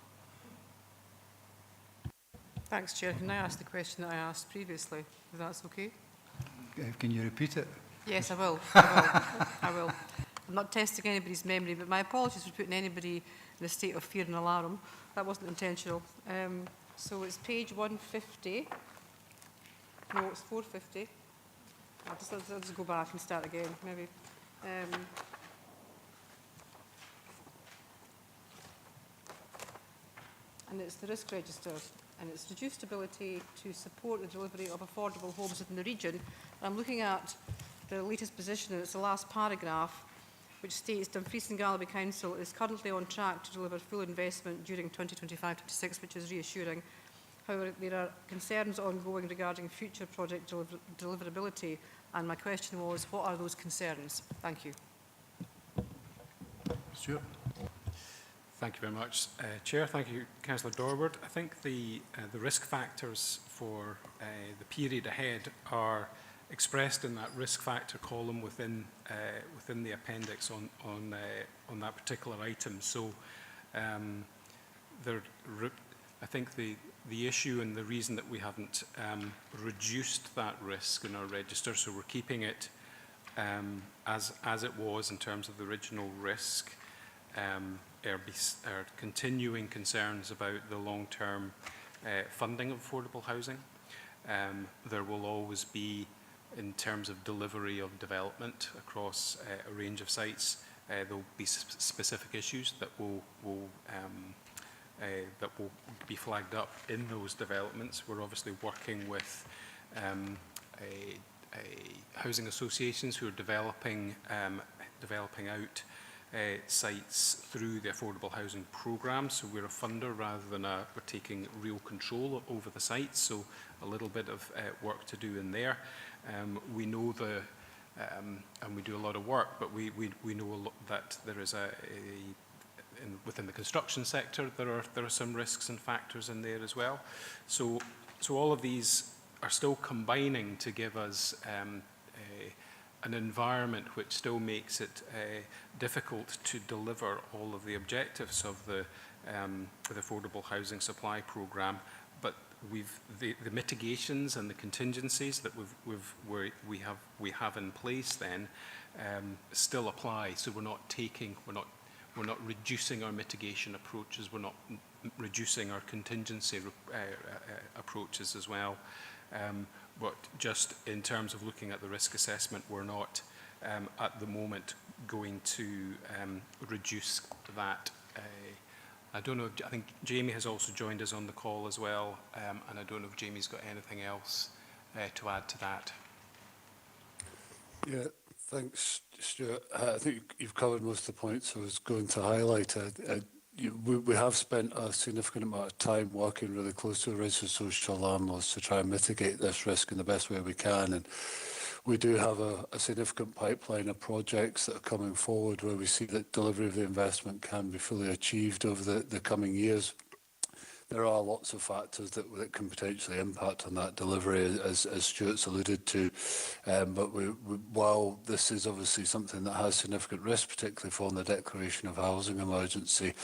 Thanks, Chair. Can I ask the question that I asked previously, if that's okay? Can you repeat it? Yes, I will. I will. I'm not testing anybody's memory, but my apologies for putting anybody in a state of fear and alarm. That wasn't intentional. So it's page 150. No, it's 450. I'll just go back and start again, maybe. And it's the risk register, and it's reduced ability to support the delivery of affordable homes within the region. And I'm looking at the latest position, and it's the last paragraph, which states Dumfries and Galloway Council is currently on track to deliver full investment during 2025-26, which is reassuring. However, there are concerns ongoing regarding future project deliverability, and my question was, what are those concerns? Thank you. Stuart. Thank you very much, Chair. Thank you, Councillor Dorward. I think the risk factors for the period ahead are expressed in that risk factor column within the appendix on that particular item. So, I think the issue and the reason that we haven't reduced that risk in our register, so we're keeping it as it was in terms of the original risk. Are continuing concerns about the long-term funding of affordable housing. There will always be in terms of delivery of development across a range of sites. There will be specific issues that will be flagged up in those developments. We're obviously working with housing associations who are developing out sites through the affordable housing programme. So we're a funder rather than we're taking real control over the sites. So a little bit of work to do in there. We know and we do a lot of work, but we know that there is within the construction sector there are some risks and factors in there as well. So all of these are still combining to give us an environment which still makes it difficult to deliver all of the objectives of the affordable housing supply programme. But the mitigations and the contingencies that we have in place then still apply. So we're not reducing our mitigation approaches. We're not reducing our contingency approaches as well. But just in terms of looking at the risk assessment, we're not at the moment going to reduce that. I don't know, I think Jamie has also joined us on the call as well, and I don't know if Jamie's got anything else to add to that. Yeah, thanks, Stuart. I think you've covered most of the points I was going to highlight. We have spent a significant amount of time working really close to the registered social landlords to try and mitigate this risk in the best way we can. And we do have a significant pipeline of projects that are coming forward where we see that delivery of the investment can be fully achieved over the coming years. There are lots of factors that can potentially impact on that delivery, as Stuart's alluded to. But while this is obviously something that has significant risk, particularly following the declaration of housing emergency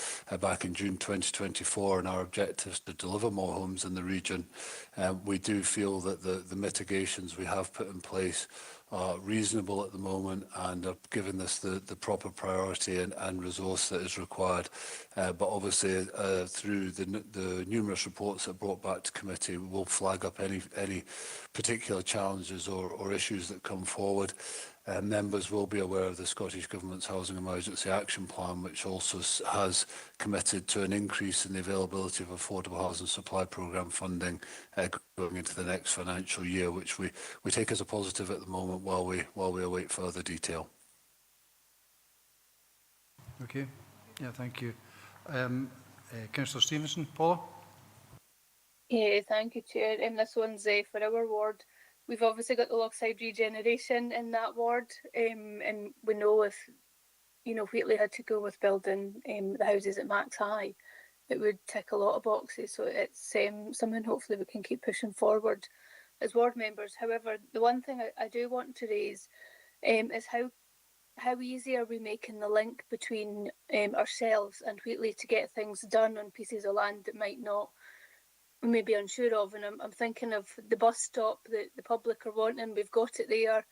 back in June 2024, and our objectives to deliver more homes in the region, we do feel that the mitigations we have put in place are reasonable at the moment and have given this the proper priority and resource that is required. But obviously, through the numerous reports that are brought back to committee, we will flag up any particular challenges or issues that come forward. Members will be aware of the Scottish Government's Housing Emergency Action Plan, which also has committed to an increase in the availability of affordable housing supply programme funding going into the next financial year, which we take as a positive at the moment while we await further detail. Okay. Yeah, thank you. Councillor Stevenson, Paula? Yeah, thank you, Chair. This one's for our ward. We've obviously got the Lochside regeneration in that ward, and we know if, Wheatley had to go with building the houses at max high, it would tick a lot of boxes. So it's something hopefully we can keep pushing forward as ward members. However, the one thing I do want to raise is how easy are we making the link between ourselves and Wheatley to get things done on pieces of land that we may be unsure of. And I'm thinking of the bus stop that the public are wanting. We've got it there,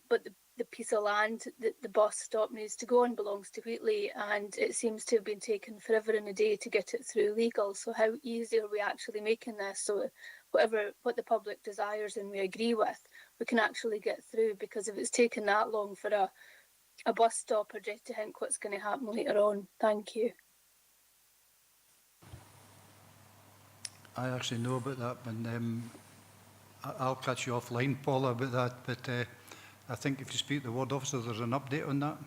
but the piece of land that the bus stop needs to go on belongs to Wheatley, and it seems to have been taking forever and a day to get it through legal. So how easy are we actually making this so what the public desires and we agree with, we can actually get through? Because if it's taken that long for a bus stop, or just to think what's going to happen later on. Thank you. I actually know about that, and I'll catch you offline, Paula, about that. But I think if you speak to the ward officer, there's an update on that.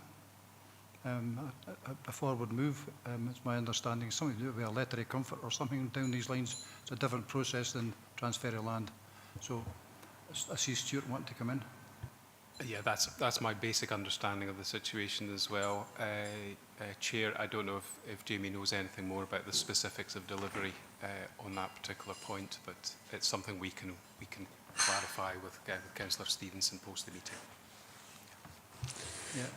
A forward move, it's my understanding. Something to do with a letter of comfort or something down these lines. It's a different process than transfer of land. So I see Stuart wanting to come in. Yeah, that's my basic understanding of the situation as well. Chair, I don't know if Jamie knows anything more about the specifics of delivery on that particular point, but it's something we can clarify with Councillor Stevenson post the meeting.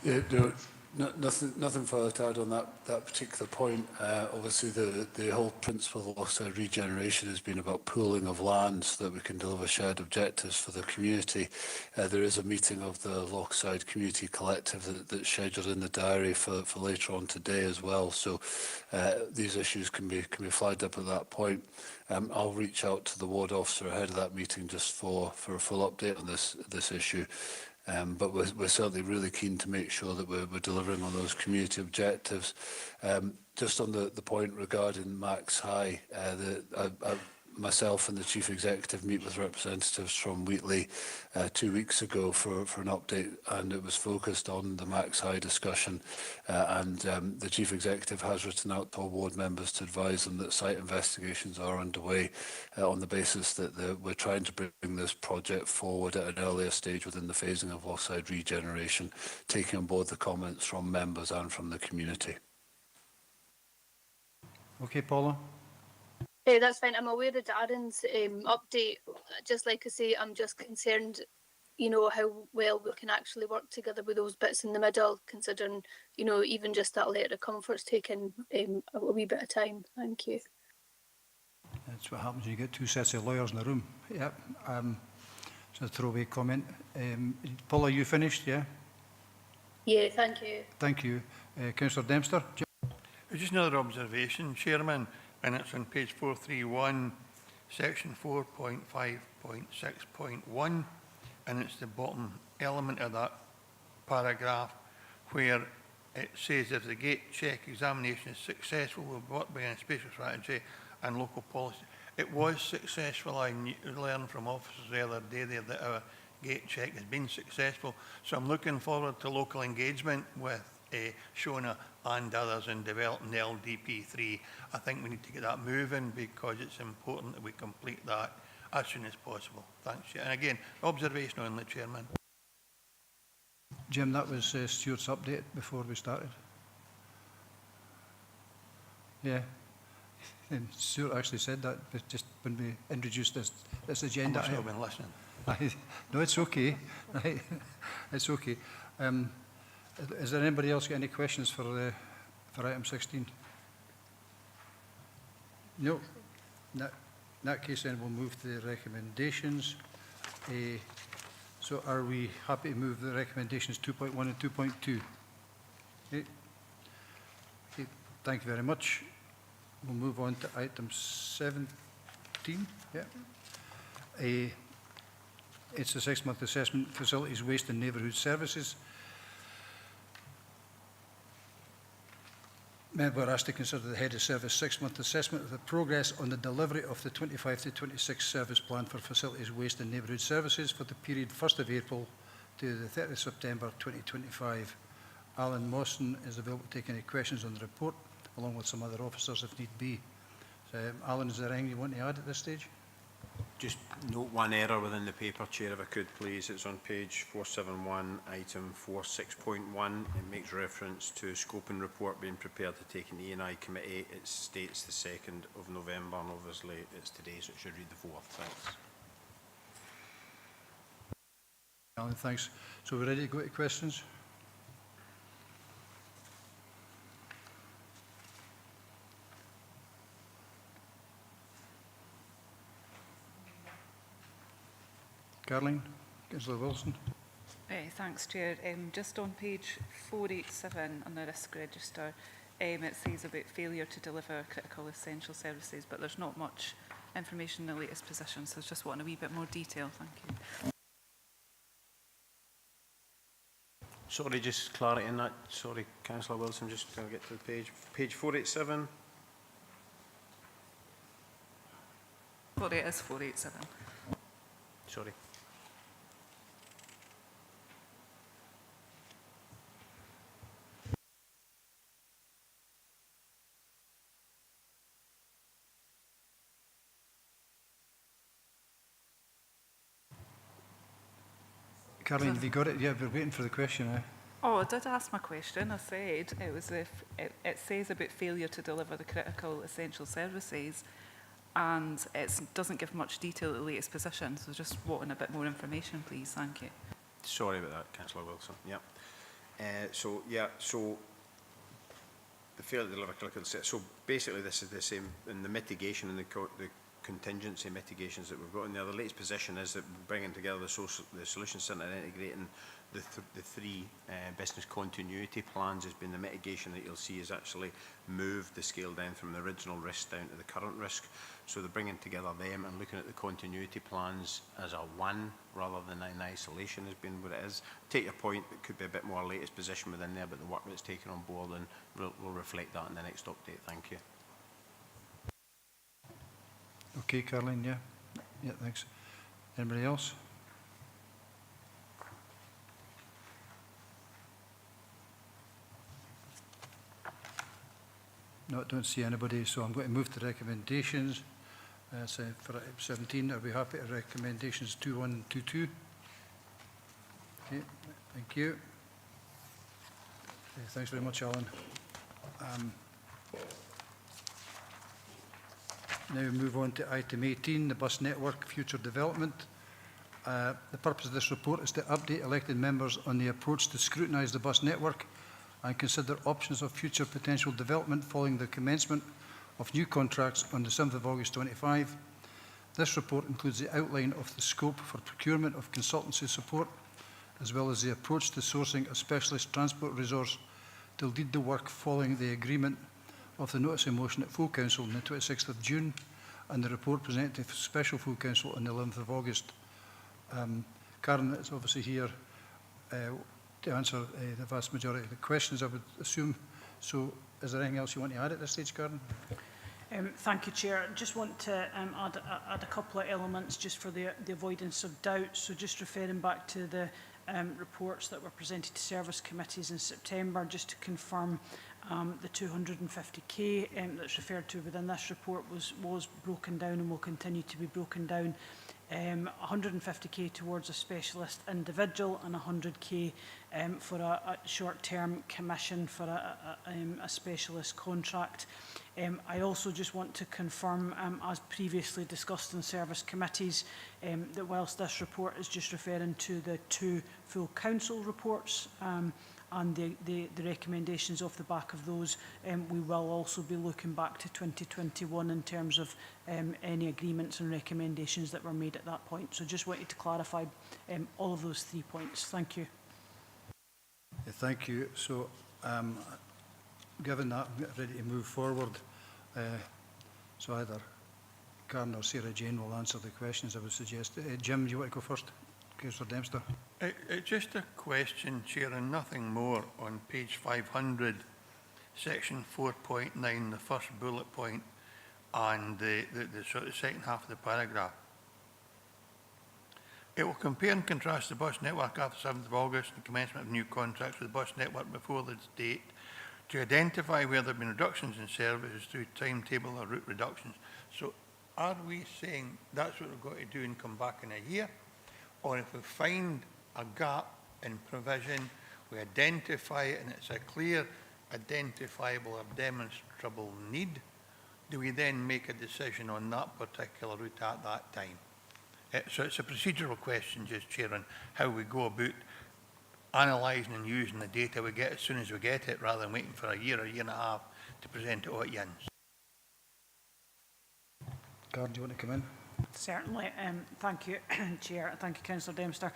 Yeah, no, Nothing further to add on that particular point. Obviously, the whole principle of Lochside regeneration has been about pooling of land so that we can deliver shared objectives for the community. There is a meeting of the Lochside Community Collective that's scheduled in the diary for later on today as well. So these issues can be flagged up at that point. I'll reach out to the ward officer ahead of that meeting just for a full update on this issue. But we're certainly really keen to make sure that we're delivering on those community objectives. Just on the point regarding Max High, myself and the Chief Executive meet with representatives from Wheatley 2 weeks ago for an update, and it was focused on the Max High discussion. The Chief Executive has written out to all ward members to advise them that site investigations are underway on the basis that we're trying to bring this project forward at an earlier stage within the phasing of Lochside regeneration, taking on board the comments from members and from the community. Okay, Paula. That's fine. I'm aware of Darren's update. Just like I say, I'm just concerned, you know, how well we can actually work together with those bits in the middle, considering, you know, even just that letter of comfort's taken a wee bit of time. Thank you. That's what happens when you get two sets of lawyers in the room. Yeah. It's a throwaway comment. Paula, you finished? Yeah. Yeah, thank you. Thank you. Councillor Dempster. Just another observation, Chairman, and it's on page 431, section 4.5.6.1, and it's the bottom element of that paragraph where it says if the gate check examination is successful, we'll work by a spatial strategy and local policy. It was successful. I learned from officers the other day there that our gate check has been successful. So I'm looking forward to local engagement with Shona and others in developing the LDP3. I think we need to get that moving because it's important that we complete that as soon as possible. Thanks. And again, observation only, Chairman. Jim, that was Stuart's update before we started. Yeah. And Stuart actually said that just when we introduced this agenda. I must have been listening. No, it's okay. Right. It's okay. Is there anybody else got any questions for item 16? No. In that case, then we'll move to the recommendations. So are we happy to move the recommendations 2.1 and 2.2? Okay. Okay. Thank you very much. We'll move on to item 17. Yeah. It's a 6-month assessment, facilities, waste and neighbourhood services. Member asked to consider the Head of Service 6-month assessment of the progress on the delivery of the 25 to 26 service plan for facilities, waste and neighbourhood services for the period 1st of April to the 30th of September 2025. Alan Mawson is available to take any questions on the report, along with some other officers if need be. So, Alan, is there anything you want to add at this stage? Just note one error within the paper, Chair, if I could please. It's on page 471, item 46.1. It makes reference to scoping report being prepared to take in the E&I committee. It states the 2nd of November, and obviously it's today, so it should read the 4th. Thanks. Alan, thanks. So we're ready to go to questions? Caroline, Councillor Wilson. Thanks, Chair. Just on page 487 on the risk register, it says about failure to deliver critical essential services, but there's not much information in the latest position, so I just want a wee bit more detail. Thank you. Sorry, just clarity in that. Sorry, Councillor Wilson, just going to get to the page. Page 487. Sorry, it is 487. Sorry. Caroline, have you got it? Yeah, we're waiting for the question. Oh, I did ask my question. I said it was if it says about failure to deliver the critical essential services, and it doesn't give much detail at the latest position. So just wanting a bit more information, please. Thank you. Sorry about that, Councillor Wilson. Yep. So the failure to deliver critical set. So basically, this is the same in the mitigation and the contingency mitigations that we've got in there. The latest position is that bringing together the solution centre and integrating the three business continuity plans has been the mitigation that you'll see has actually moved the scale down from the original risk down to the current risk. So they're bringing together them and looking at the continuity plans as a one rather than in isolation has been what it is. Take your point, it could be a bit more latest position within there, but the work that's taken on board and we'll reflect that in the next update. Thank you. Okay, Caroline, yeah. Yeah, thanks. Anybody else? No, I don't see anybody, so I'm going to move to recommendations. So for item 17, are we happy to recommendations 21 and 22? Okay, thank you. Okay, thanks very much, Alan. Now we move on to item 18, the bus network future development. The purpose of this report is to update elected members on the approach to scrutinise the bus network and consider options of future potential development following the commencement of new contracts on the 7th of August 25. This report includes the outline of the scope for procurement of consultancy support, as well as the approach to sourcing a specialist transport resource to lead the work following the agreement of the notice of motion at Full Council on the 26th of June and the report presented to Special Full Council on the 11th of August. Karen is obviously here to answer the vast majority of the questions, I would assume. So is there anything else you want to add at this stage, Karen? Thank you, Chair. I just want to add a couple of elements just for the avoidance of doubt. So just referring back to the reports that were presented to service committees in September, just to confirm the 250k that's referred to within this report was broken down and will continue to be broken down. 150k towards a specialist individual and 100k for a short-term commission for a specialist contract. I also just want to confirm, as previously discussed in service committees, that whilst this report is just referring to the 2 full council reports and the recommendations off the back of those, we will also be looking back to 2021 in terms of any agreements and recommendations that were made at that point. So just wanted to clarify all of those 3 points. Thank you. Thank you. So given that, I'm ready to move forward. So either Karen or Sarah Jane will answer the questions, I would suggest. Jim, do you want to go first? Councillor Dempster. It's just a question, Chair, and nothing more. On page 500, section 4.9, the first bullet point, and the sort of second half of the paragraph. It will compare and contrast the bus network after 7th of August and commencement of new contracts with the bus network before this date to identify where there have been reductions in services through timetable or route reductions. So are we saying that's what we've got to do and come back in a year? Or if we find a gap in provision, we identify it and it's a clear, identifiable or demonstrable need, do we then make a decision on that particular route at that time? So it's a procedural question, just Chair, on how we go about analysing and using the data we get as soon as we get it, rather than waiting for a year and a half to present it all at once. Karen, do you want to come in? Certainly. Thank you, Chair. Thank you, Councillor Dempster.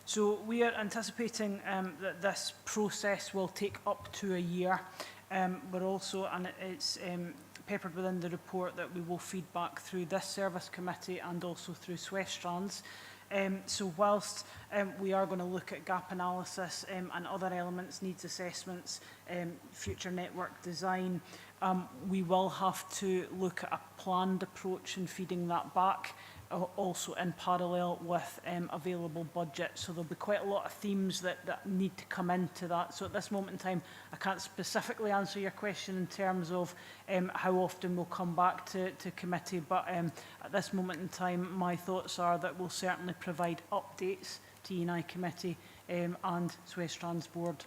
So we are anticipating that this process will take up to a year. But also, and it's peppered within the report, that we will feed back through this service committee and also through Swestrands. So whilst we are going to look at gap analysis and other elements, needs assessments, future network design, we will have to look at a planned approach in feeding that back, also in parallel with available budget. So there'll be quite a lot of themes that need to come into that. So at this moment in time, I can't specifically answer your question in terms of how often we'll come back to committee, but at this moment in time, my thoughts are that we'll certainly provide updates to E&I committee and Swestrands board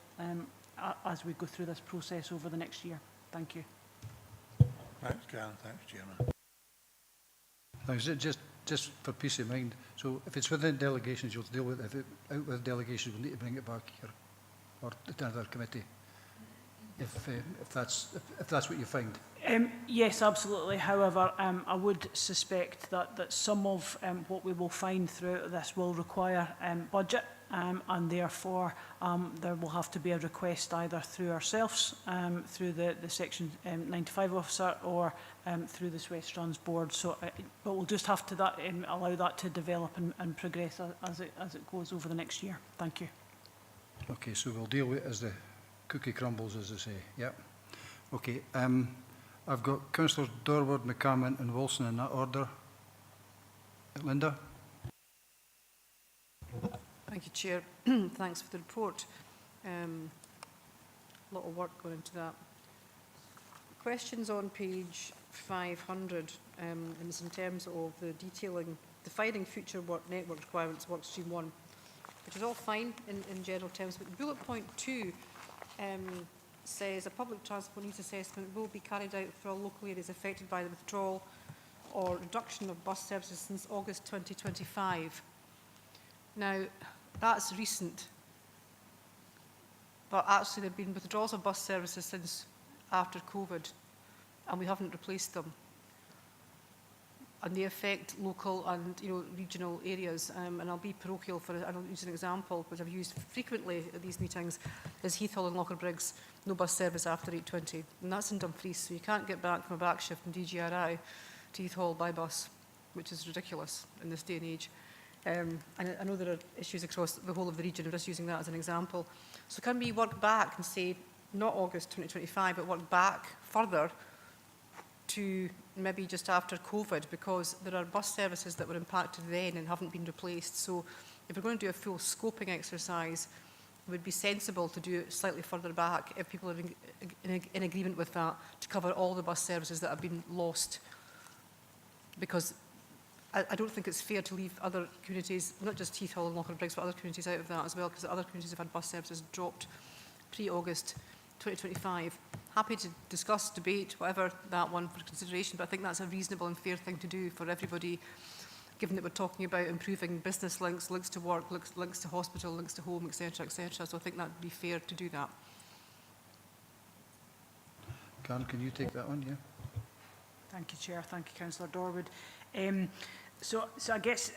as we go through this process over the next year. Thank you. Thanks, Karen. Thanks, Chairman. Thanks. Just for peace of mind, so if it's within delegations, you'll deal with it. If it's out with delegations, we'll need to bring it back here. or to another committee, if that's what you find. Yes, absolutely. However, I would suspect that some of what we will find throughout this will require budget, and therefore there will have to be a request either through ourselves, through the Section 95 officer, or through the West Strands board. So, but we'll just have to allow that to develop and progress as it goes over the next year. Thank you. Okay, so we'll deal with it as the cookie crumbles, as they say. Yep. Okay. I've got Councillors Dorward, McCammon and Wilson in that order. Linda? Thank you, Chair. Thanks for the report. A lot of work going into that. Questions on page 500, and it's in terms of the detailing, defining future work network requirements, work stream 1, which is all fine in general terms, but bullet point 2 says a public transport needs assessment will be carried out for all local areas affected by the withdrawal or reduction of bus services since August 2025. Now, that's recent, but actually there have been withdrawals of bus services since after COVID, and we haven't replaced them. And they affect local and regional areas. And I'll be parochial for it. I'll use an example, which I've used frequently at these meetings, is Heathhill and Locker Briggs, no bus service after 8:20. And that's in Dumfries, so you can't get back from a back shift in DGRI to Heathhill by bus, which is ridiculous in this day and age. And I know there are issues across the whole of the region. I'm just using that as an example. So can we work back and say, not August 2025, but work back further to maybe just after COVID, because there are bus services that were impacted then and haven't been replaced. So if we're going to do a full scoping exercise, it would be sensible to do it slightly further back if people are in agreement with that, to cover all the bus services that have been lost. Because I don't think it's fair to leave other communities, not just Heathhill and Locker Briggs, but other communities out of that as well, because other communities have had bus services dropped pre-August 2025. Happy to discuss, debate, whatever, that one for consideration, but I think that's a reasonable and fair thing to do for everybody, given that we're talking about improving business links, links to work, links to hospital, links to home, etc., etc. So I think that would be fair to do that. Karen, can you take that one? Yeah. Thank you, Chair. Thank you, Councillor Dorwood. So I guess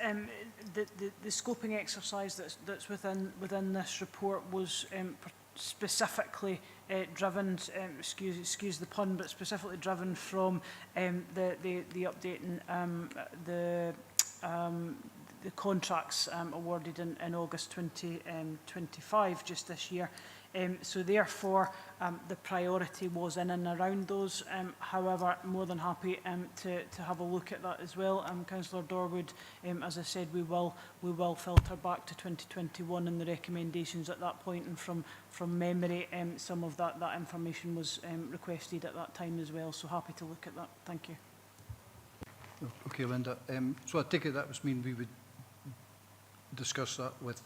the scoping exercise that's within this report was specifically driven, excuse the pun, but specifically driven from the updating the contracts awarded in August 2025, just this year. So therefore, the priority was in and around those. However, more than happy to have a look at that as well. Councillor Dorwood, as I said, we will filter back to 2021 and the recommendations at that point. And from memory, some of that information was requested at that time as well. So happy to look at that. Thank you. Okay, Linda. So I take it that would mean we would discuss that with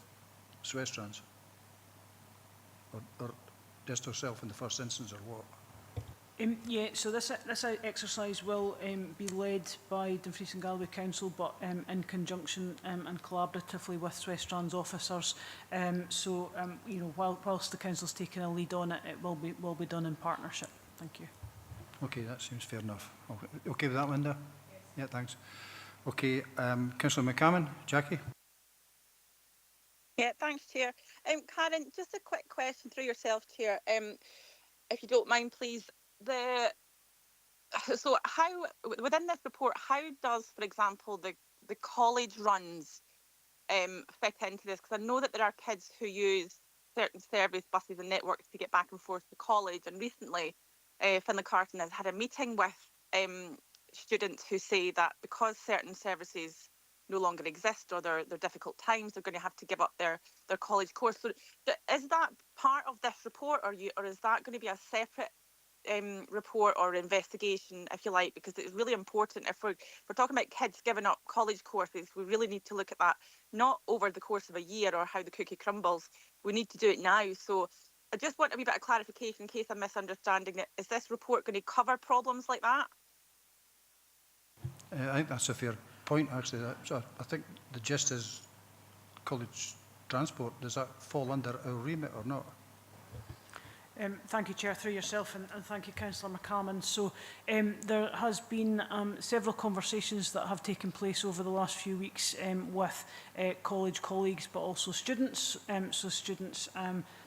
West Strands? Or just herself in the first instance, or what? Yeah, so this exercise will be led by Dumfries and Galloway Council, but in conjunction and collaboratively with West Strands officers. So whilst the council's taking a lead on it, it will be done in partnership. Thank you. Okay, that seems fair enough. Okay with that, Linda? Yes. Yeah, thanks. Okay, Councillor McCammon, Jackie. Yeah, thanks, Chair. Karen, just a quick question through yourself, Chair, if you don't mind, please. So how, within this report, how does, for example, the college runs fit into this? Because I know that there are kids who use certain service buses and networks to get back and forth to college. And recently, Finlay Carton has had a meeting with students who say that because certain services no longer exist, or they're difficult times, they're going to have to give up their college course. So is that part of this report, or is that going to be a separate report or investigation, if you like? Because it's really important, if we're talking about kids giving up college courses, we really need to look at that, not over the course of a year or how the cookie crumbles. We need to do it now. So I just want a wee bit of clarification in case I'm misunderstanding it. Is this report going to cover problems like that? I think that's a fair point, actually. So I think the gist is college transport. Does that fall under our remit or not? Thank you, Chair, through yourself, and thank you, Councillor McCalman. So there has been several conversations that have taken place over the last few weeks with college colleagues, but also students. So students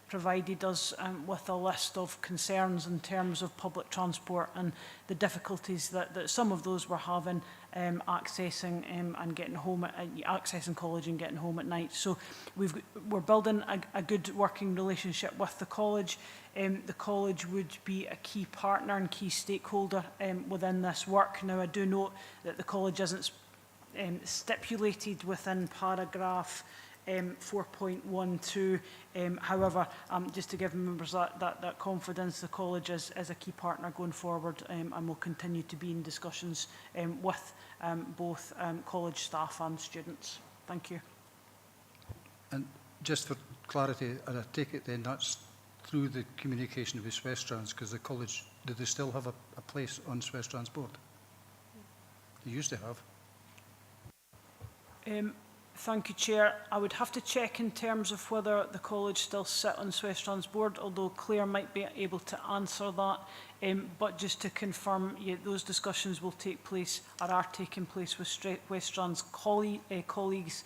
provided us with a list of concerns in terms of public transport and the difficulties that some of those were having accessing and getting home, accessing college and getting home at night. So we're building a good working relationship with the college. The college would be a key partner and key stakeholder within this work. Now, I do note that the college isn't stipulated within paragraph 4.12. However, just to give members that confidence, the college is a key partner going forward and will continue to be in discussions with both college staff and students. Thank you. And just for clarity, and I take it then that's through the communication with Swestrans, because the college, do they still have a place on Swestrans board? They used to have. Thank you, Chair. I would have to check in terms of whether the college still sit on Swestrans board, although Claire might be able to answer that. But just to confirm, yeah, those discussions will take place, or are taking place with Swestrans colleagues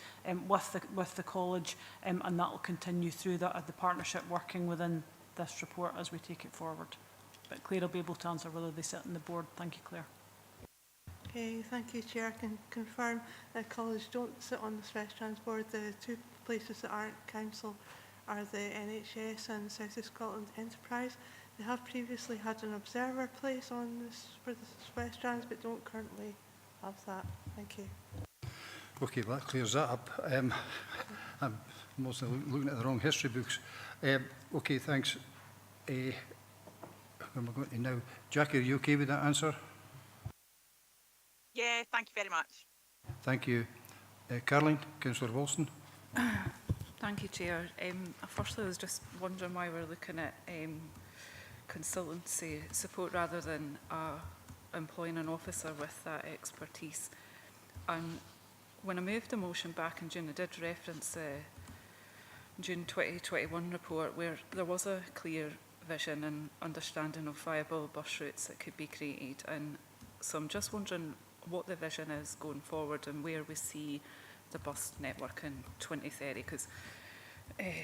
with the college, and that will continue through the partnership working within this report as we take it forward. But Claire will be able to answer whether they sit on the board. Thank you, Claire. Okay, thank you, Chair. I can confirm that college don't sit on the Swestrans board. The two places that aren't council are the NHS and South of Scotland Enterprise. They have previously had an observer place on this for the Swestrans, but don't currently have that. Thank you. Okay, well, that clears that up. I'm mostly looking at the wrong history books. Okay, thanks. Where am I going to now? Jackie, are you okay with that answer? Yeah, thank you very much. Thank you. Caroline, Councillor Wilson. Thank you, Chair. Firstly, I was just wondering why we're looking at consultancy support rather than employing an officer with that expertise. When I moved the motion back in June, I did reference the June 2021 report where there was a clear vision and understanding of viable bus routes that could be created. And so I'm just wondering what the vision is going forward and where we see the bus network in 2030, because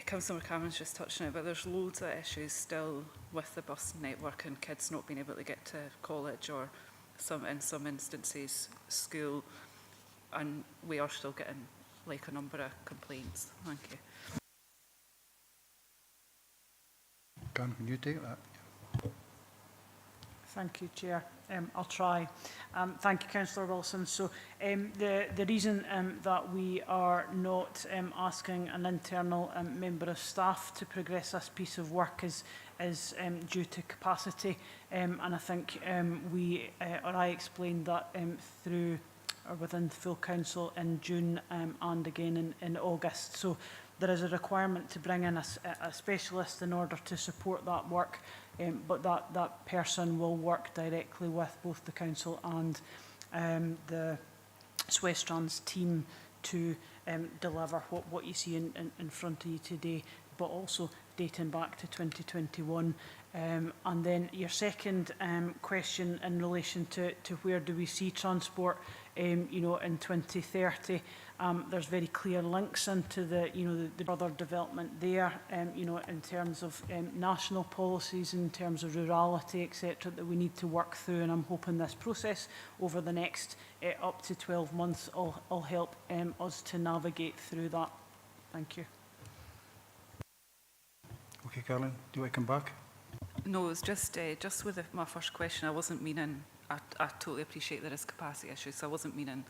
Councillor McCameron's just touched on it, but there's loads of issues still with the bus network and kids not being able to get to college or in some instances school, and we are still getting like a number of complaints. Thank you. Can you take that? Thank you, Chair. I'll try. Thank you, Councillor Wilson. So the reason that we are not asking an internal member of staff to progress this piece of work is due to capacity. And I think I explained that through or within full council in June and again in August. So there is a requirement to bring in a specialist in order to support that work. But that person will work directly with both the council and the Swestrans team to deliver what you see in front of you today, but also dating back to 2021. And then your second question in relation to where do we see transport, in 2030. There's very clear links into the further development there, in terms of national policies, in terms of rurality, etc., that we need to work through. And I'm hoping this process over the next up to 12 months will help us to navigate through that. Thank you. Okay, Caroline, do you want to come back? No, it's just with my first question, I wasn't meaning, I totally appreciate there is capacity issues, so I wasn't meaning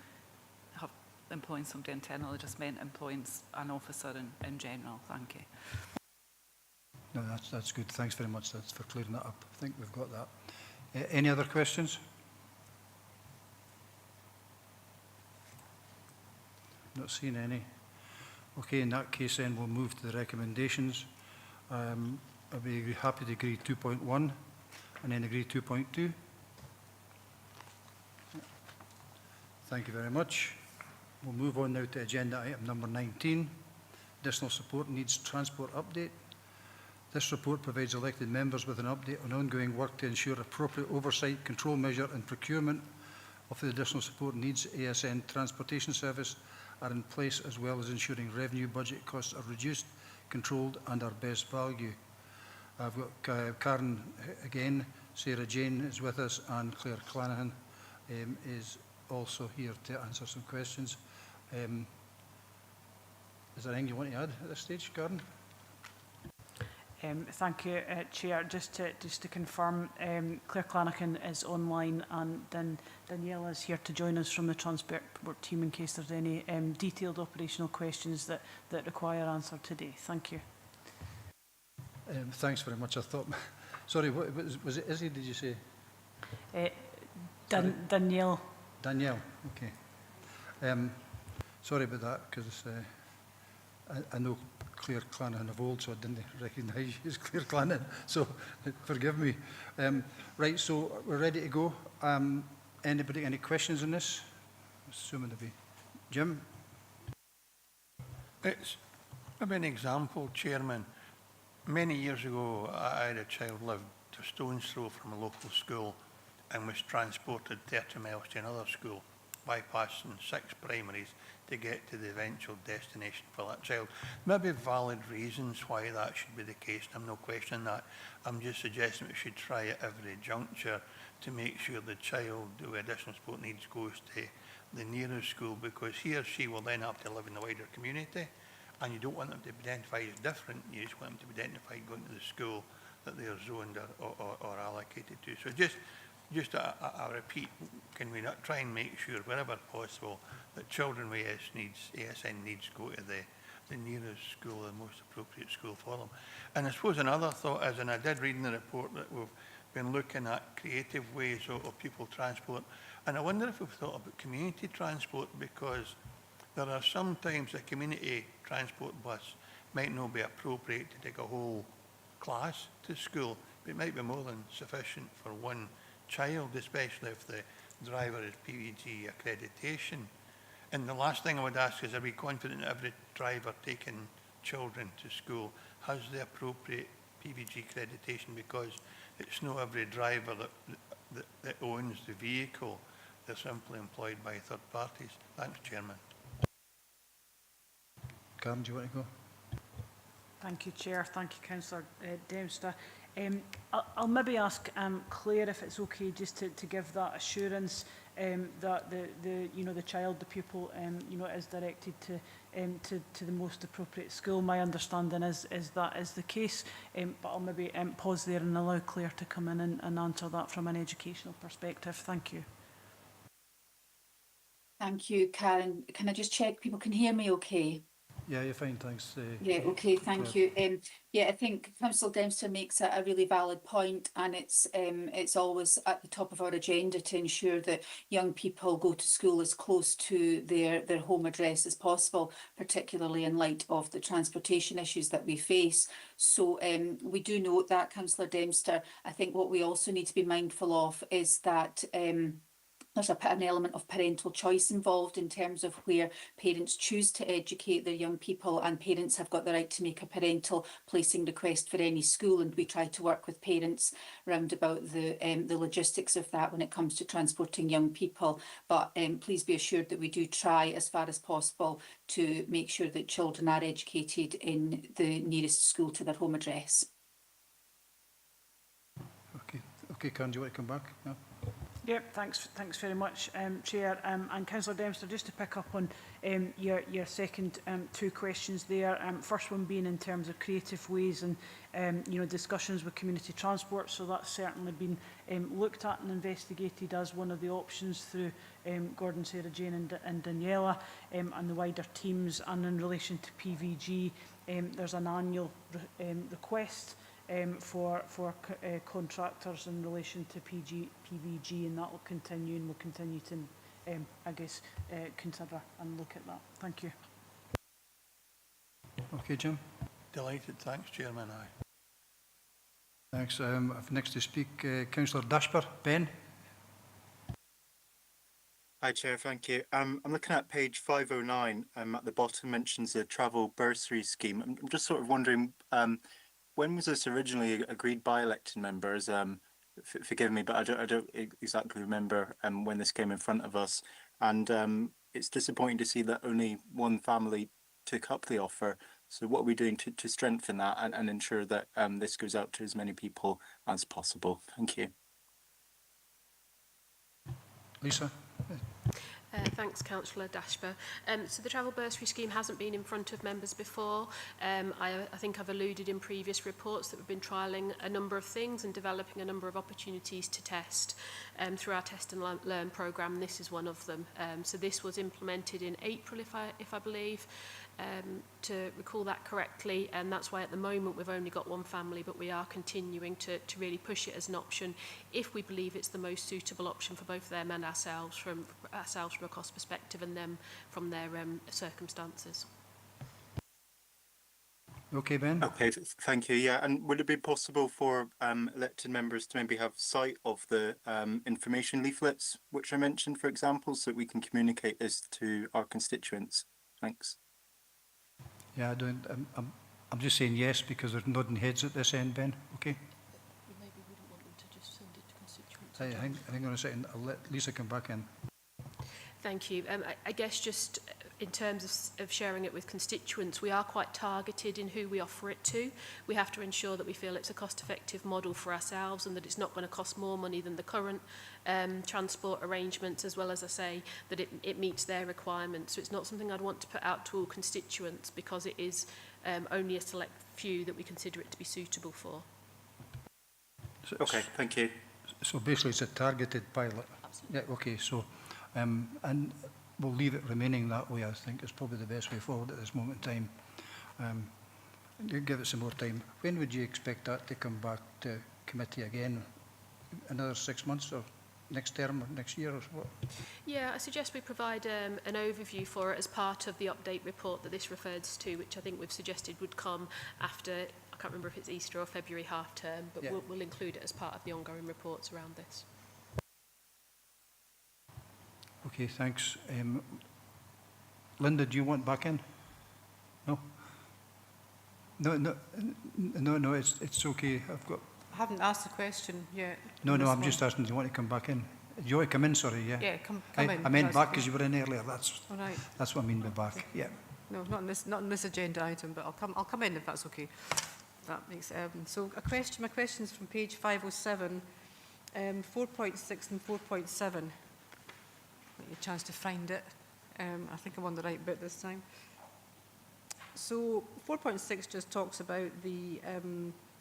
employing somebody internal, I just meant employing an officer in general. Thank you. No, that's good. Thanks very much for clearing that up. I think we've got that. Any other questions? Not seeing any. Okay, in that case then we'll move to the recommendations. I'll be happy to agree 2.1 and then agree 2.2. Thank you very much. We'll move on now to agenda item number 19, additional support needs transport update. This report provides elected members with an update on ongoing work to ensure appropriate oversight, control measure and procurement of the additional support needs ASN transportation service are in place, as well as ensuring revenue budget costs are reduced, controlled and are best value. I've got Karen again, Sarah Jane is with us, and Claire Clanahan is also here to answer some questions. Is there anything you want to add at this stage, Karen? Thank you, Chair. Just to confirm, Claire Clanahan is online, and Daniela is here to join us from the Transport team in case there's any detailed operational questions that require answer today. Thank you. Thanks very much. I thought, sorry, what was it Izzy, did you say? Danielle. Danielle, okay. Sorry about that, because I know Claire Clanahan of old, so I didn't recognise you as Claire Clanahan, so forgive me. Right, so we're ready to go. Anybody, any questions on this? Assuming to be. Jim? It's maybe an example, Chairman. Many years ago, I had a child lived a stone's throw from a local school and was transported 30 miles to another school, bypassing 6 primaries to get to the eventual destination for that child. Maybe valid reasons why that should be the case, and I'm not questioning that. I'm just suggesting we should try at every juncture to make sure the child with additional support needs goes to the nearest school, because he or she will then have to live in the wider community, and you don't want them to be identified as different. You just want them to be identified going to the school that they are zoned or allocated to. So just I repeat, can we not try and make sure wherever possible that children with ASN needs go to the nearest school, the most appropriate school for them? And I suppose another thought is, and I did read in the report that we've been looking at creative ways of people transport, and I wonder if we've thought about community transport, because there are sometimes a community transport bus might not be appropriate to take a whole class to school, but it might be more than sufficient for one child, especially if the driver is PVG accreditation. And the last thing I would ask is, are we confident that every driver taking children to school has the appropriate PVG accreditation? Because it's not every driver that owns the vehicle. They're simply employed by third parties. Thanks, Chairman. Karen, do you want to go? Thank you, Chair. Thank you, Councillor Dempster. I'll maybe ask Claire if it's okay just to give that assurance that the child, the pupil, is directed to the most appropriate school. My understanding is that is the case, but I'll maybe pause there and allow Claire to come in and answer that from an educational perspective. Thank you. Thank you, Karen. Can I just check people can hear me okay? Yeah, you're fine, thanks. Yeah, okay, thank you. Yeah, I think Councillor Dempster makes a really valid point, and it's always at the top of our agenda to ensure that young people go to school as close to their home address as possible, particularly in light of the transportation issues that we face. So we do note that, Councillor Dempster. I think what we also need to be mindful of is that there's an element of parental choice involved in terms of where parents choose to educate their young people, and parents have got the right to make a parental placing request for any school, and we try to work with parents round about the logistics of that when it comes to transporting young people. But please be assured that we do try as far as possible to make sure that children are educated in the nearest school to their home address. Okay, Karen, do you want to come back? No? Yep, thanks very much, Chair. And Councillor Dempster, just to pick up on your second 2 questions there. First one being in terms of creative ways and discussions with community transport. So that's certainly been looked at and investigated as one of the options through Gordon, Sarah Jane and Daniela and the wider teams. And in relation to PVG, there's an annual request for contractors in relation to PVG, and that will continue, and we'll continue to, I guess, consider and look at that. Thank you. Okay, Jim. Delighted. Thanks, Chairman. Aye. Thanks. Next to speak, Councillor Dashper. Ben. Hi, Chair. Thank you. I'm looking at page 509. At the bottom mentions the travel bursary scheme. I'm just sort of wondering. when was this originally agreed by elected members? Forgive me, but I don't exactly remember when this came in front of us. And it's disappointing to see that only one family took up the offer. So what are we doing to strengthen that and ensure that this goes out to as many people as possible? Thank you. Lisa? Thanks, Councillor Dashper. So the travel bursary scheme hasn't been in front of members before. I think I've alluded in previous reports that we've been trialling a number of things and developing a number of opportunities to test through our Test and Learn programme. This is one of them. So this was implemented in April, if I believe, to recall that correctly, and that's why at the moment we've only got one family, but we are continuing to really push it as an option if we believe it's the most suitable option for both them and ourselves from a cost perspective and them from their circumstances. Okay, Ben? Okay, thank you. Yeah, and would it be possible for elected members to maybe have sight of the information leaflets, which I mentioned, for example, so that we can communicate this to our constituents? Thanks. Yeah, I'm just saying yes because they're nodding heads at this end, Ben. Okay. We maybe wouldn't want them to just send it to constituents. Hang on a second. I'll let Lisa come back in. Thank you. I guess just in terms of sharing it with constituents, we are quite targeted in who we offer it to. We have to ensure that we feel it's a cost-effective model for ourselves and that it's not going to cost more money than the current transport arrangements, as well as I say, that it meets their requirements. So it's not something I'd want to put out to all constituents because it is only a select few that we consider it to be suitable for. Okay, thank you. So basically it's a targeted pilot. Absolutely. Yeah, okay, so and we'll leave it remaining that way. I think is probably the best way forward at this moment in time. Give it some more time. When would you expect that to come back to committee again? Another 6 months or next term or next year or what? Yeah, I suggest we provide an overview for it as part of the update report that this refers to, which I think we've suggested would come after, I can't remember if it's Easter or February half term, but yeah, we'll include it as part of the ongoing reports around this. Okay, thanks. Linda, do you want back in? No? No, it's okay. I haven't asked the question yet. No, I'm just asking, do you want to come back in? Do you want to come in, sorry, yeah? Yeah, come in. I meant back because you were in earlier, that's what I mean by back, okay. Yeah. No, not in this agenda item, but I'll come in if that's okay. That makes so my question's from page 507, 4.6 and 4.7. A chance to find it. I think I'm on the right bit this time. So 4.6 just talks about the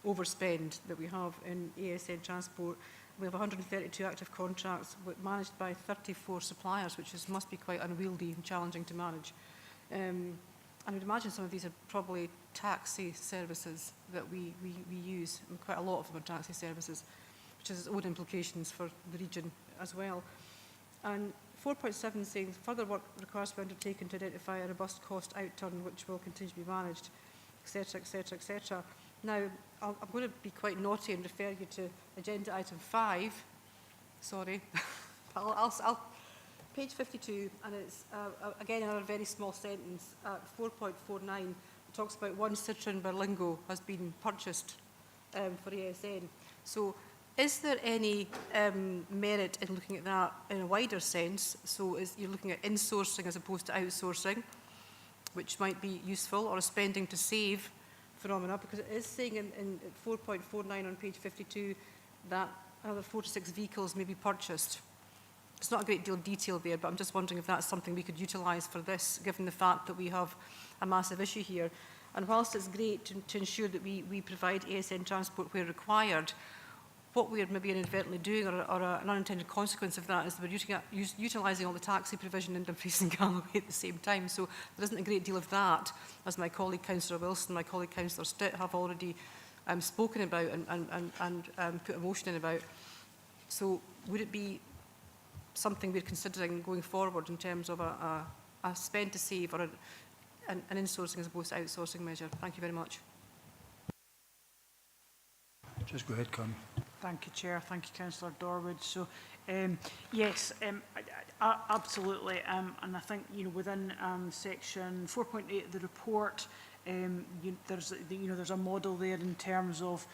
overspend that we have in ASN transport. We have 132 active contracts managed by 34 suppliers, which must be quite unwieldy and challenging to manage. I would imagine some of these are probably taxi services that we use, and quite a lot of them are taxi services, which has its own implications for the region as well. And 4.7 saying further work requires to be undertaken to identify a robust cost outturn which will continue to be managed, etc., etc., etc. Now, I'm going to be quite naughty and refer you to agenda item 5. Sorry. I'll page 52, and it's, again, another very small sentence. 4.49, it talks about one Citroen Berlingo has been purchased for ASN. So, is there any merit in looking at that in a wider sense? So you're looking at insourcing as opposed to outsourcing, which might be useful, or a spending to save phenomena, because it is saying in 4.49 on page 52 that another 4 to 6 vehicles may be purchased. It's not a great deal of detail there, but I'm just wondering if that's something we could utilise for this, given the fact that we have a massive issue here. And whilst it's great to ensure that we provide ASN transport where required, what we're maybe inadvertently doing, or an unintended consequence of that, is that we're utilising all the taxi provision in Dumfries and Galloway at the same time. So there isn't a great deal of that, as my colleague Councillor Wilson, my colleague Councillor Stitt have already spoken about and put a motion in about. So would it be something we're considering going forward in terms of a spend to save or an insourcing as opposed to outsourcing measure? Thank you very much. Just go ahead, Connie. Thank you, Chair. Thank you, Councillor Dorwood. So, yes, absolutely. And I think, within section 4.8 of the report, there's a model there in terms of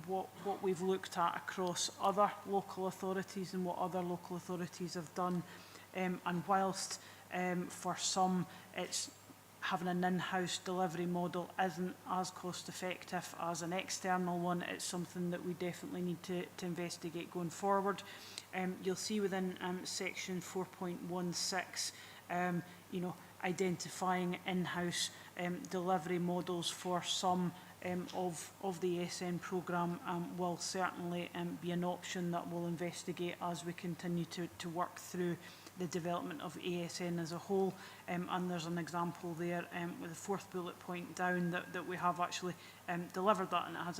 what we've looked at across other local authorities and what other local authorities have done. And whilst for some it's having an in-house delivery model isn't as cost effective as an external one, it's something that we definitely need to investigate going forward. You'll see within section 4.16, identifying in-house delivery models for some of the ASN programme will certainly be an option that we'll investigate as we continue to work through the development of ASN as a whole. And there's an example there with the fourth bullet point down that we have actually delivered that, and it has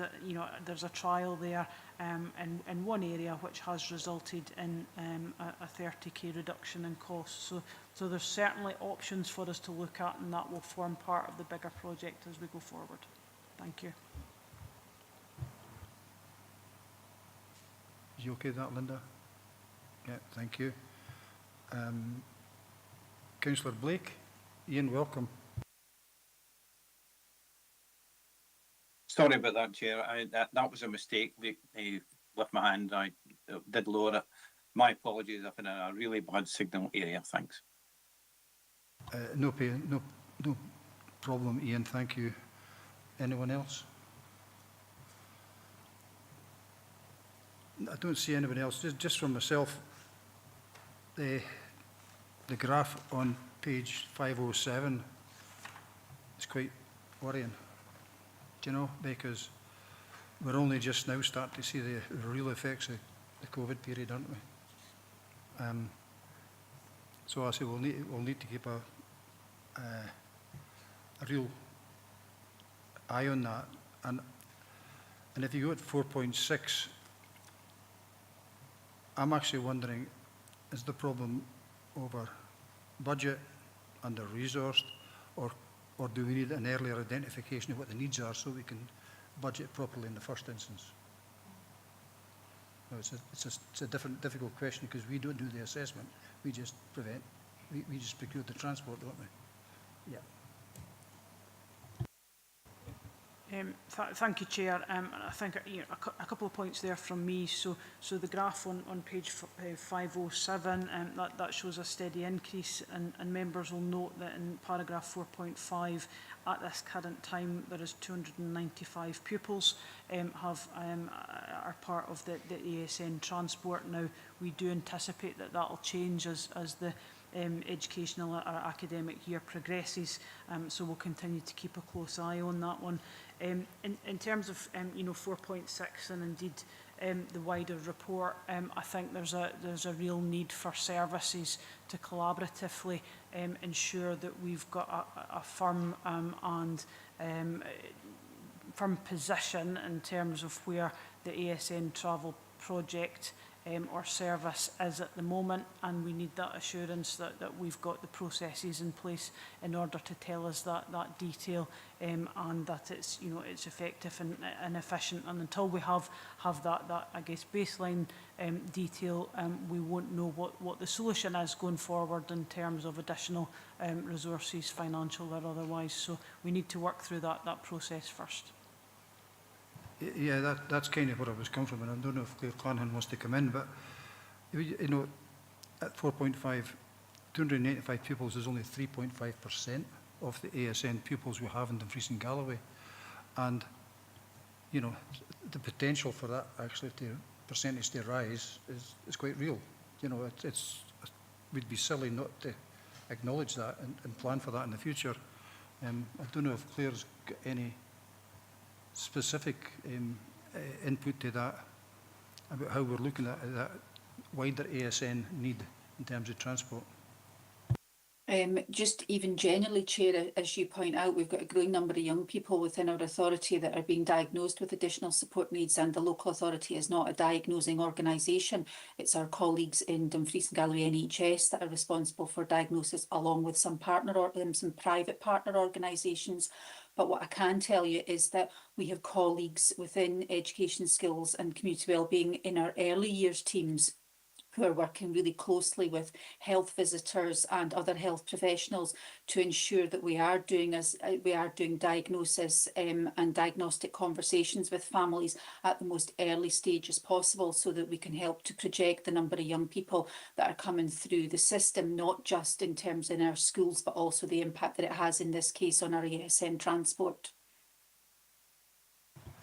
there's a trial there in one area which has resulted in a 30k reduction in costs. So there's certainly options for us to look at, and that will form part of the bigger project as we go forward. Thank you. Is you okay with that, Linda? Yeah, thank you. Councillor Blake. Ian, welcome. Sorry about that, Chair. That was a mistake. With my hand, I did lower it. My apologies. I've been in a really bad signal area. Thanks. No problem, Ian. Thank you. Anyone else? I don't see anyone else. Just from myself, the graph on page 507 is quite worrying, do you know, because we're only just now starting to see the real effects of the COVID period, aren't we? So I say we'll need to keep a real eye on that. And if you go at 4.6, I'm actually wondering, is the problem over budget, under-resourced, or do we need an earlier identification of what the needs are so we can budget properly in the first instance? No, it's a difficult question because we don't do the assessment. We just we just procure the transport, don't we? Yeah. Thank you, Chair. I think a couple of points there from me. So the graph on page 507, that shows a steady increase, and members will note that in paragraph 4.5, at this current time, there is 295 pupils are part of the ASN transport. Now, we do anticipate that will change as the educational or academic year progresses, so we'll continue to keep a close eye on that one. In terms of 4.6 and indeed the wider report, I think there's a real need for services to collaboratively ensure that we've got a firm and firm position in terms of where the ASN travel project or service is at the moment, and we need that assurance that we've got the processes in place in order to tell us that detail and that it's it's effective and efficient. And until we have that I guess baseline detail, we won't know what the solution is going forward in terms of additional resources, financial or otherwise. So we need to work through that process first. Yeah, that's kind of where I was coming from, and I don't know if Claire Clanhan wants to come in, but at 4.5, 285 pupils is only 3.5% of the ASN pupils we have in Dumfries and Galloway, and the potential for that actually percentage to rise is quite real. We'd be silly not to acknowledge that and plan for that in the future. I don't know if Claire's got any specific input to that, about how we're looking at that wider ASN need in terms of transport. Just even generally, Chair, as you point out, we've got a growing number of young people within our authority that are being diagnosed with additional support needs, and the local authority is not a diagnosing organisation. It's our colleagues in Dumfries and Galloway NHS that are responsible for diagnosis, along with some some private partner organisations. But what I can tell you is that we have colleagues within education skills and community wellbeing in our early years teams who are working really closely with health visitors and other health professionals to ensure that we are doing diagnosis and diagnostic conversations with families at the most early stages possible, so that we can help to project the number of young people that are coming through the system, not just in terms in our schools, but also the impact that it has in this case on our ASN transport.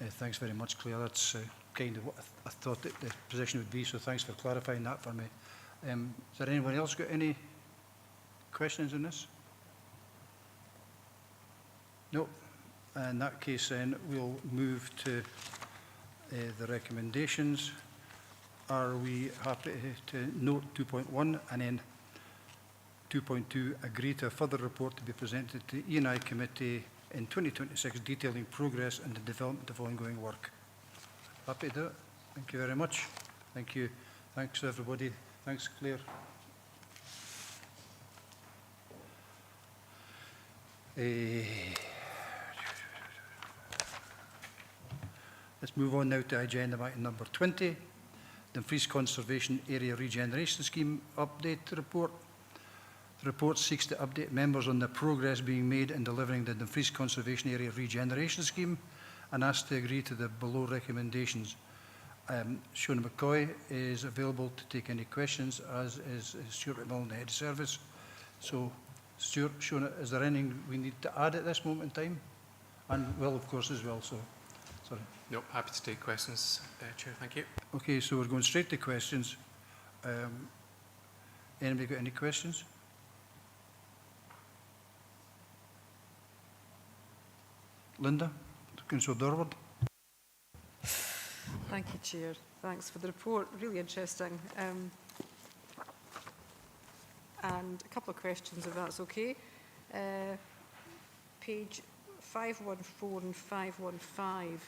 Thanks very much, Claire. That's kind of what I thought that the position would be, so thanks for clarifying that for me. Has there anyone else got any questions on this? No. In that case, then, we'll move to the recommendations. Are we happy to note 2.1 and then 2.2, agree to a further report to be presented to the E&I Committee in 2026 detailing progress and the development of ongoing work? Happy to do it. Thank you very much. Thank you. Thanks everybody. Thanks Claire. Let's move on now to agenda item number 20, the Dumfries Conservation Area Regeneration Scheme update report. The report seeks to update members on the progress being made in delivering the Dumfries Conservation Area Regeneration Scheme and asks to agree to the below recommendations. Shona McCoy is available to take any questions, as is Stuart McMillan, the Head of Service. So, Stuart, Shona, is there anything we need to add at this moment in time? And Will, of course, as well. So, sorry. No, happy to take questions, Chair. Thank you. Okay, so we're going straight to questions. Anybody got any questions? Linda, Councillor Dorward. Thank you, Chair. Thanks for the report. Really interesting. And a couple of questions, if that's okay. Page 514 and 515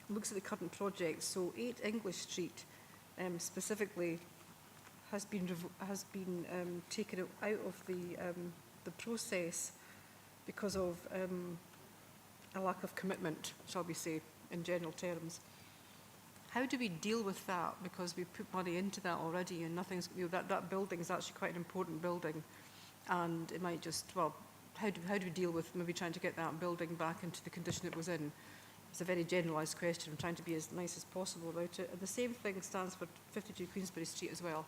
looks at the current project. So 8 English Street specifically has been taken out of the process because of a lack of commitment, shall we say, in general terms. How do we deal with that? Because we put money into that already, and nothing's, that building is actually quite an important building, and it might just, well, how do we deal with maybe trying to get that building back into the condition it was in? It's a very generalised question. I'm trying to be as nice as possible about it. And the same thing stands for 52 Queensbury Street as well.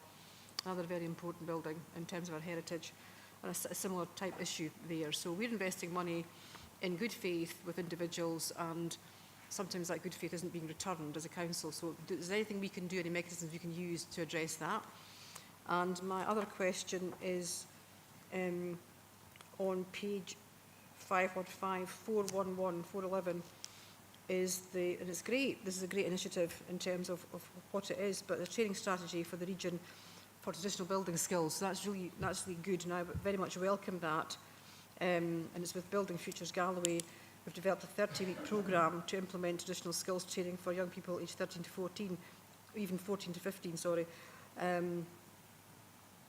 Another very important building in terms of our heritage, and a similar type issue there. So we're investing money in good faith with individuals, and sometimes that good faith isn't being returned as a council. So is there anything we can do, any mechanisms we can use to address that? And my other question is on page 515, 411, 411, is and it's great, this is a great initiative in terms of what it is, but the training strategy for the region for traditional building skills. So that's really good, and I very much welcome that. And it's with Building Futures Galloway. We've developed a 30-week programme to implement traditional skills training for young people aged 13 to 14, even 14 to 15, sorry.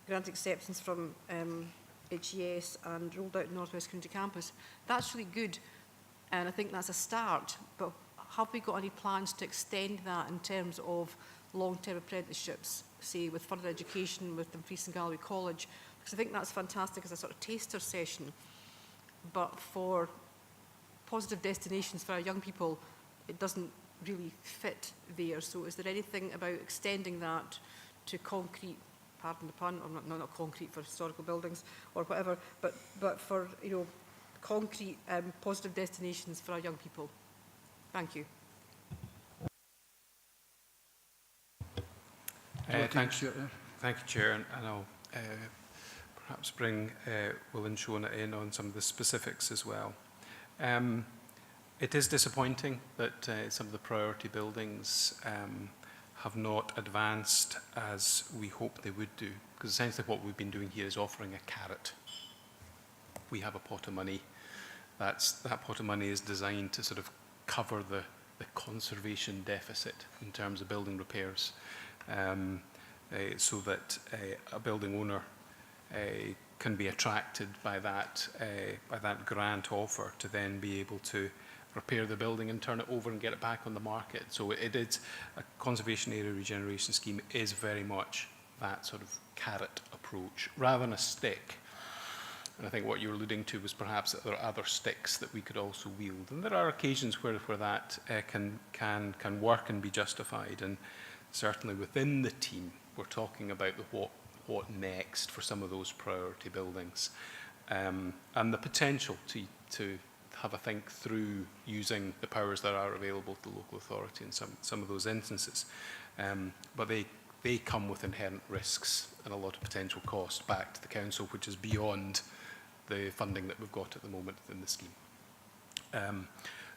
Grant acceptance from HES and rolled out North West Community Campus. That's really good, and I think that's a start, but have we got any plans to extend that in terms of long-term apprenticeships, say with further education with Dumfries and Galloway College? Because I think that's fantastic as a sort of taster session, but for positive destinations for our young people, it doesn't really fit there. So is there anything about extending that to concrete, pardon the pun, or not concrete for historical buildings or whatever, but for, concrete positive destinations for our young people? Thank you. Thank you, Chair, and I'll perhaps bring Will and Shona in on some of the specifics as well. It is disappointing that some of the priority buildings have not advanced as we hoped they would do, because essentially what we've been doing here is offering a carrot. We have a pot of money. That pot of money is designed to sort of cover the conservation deficit in terms of building repairs, so that a building owner can be attracted by that grant offer to then be able to repair the building and turn it over and get it back on the market. So it is, a conservation area regeneration scheme is very much that sort of carrot approach rather than a stick. And I think what you're alluding to was perhaps that there are other sticks that we could also wield. And there are occasions where that can work and be justified. And certainly within the team, we're talking about the what next for some of those priority buildings. And the potential to have a think through using the powers that are available to the local authority in some of those instances. But they come with inherent risks and a lot of potential cost back to the council, which is beyond the funding that we've got at the moment in the scheme.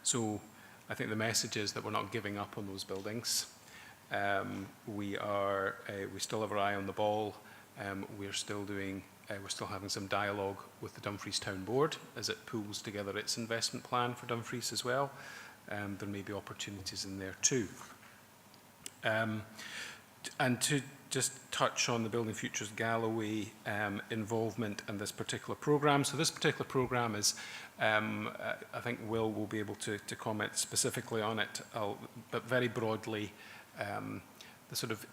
So I think the message is that we're not giving up on those buildings. We still have our eye on the ball. We're still having some dialogue with the Dumfries Town Board as it pulls together its investment plan for Dumfries as well. There may be opportunities in there too. And to just touch on the Building Futures Galloway involvement in this particular programme. So this particular programme is, I think Will be able to comment specifically on it, but very broadly, the sort of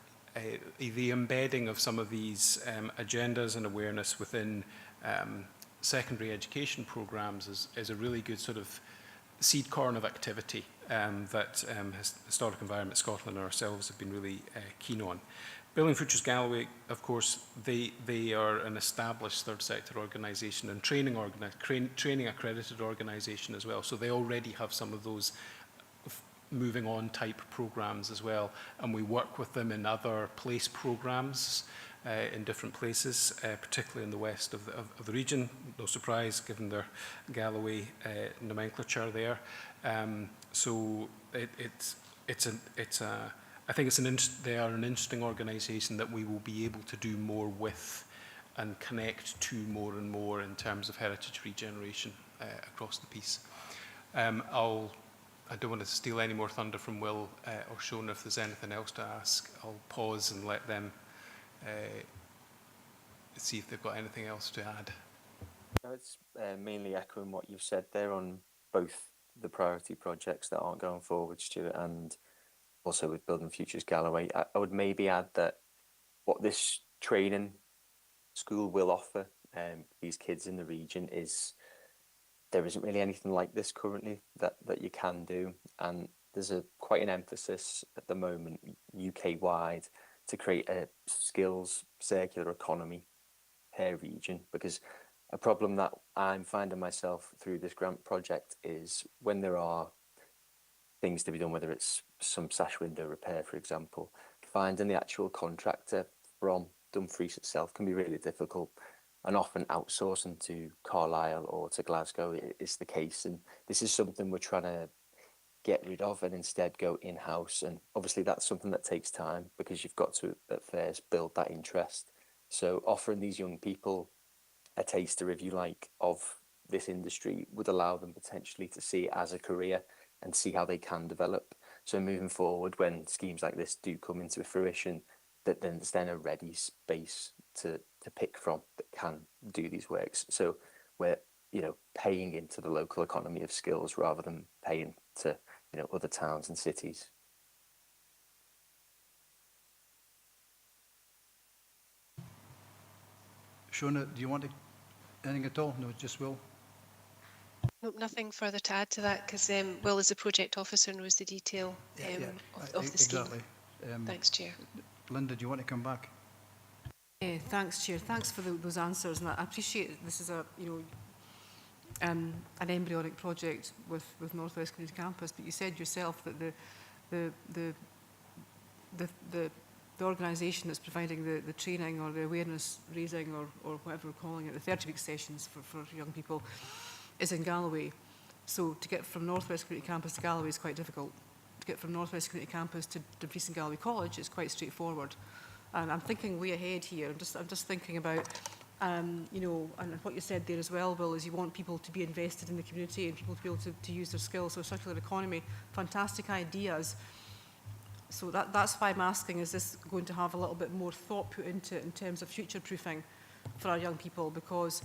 the embedding of some of these agendas and awareness within secondary education programmes is a really good sort of seed corn of activity that Historic Environment Scotland and ourselves have been really keen on. Building Futures Galloway, of course, they are an established third sector organisation and training accredited organisation as well. So they already have some of those moving on type programmes as well. And we work with them in other place programmes in different places, particularly in the west of the region. No surprise, given their Galloway nomenclature there. So I think they are an interesting organisation that we will be able to do more with and connect to more and more in terms of heritage regeneration across the piece. I don't want to steal any more thunder from Will or Shona. If there's anything else to ask, I'll pause and let them see if they've got anything else to add. It's mainly echoing what you've said there on both the priority projects that aren't going forward, Stuart, and also with Building Futures Galloway. I would maybe add that what this training school will offer these kids in the region is there isn't really anything like this currently that you can do, and there's quite an emphasis at the moment UK-wide to create a skills circular economy per region, because a problem that I'm finding myself through this grant project is when there are things to be done, whether it's some sash window repair, for example, finding the actual contractor from Dumfries itself can be really difficult, and often outsourcing to Carlisle or to Glasgow is the case. And this is something we're trying to get rid of and instead go in-house. And obviously that's something that takes time because you've got to at first build that interest. So offering these young people a taster, if you like, of this industry would allow them potentially to see it as a career and see how they can develop. So moving forward, when schemes like this do come into fruition, that then there's then a ready space to pick from that can do these works. So we're, paying into the local economy of skills rather than paying to, other towns and cities. Shona, do you want anything at all? No, just Will. Nope, nothing further to add to that because Will, as the project officer, knows the detail of the scheme. Exactly. Thanks, Chair. Linda, do you want to come back? Thanks, Chair. Thanks for those answers, and I appreciate this is an embryonic project with North West Community Campus. But you said yourself that the organisation that's providing the training or the awareness raising or whatever we're calling it, the 30-week sessions for young people, is in Galloway. So to get from North West Community Campus to Galloway is quite difficult. To get from North West Community Campus to Dumfries and Galloway College is quite straightforward. And I'm thinking way ahead here. I'm just thinking about, and what you said there as well, Will, is you want people to be invested in the community and people to be able to use their skills. So circular economy, fantastic ideas. So that's why I'm asking, is this going to have a little bit more thought put into it in terms of future-proofing for our young people? Because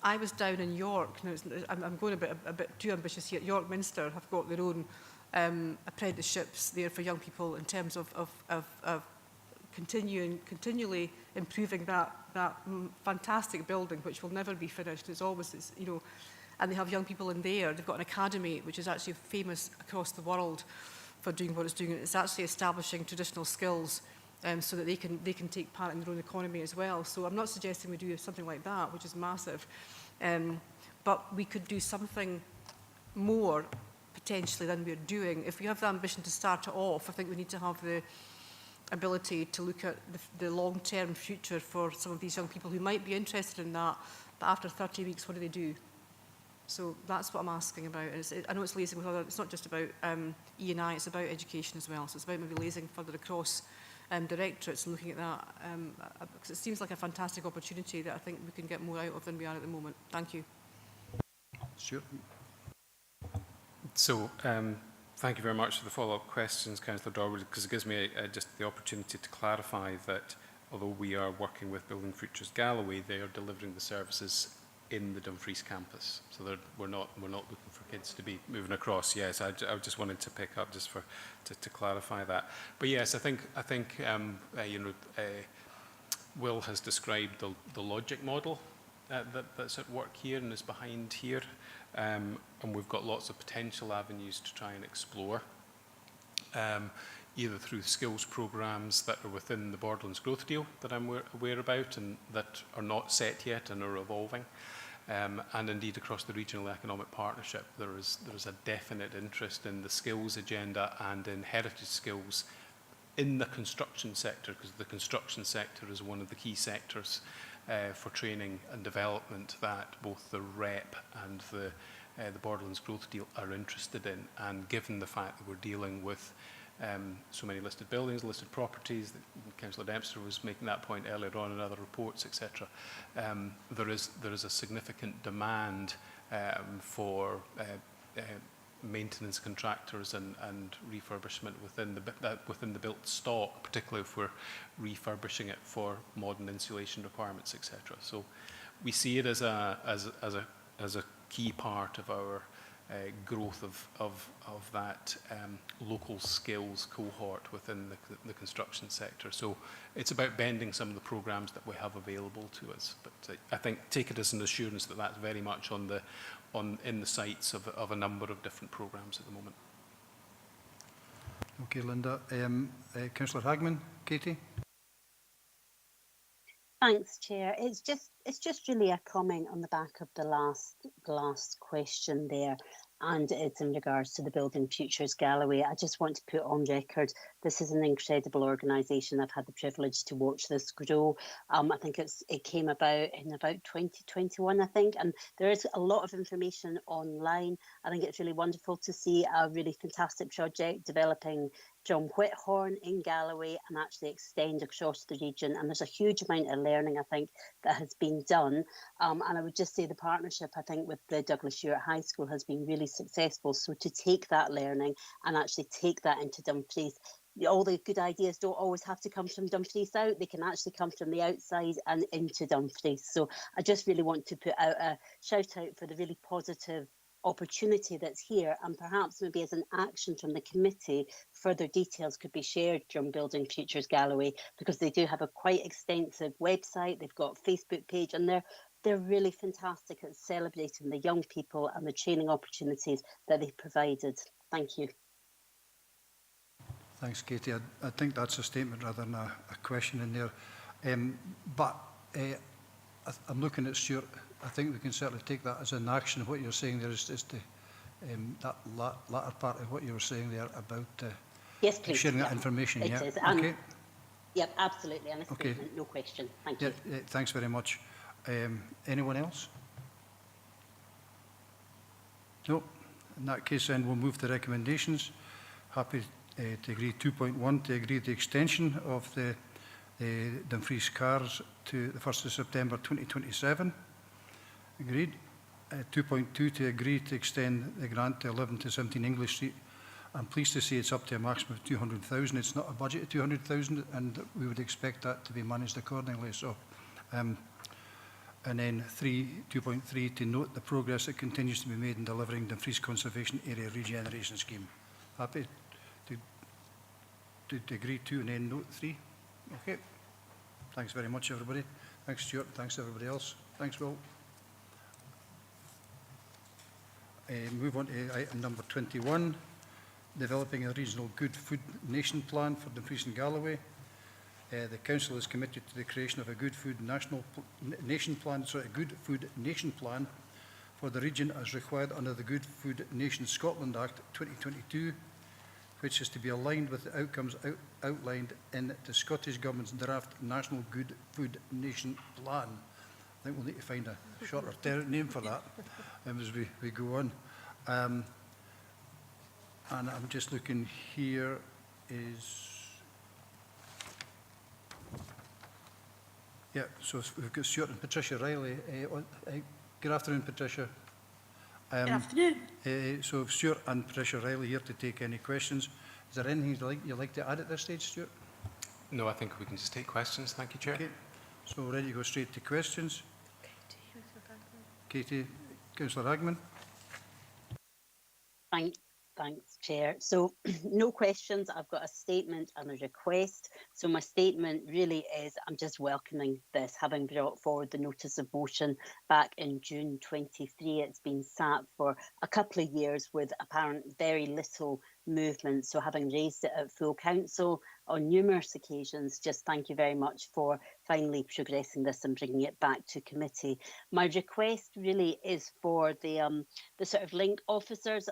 I was down in York. Now I'm going a bit too ambitious here. York Minster have got their own apprenticeships there for young people in terms of continually improving that fantastic building, which will never be finished. It's always, you know, and they have young people in there. They've got an academy which is actually famous across the world for doing what it's doing. It's actually establishing traditional skills so that they can take part in their own economy as well. So I'm not suggesting we do something like that, which is massive, but we could do something more potentially than we're doing. If we have the ambition to start it off, I think we need to have the ability to look at the long-term future for some of these young people who might be interested in that, but after 30 weeks, what do they do? So that's what I'm asking about. I know it's liaising with other, it's not just about E&I, it's about education as well. So it's about maybe liaising further across directorates and looking at that, because it seems like a fantastic opportunity that I think we can get more out of than we are at the moment. Thank you. Stuart. So, thank you very much for the follow-up questions, Councillor Dorwood, because it gives me just the opportunity to clarify that although we are working with Building Futures Galloway, they are delivering the services in the Dumfries campus. So we're not looking for kids to be moving across. Yes, I just wanted to pick up just for to clarify that. But yes, I think you know, Will has described the logic model that's at work here and is behind here, and we've got lots of potential avenues to try and explore, either through skills programmes that are within the Borderlands Growth Deal that I'm aware about and that are not set yet and are evolving. And indeed across the Regional Economic Partnership, there is a definite interest in the skills agenda and in heritage skills in the construction sector, because the construction sector is one of the key sectors for training and development that both the REP and the Borderlands Growth Deal are interested in. And given the fact that we're dealing with so many listed buildings, listed properties, Councillor Dempster was making that point earlier on in other reports, etc. There is a significant demand for maintenance contractors and refurbishment within the built stock, particularly if we're refurbishing it for modern insulation requirements, etc. So we see it as a key part of our growth of that local skills cohort within the construction sector. So it's about bending some of the programmes that we have available to us. But I think take it as an assurance that that's very much in the sights of a number of different programmes at the moment. Okay, Linda. Councillor Hagman, Katie. Thanks, Chair. It's just really a comment on the back of the last question there, and it's in regards to the Building Futures Galloway. I just want to put on record, this is an incredible organisation. I've had the privilege to watch this grow. I think it came about in about 2021, I think, and there is a lot of information online. I think it's really wonderful to see a really fantastic project developing from Whithorn in Galloway and actually extend across the region. And there's a huge amount of learning, I think, that has been done. And I would just say the partnership, I think, with the Douglas Stewart High School has been really successful. So to take that learning and actually take that into Dumfries, all the good ideas don't always have to come from Dumfries South. They can actually come from the outside and into Dumfries. So I just really want to put out a shout out for the really positive opportunity that's here, and perhaps maybe as an action from the committee, further details could be shared from Building Futures Galloway, because they do have a quite extensive website. They've got a Facebook page, and they're really fantastic at celebrating the young people and the training opportunities that they've provided. Thank you. Thanks, Katie. I think that's a statement rather than a question in there. I'm looking at Stuart. I think we can certainly take that as an action. What you're saying there is that latter part of what you were saying there about yes, please, sharing that information. It yeah. is. Okay. Yep, absolutely. And a okay. statement, no question. Thank you. Yeah, thanks very much. Anyone else? No. In that case, then we'll move to recommendations. Happy to agree 2.1 to agree the extension of the Dumfries cars to the 1st of September 2027. Agreed. 2.2 to agree to extend the grant to 11 to 17 English Street. I'm pleased to say it's up to a maximum of 200,000. It's not a budget of 200,000, and we would expect that to be managed accordingly. So And then 2.3, to note the progress that continues to be made in delivering the Dumfries Conservation Area Regeneration Scheme. Happy to agree to and then note 3? Okay. Thanks very much, everybody. Thanks, Stuart. Thanks, everybody else. Thanks, Will. Move on to item number 21, developing a regional good food nation plan for Dumfries and Galloway. The Council is committed to the creation of a good food nation plan for the region as required under the Good Food Nation Scotland Act 2022, which is to be aligned with the outcomes outlined in the Scottish Government's draft National Good Food Nation Plan. I think we'll need to find a shorter name for that as we go on. And I'm just looking here yeah, so we've got Stuart and Patricia Riley. Good afternoon, Patricia. Good afternoon. So Stuart and Patricia Riley here to take any questions. Is there anything you'd like to add at this stage, Stuart? No, I think we can just take questions. Thank you, Chair. Okay. So we're ready to go straight to questions. Katie, Councillor Hagman. Thanks, Chair. So no questions. I've got a statement and a request. So my statement really is I'm just welcoming this, having brought forward the notice of motion back in June 23. It's been sat for a couple of years with apparent very little movement. So having raised it at full council on numerous occasions, just thank you very much for finally progressing this and bringing it back to committee. My request really is for the sort of link officers.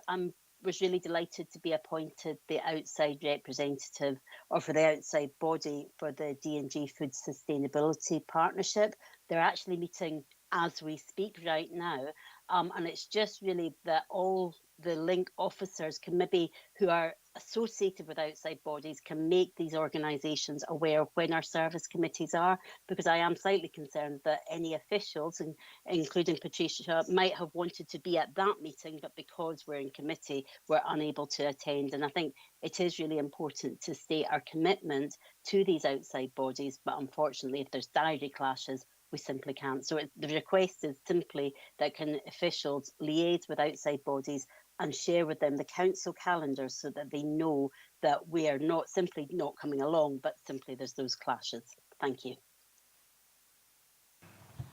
Was really delighted to be appointed the outside representative or for the outside body for the D&G Food Sustainability Partnership. They're actually meeting as we speak right now. And it's just really that all the link officers can maybe, who are associated with outside bodies, can make these organisations aware of when our service committees are, because I am slightly concerned that any officials, including Patricia, might have wanted to be at that meeting, but because we're in committee, we're unable to attend. And I think it is really important to state our commitment to these outside bodies, but unfortunately, if there's diary clashes, we simply can't. So the request is simply that can officials liaise with outside bodies and share with them the council calendars so that they know that we are not simply not coming along, but simply there's those clashes. Thank you.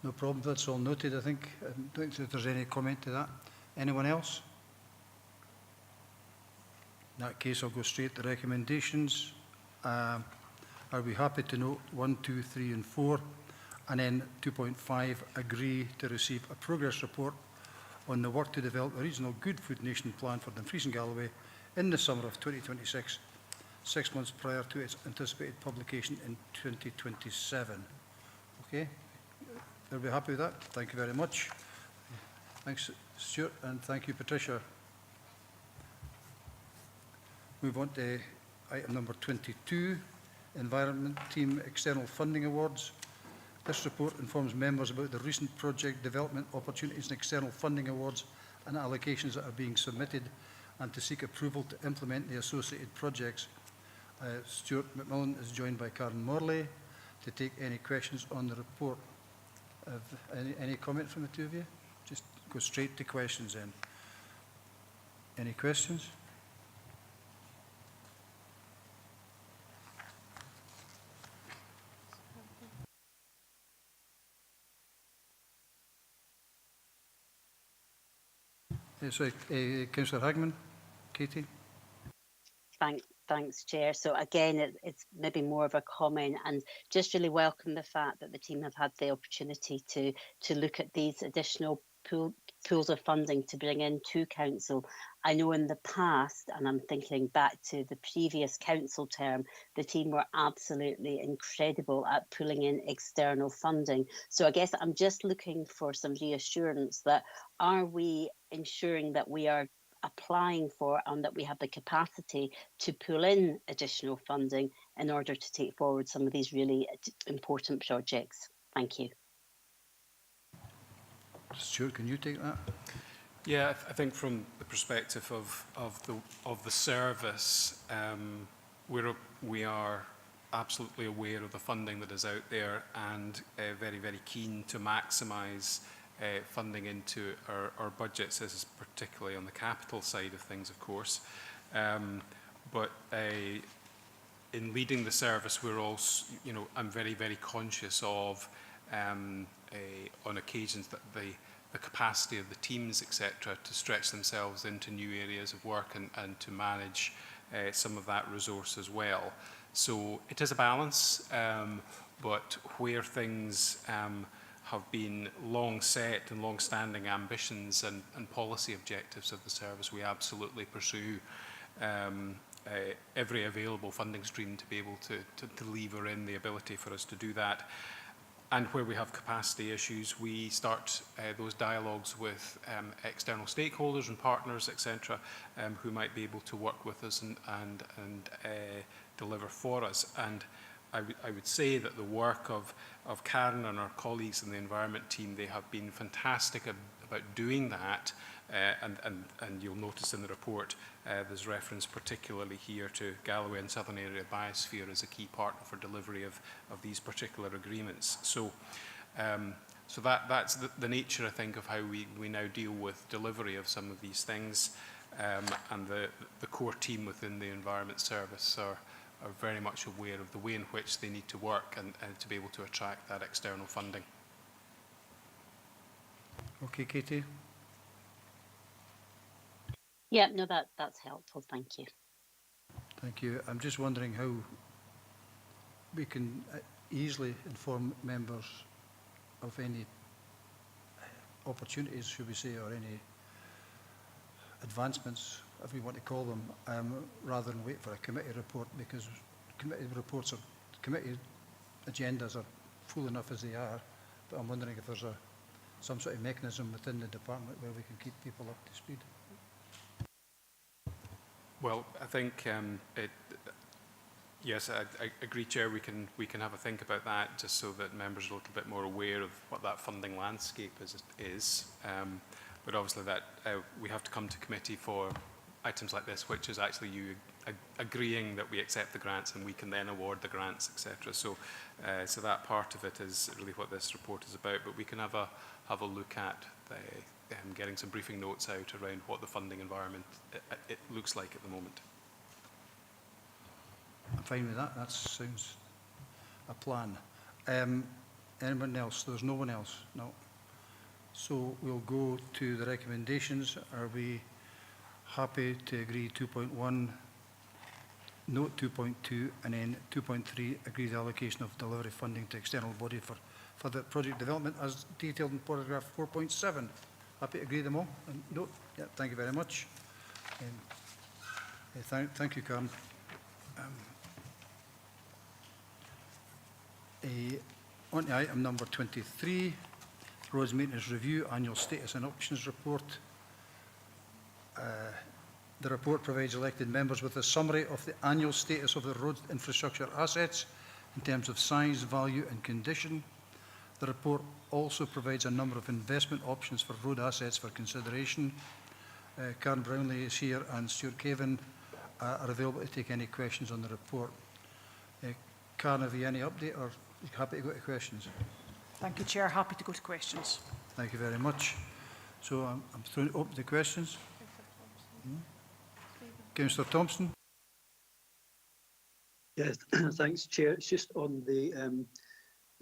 No problem. That's all noted, I think. I don't think there's any comment to that. Anyone else? In that case, I'll go straight to recommendations. Are we happy to note 1, 2, 3 and 4? And then 2.5, agree to receive a progress report on the work to develop a regional good food nation plan for Dumfries and Galloway in the summer of 2026, 6 months prior to its anticipated publication in 2027. Okay, are we happy with that? Thank you very much. Thanks, Stuart, and thank you, Patricia. Move on to item number 22, Environment Team External Funding Awards. This report informs members about the recent project development opportunities and external funding awards and allocations that are being submitted, and to seek approval to implement the associated projects. Stuart McMillan is joined by Karen Morley to take any questions on the report. Any comment from the two of you? Just go straight to questions then. Any questions? Sorry, Councillor Hagman, Katie. Thanks, Chair. So again, it's maybe more of a comment, and just really welcome the fact that the team have had the opportunity to look at these additional pools of funding to bring in to council. I know in the past, and I'm thinking back to the previous council term, the team were absolutely incredible at pulling in external funding. So I guess I'm just looking for some reassurance that are we ensuring that we are applying for and that we have the capacity to pull in additional funding in order to take forward some of these really important projects. Thank you. Stuart, can you take that? Yeah, I think from the perspective of the service, we are absolutely aware of the funding that is out there and very, very keen to maximise funding into our budgets. This is particularly on the capital side of things, of course. But in leading the service, we're also, you know, I'm very, very conscious of, on occasions, that the capacity of the teams, etc., to stretch themselves into new areas of work and to manage some of that resource as well. So it is a balance, but where things have been long set and long standing ambitions and policy objectives of the service, we absolutely pursue every available funding stream to be able to lever in the ability for us to do that. And where we have capacity issues, we start those dialogues with external stakeholders and partners, etc., who might be able to work with us and deliver for us. And I would say that the work of Karen and our colleagues in the environment team, they have been fantastic about doing that. And you'll notice in the report, there's reference particularly here to Galloway and Southern Area Biosphere as a key partner for delivery of these particular agreements. So, so that's the nature, I think, of how we now deal with delivery of some of these things. And the core team within the Environment Service are very much aware of the way in which they need to work and to be able to attract that external funding. Okay, Katie. Yeah, no, that's helpful. Thank you. Thank you. I'm just wondering how we can easily inform members of any opportunities, should we say, or any advancements, if we want to call them, rather than wait for a committee report, because committee reports or committee agendas are full enough as they are. But I'm wondering if there's some sort of mechanism within the department where we can keep people up to speed. Well, I think yes, I agree, Chair. We can have a think about that, just so that members are a little bit more aware of what that funding landscape is. But obviously, that we have to come to committee for items like this, which is actually you agreeing that we accept the grants and we can then award the grants, etc. So, so that part of it is really what this report is about. But we can have a look at getting some briefing notes out around what the funding environment it looks like at the moment. I'm fine with that. That sounds a plan. Anyone else? There's no one else? No. So we'll go to the recommendations. Are we happy to agree 2.1, note 2.2, and then 2.3, agree the allocation of delivery funding to external body for the project development as detailed in paragraph 4.7? Happy to agree them all? No? Yeah, thank you very much. Thank you, Karen. On to item number 23, Roads Maintenance Review, Annual Status and Options Report. The report provides elected members with a summary of the annual status of the road infrastructure assets in terms of size, value and condition. The report also provides a number of investment options for road assets for consideration. Karen Brownlee is here and Stuart Cavan are available to take any questions on the report. Karen, have you any update, or are you happy to go to questions? Thank you, Chair. Happy to go to questions. Thank you very much. So I'm throwing open to questions. Councillor Thompson. Yes, thanks, Chair. It's just on the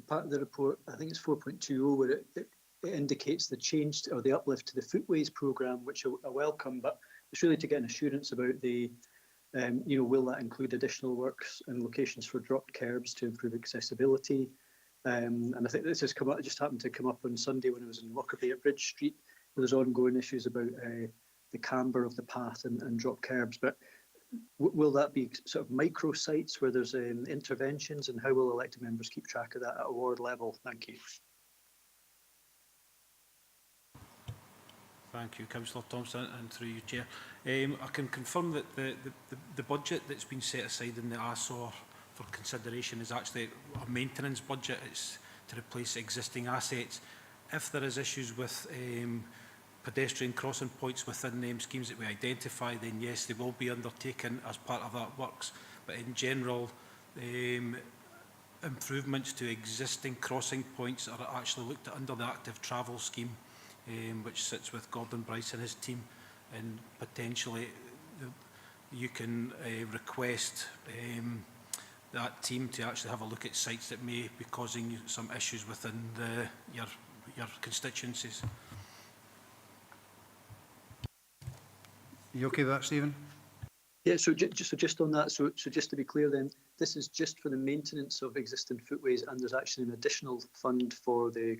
part of the report, I think it's 4.20, where it indicates the change or the uplift to the footways programme, which I welcome, but it's really to get an assurance about the, will that include additional works and locations for dropped curbs to improve accessibility? And I think this has come up, it just happened to come up on Sunday when I was in Lockerbie at Bridge Street. There's ongoing issues about the camber of the path and dropped curbs, but will that be sort of micro sites where there's interventions, and how will elected members keep track of that at a ward level? Thank you. Thank you, Councillor Thompson, and through you, Chair. I can confirm that the budget that's been set aside in the ASOR for consideration is actually a maintenance budget. It's to replace existing assets. If there is issues with pedestrian crossing points within schemes that we identify, then yes, they will be undertaken as part of that works. But in general, improvements to existing crossing points are actually looked at under the active travel scheme, which sits with Gordon Bryce and his team, and potentially you can request that team to actually have a look at sites that may be causing you some issues within your constituencies. You okay with that, Stephen? Yeah, so just on that, so just to be clear then, this is just for the maintenance of existing footways, and there's actually an additional fund for the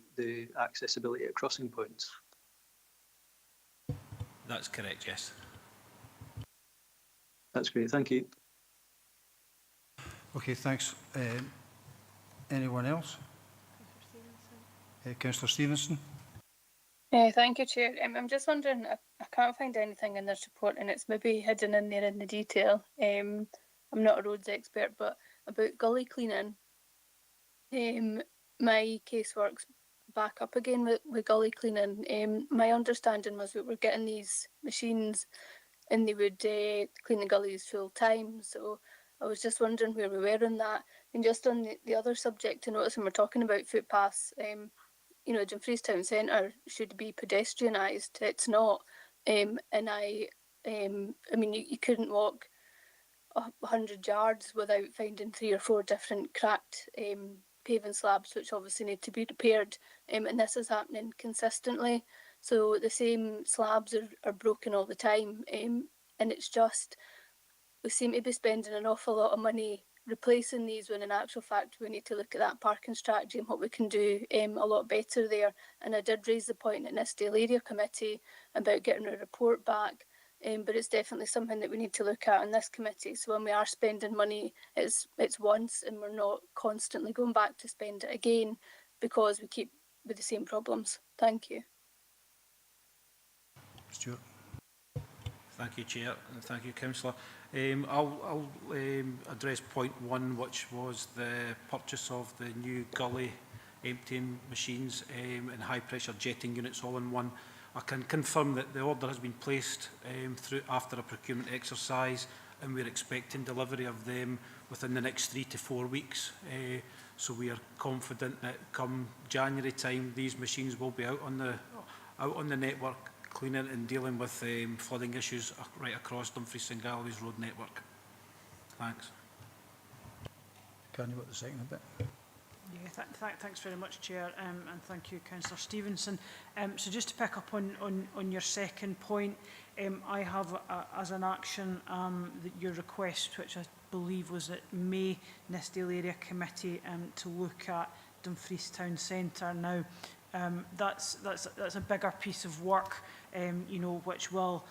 accessibility at crossing points. That's correct, yes. That's great, thank you. Okay, thanks. Anyone else? Councillor Stevenson. Thank you, Chair. I'm just wondering, I can't find anything in this report, and it's maybe hidden in there in the detail. I'm not a roads expert, but about gully cleaning. My casework's back up again with gully cleaning. My understanding was that we're getting these machines and they would clean the gullies full time. So I was just wondering where we were on that. And just on the other subject to notice, when we're talking about footpaths, you know, Dumfries Town Centre should be pedestrianised. It's not. And I mean, you couldn't walk 100 yards without finding 3 or 4 different cracked paving slabs, which obviously need to be repaired. And this is happening consistently. So the same slabs are broken all the time. And it's just, we seem to be spending an awful lot of money replacing these, when in actual fact we need to look at that parking strategy and what we can do a lot better there. And I did raise the point in Nithsdale Area Committee about getting a report back, but it's definitely something that we need to look at in this committee. So when we are spending money, it's once, and we're not constantly going back to spend it again because we keep with the same problems. Thank you. Stuart. Thank you, Chair, and thank you, Councillor. I'll address point 1, which was the purchase of the new gully emptying machines and high-pressure jetting units all in one. I can confirm that the order has been placed after a procurement exercise, and we're expecting delivery of them within the next 3 to 4 weeks. So we are confident that come January time, these machines will be out on the network, cleaning and dealing with flooding issues right across Dumfries and Galloway's road network. Thanks. Can you want the second a bit? Yeah, thanks very much, Chair, and thank you, Councillor Stevenson. So just to pick up on your second point, I have as an action your request, which I believe was at May Nithsdale Area Committee, to look at Dumfries Town Centre. Now, that's a bigger piece of work, you know, which will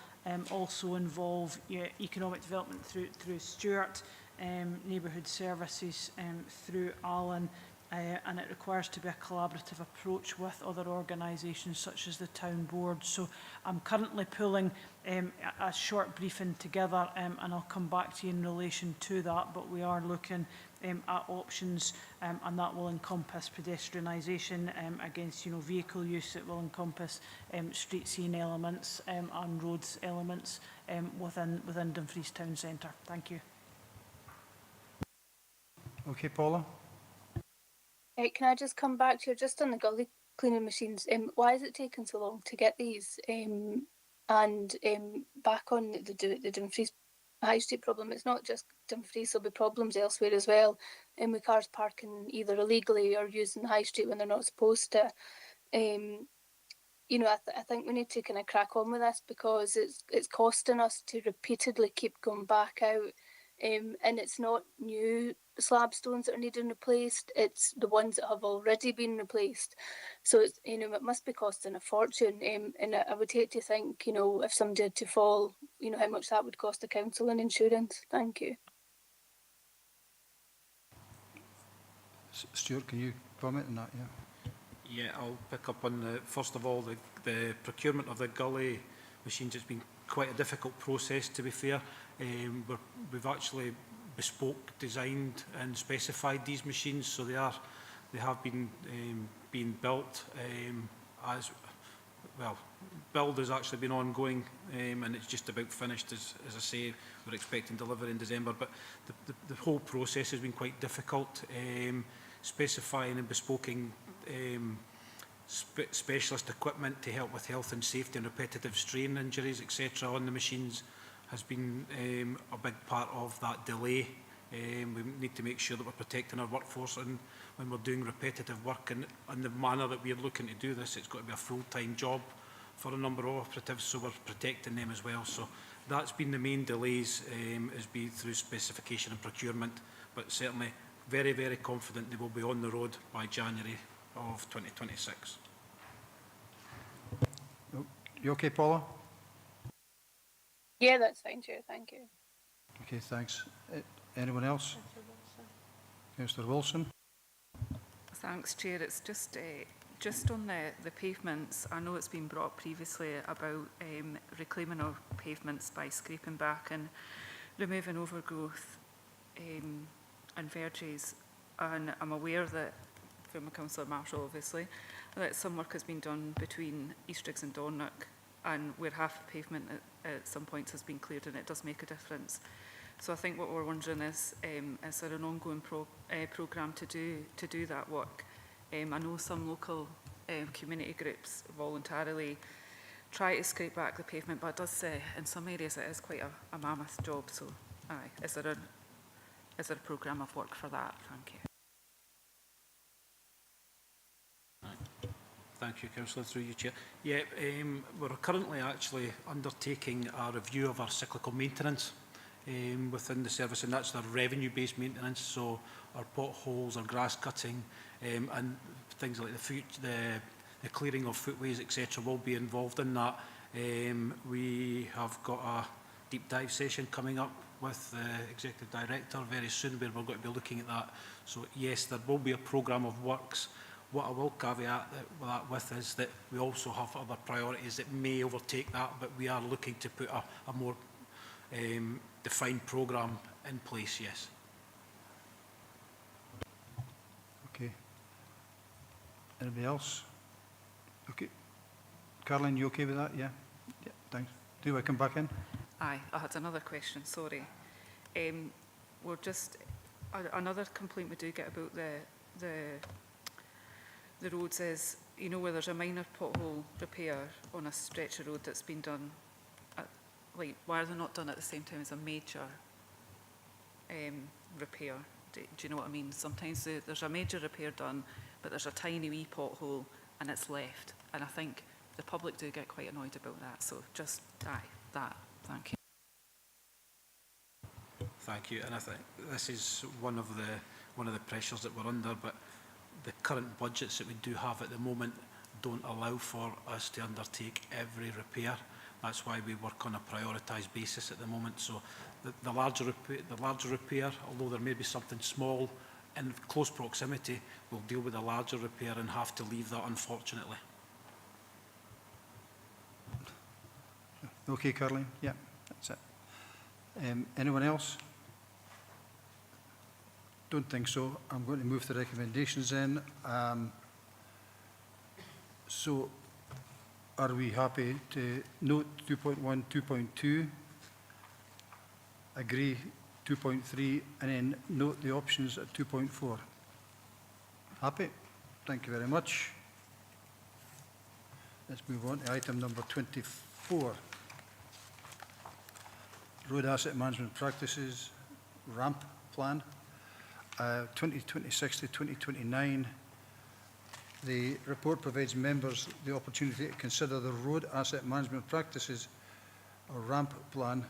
also involve economic development through Stuart, neighbourhood services through Alan, and it requires to be a collaborative approach with other organisations such as the Town Board. So I'm currently pulling a short briefing together, and I'll come back to you in relation to that, but we are looking at options, and that will encompass pedestrianisation against, you know, vehicle use. It will encompass street scene elements and roads elements within Dumfries Town Centre. Thank you. Okay, Paula. Can I just come back to you just on the gully cleaning machines? Why is it taking so long to get these? And back on the Dumfries High Street problem, it's not just Dumfries, there'll be problems elsewhere as well, with cars parking either illegally or using the High Street when they're not supposed to. You know, I think we need to kind of crack on with this, because it's costing us to repeatedly keep going back out. And it's not new slab stones that are needing replaced, it's the ones that have already been replaced. So it's, you know, it must be costing a fortune, and I would hate to think, you know, if somebody had to fall, you know, how much that would cost the council and insurance. Thank you. Stuart, can you comment on that? Yeah, I'll pick up on the, first of all, the procurement of the gully machines. It's been quite a difficult process, to be fair. We've actually bespoke designed and specified these machines, so they have been being built as well, build has actually been ongoing, and it's just about finished, as I say. We're expecting delivery in December, but the whole process has been quite difficult, specifying and bespoking specialist equipment to help with health and safety and repetitive strain injuries, etc. on the machines has been a big part of that delay. We need to make sure that we're protecting our workforce, and when we're doing repetitive work in the manner that we're looking to do this, it's got to be a full-time job for a number of operatives, so we're protecting them as well. So that's been the main delays, has been through specification and procurement, but certainly very, very confident they will be on the road by January of 2026. You okay, Paula? Yeah, that's fine, Chair. Thank you. Okay, thanks. Anyone else? Councillor Wilson. Thanks, Chair. It's just on the pavements. I know it's been brought up previously about reclaiming our pavements by scraping back and removing overgrowth and verges. And I'm aware that, from Councillor Marshall obviously, that some work has been done between Eastriggs and Dornoch, and where half the pavement at some points has been cleared, and it does make a difference. So I think what we're wondering is there an ongoing programme to do that work? I know some local community groups voluntarily try to scrape back the pavement, but it does say in some areas it is quite a mammoth job. So, is there a programme of work for that? Thank you. Thank you, Councillor, through you, Chair. Yeah, we're currently actually undertaking a review of our cyclical maintenance within the service, and that's the revenue-based maintenance, so our potholes, our grass cutting, and things like the clearing of footways, etc. will be involved in that. We have got a deep dive session coming up with the Executive Director very soon, where we're going to be looking at that. So yes, there will be a programme of works. What I will caveat that with is that we also have other priorities that may overtake that, but we are looking to put a more defined programme in place, yes. Okay. Anybody else? Okay. Caroline, you okay with that? Yeah? Yeah, thanks. Do I come back in? Aye, I had another question, sorry. We're just, another complaint we do get about the roads is, you know, where there's a minor pothole repair on a stretch of road that's been done, like, why are they not done at the same time as a major repair? Do you know what I mean? Sometimes there's a major repair done, but there's a tiny wee pothole and it's left. And I think the public do get quite annoyed about that. So just, that. Thank you. Thank you. And I think this is one of the pressures that we're under, but the current budgets that we do have at the moment don't allow for us to undertake every repair. That's why we work on a prioritised basis at the moment. So the larger repair, although there may be something small in close proximity, we'll deal with a larger repair and have to leave that, unfortunately. Okay, Caroline? Yeah, that's it. Anyone else? Don't think so. I'm going to move the recommendations in. So, are we happy to note 2.1, 2.2, agree 2.3, and then note the options at 2.4? Happy? Thank you very much. Let's move on to item number 24. Road Asset Management Practices, RAMP Plan, 2026 to 2029. The report provides members the opportunity to consider the Road Asset Management Practices, or RAMP Plan,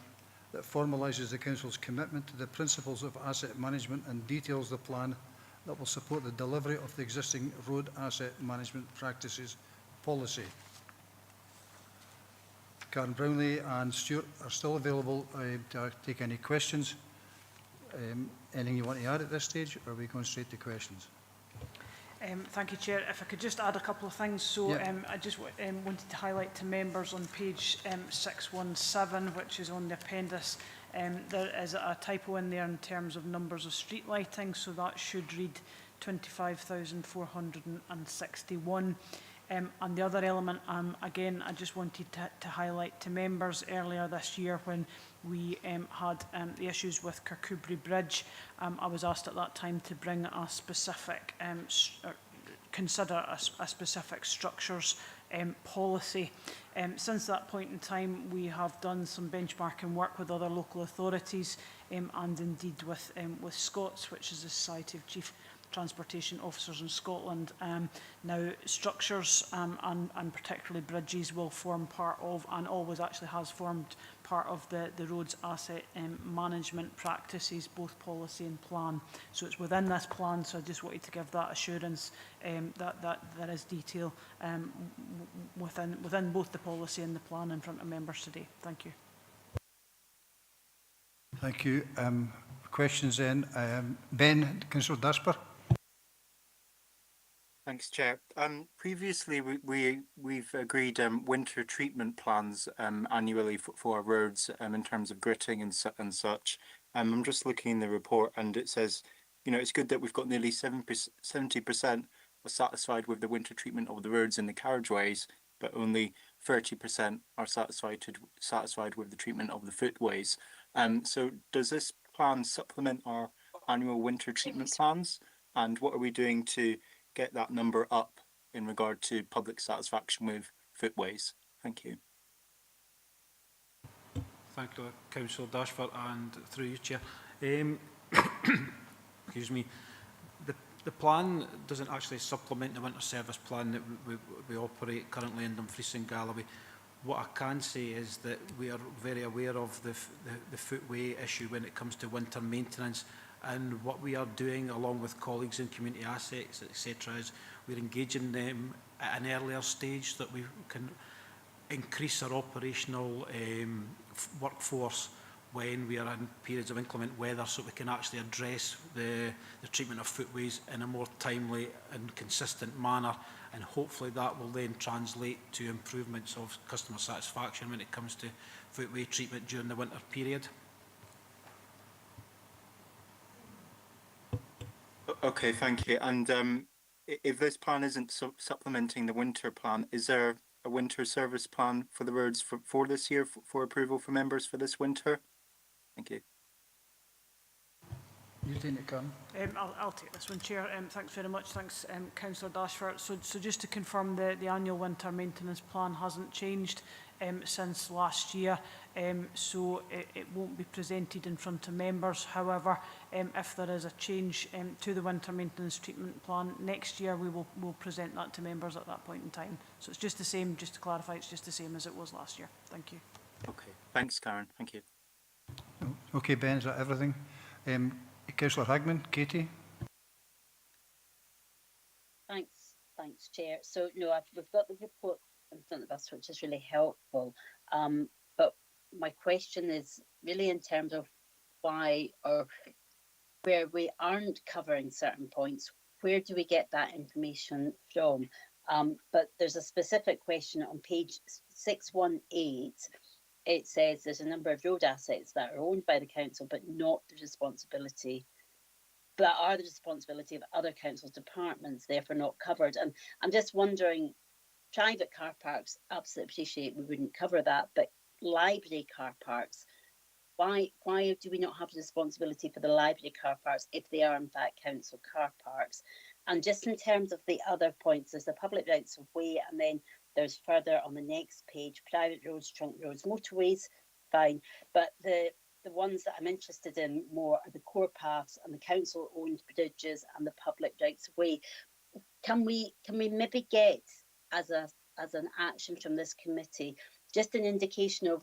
that formalises the Council's commitment to the principles of asset management and details the plan that will support the delivery of the existing Road Asset Management Practices policy. Karen Brownlee and Stuart are still available to take any questions. Anything you want to add at this stage, or are we going straight to questions? Thank you, Chair. If I could just add a couple of things. So yeah. I just wanted to highlight to members on page 617, which is on the appendix, there is a typo in there in terms of numbers of street lighting, so that should read 25,461. And the other element, again, I just wanted to highlight to members earlier this year when we had the issues with Kirkcudbright Bridge. I was asked at that time to bring a specific, consider a specific structures policy. Since that point in time, we have done some benchmarking work with other local authorities and indeed with SCOTS, which is the Society of Chief Transportation Officers in Scotland. Now, structures and particularly bridges will form part of, and always actually has formed part of the roads asset management practices, both policy and plan. So it's within this plan, so I just wanted to give that assurance that there is detail within both the policy and the plan in front of members today. Thank you. Thank you. Questions then. Ben, Councillor Dasper. Thanks, Chair. Previously, we've agreed winter treatment plans annually for our roads in terms of gritting and such. I'm just looking in the report, and it says, you know, it's good that we've got nearly 70% are satisfied with the winter treatment of the roads and the carriageways, but only 30% are satisfied with the treatment of the footways. So does this plan supplement our annual winter treatment plans? And what are we doing to get that number up in regard to public satisfaction with footways? Thank you. Thank you, Councillor Dashford, and through you, Chair. Excuse me. The plan doesn't actually supplement the winter service plan that we operate currently in Dumfries and Galloway. What I can say is that we are very aware of the footway issue when it comes to winter maintenance, and what we are doing along with colleagues in community assets, etc., is we're engaging them at an earlier stage so that we can increase our operational workforce when we are in periods of inclement weather, so we can actually address the treatment of footways in a more timely and consistent manner, and hopefully that will then translate to improvements of customer satisfaction when it comes to footway treatment during the winter period. Okay, thank you. And if this plan isn't supplementing the winter plan, is there a winter service plan for the roads for this year for approval for members for this winter? Thank you. You take it, Karen. I'll take this one, Chair. Thanks very much. Thanks, Councillor Dashford. So just to confirm, the annual winter maintenance plan hasn't changed since last year, so it won't be presented in front of members. However, if there is a change to the winter maintenance treatment plan next year, we'll present that to members at that point in time. So it's just the same, just to clarify, it's just the same as it was last year. Thank you. Okay, thanks, Karen. Thank you. Okay, Ben, is that everything? Councillor Hagman, Katie. Thanks, Chair. So no, we've got the report in front of us, which is really helpful. But my question is really in terms of why or where we aren't covering certain points, where do we get that information from? But there's a specific question on page 618. It says there's a number of road assets that are owned by the council, but not the responsibility, but are the responsibility of other council departments, therefore not covered. And I'm just wondering, private car parks, absolutely appreciate we wouldn't cover that, but library car parks, why do we not have the responsibility for the library car parks if they are in fact council car parks? And just in terms of the other points, there's the public rights of way, and then there's further on the next page, private roads, trunk roads, motorways, fine. But the ones that I'm interested in more are the core paths and the council-owned bridges and the public rights of way. Can we maybe get, as an action from this committee, just an indication of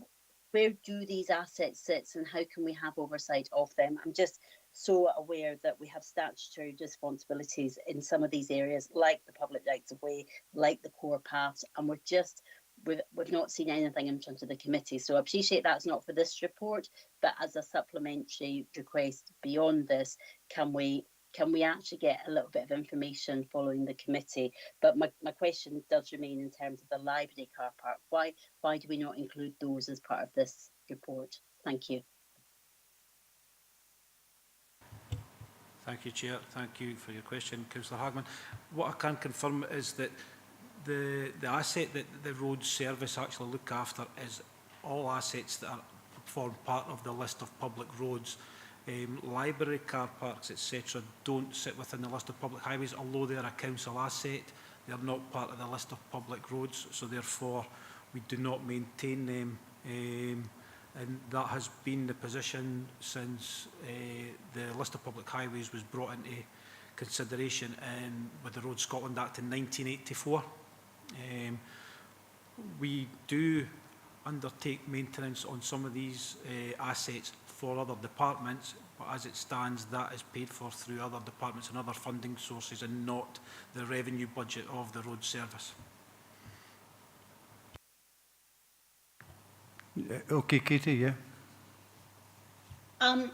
where do these assets sit and how can we have oversight of them? I'm just so aware that we have statutory responsibilities in some of these areas, like the public rights of way, like the core paths, and we've not seen anything in front of the committee. So I appreciate that's not for this report, but as a supplementary request beyond this, can we actually get a little bit of information following the committee? But my question does remain in terms of the library car park. Why do we not include those as part of this report? Thank you. Thank you, Chair. Thank you for your question, Councillor Hagman. What I can confirm is that the asset that the road service actually look after is all assets that are, form part of the list of public roads. Library, car parks, etc. don't sit within the list of public highways, although they are a council asset. They are not part of the list of public roads, so therefore we do not maintain them. And that has been the position since the list of public highways was brought into consideration with the Road Scotland Act in 1984. We do undertake maintenance on some of these assets for other departments, but as it stands, that is paid for through other departments and other funding sources and not the revenue budget of the road service. Okay, Katie, yeah. I'm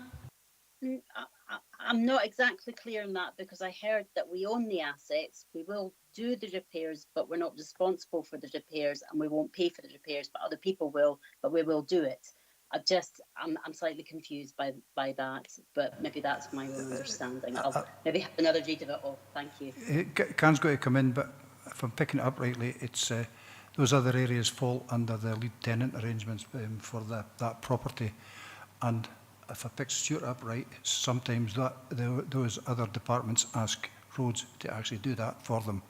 not exactly clear on that because I heard that we own the assets, we will do the repairs, but we're not responsible for the repairs and we won't pay for the repairs, but other people will, but we will do it. I'm slightly confused by that, but maybe that's my own understanding. I'll maybe have another read of it all. Thank you. Can's got to come in, but if I'm picking it up rightly, it's those other areas fall under the lead tenant arrangements for that property. And if I pick Stuart up right, sometimes those other departments ask roads to actually do that for them.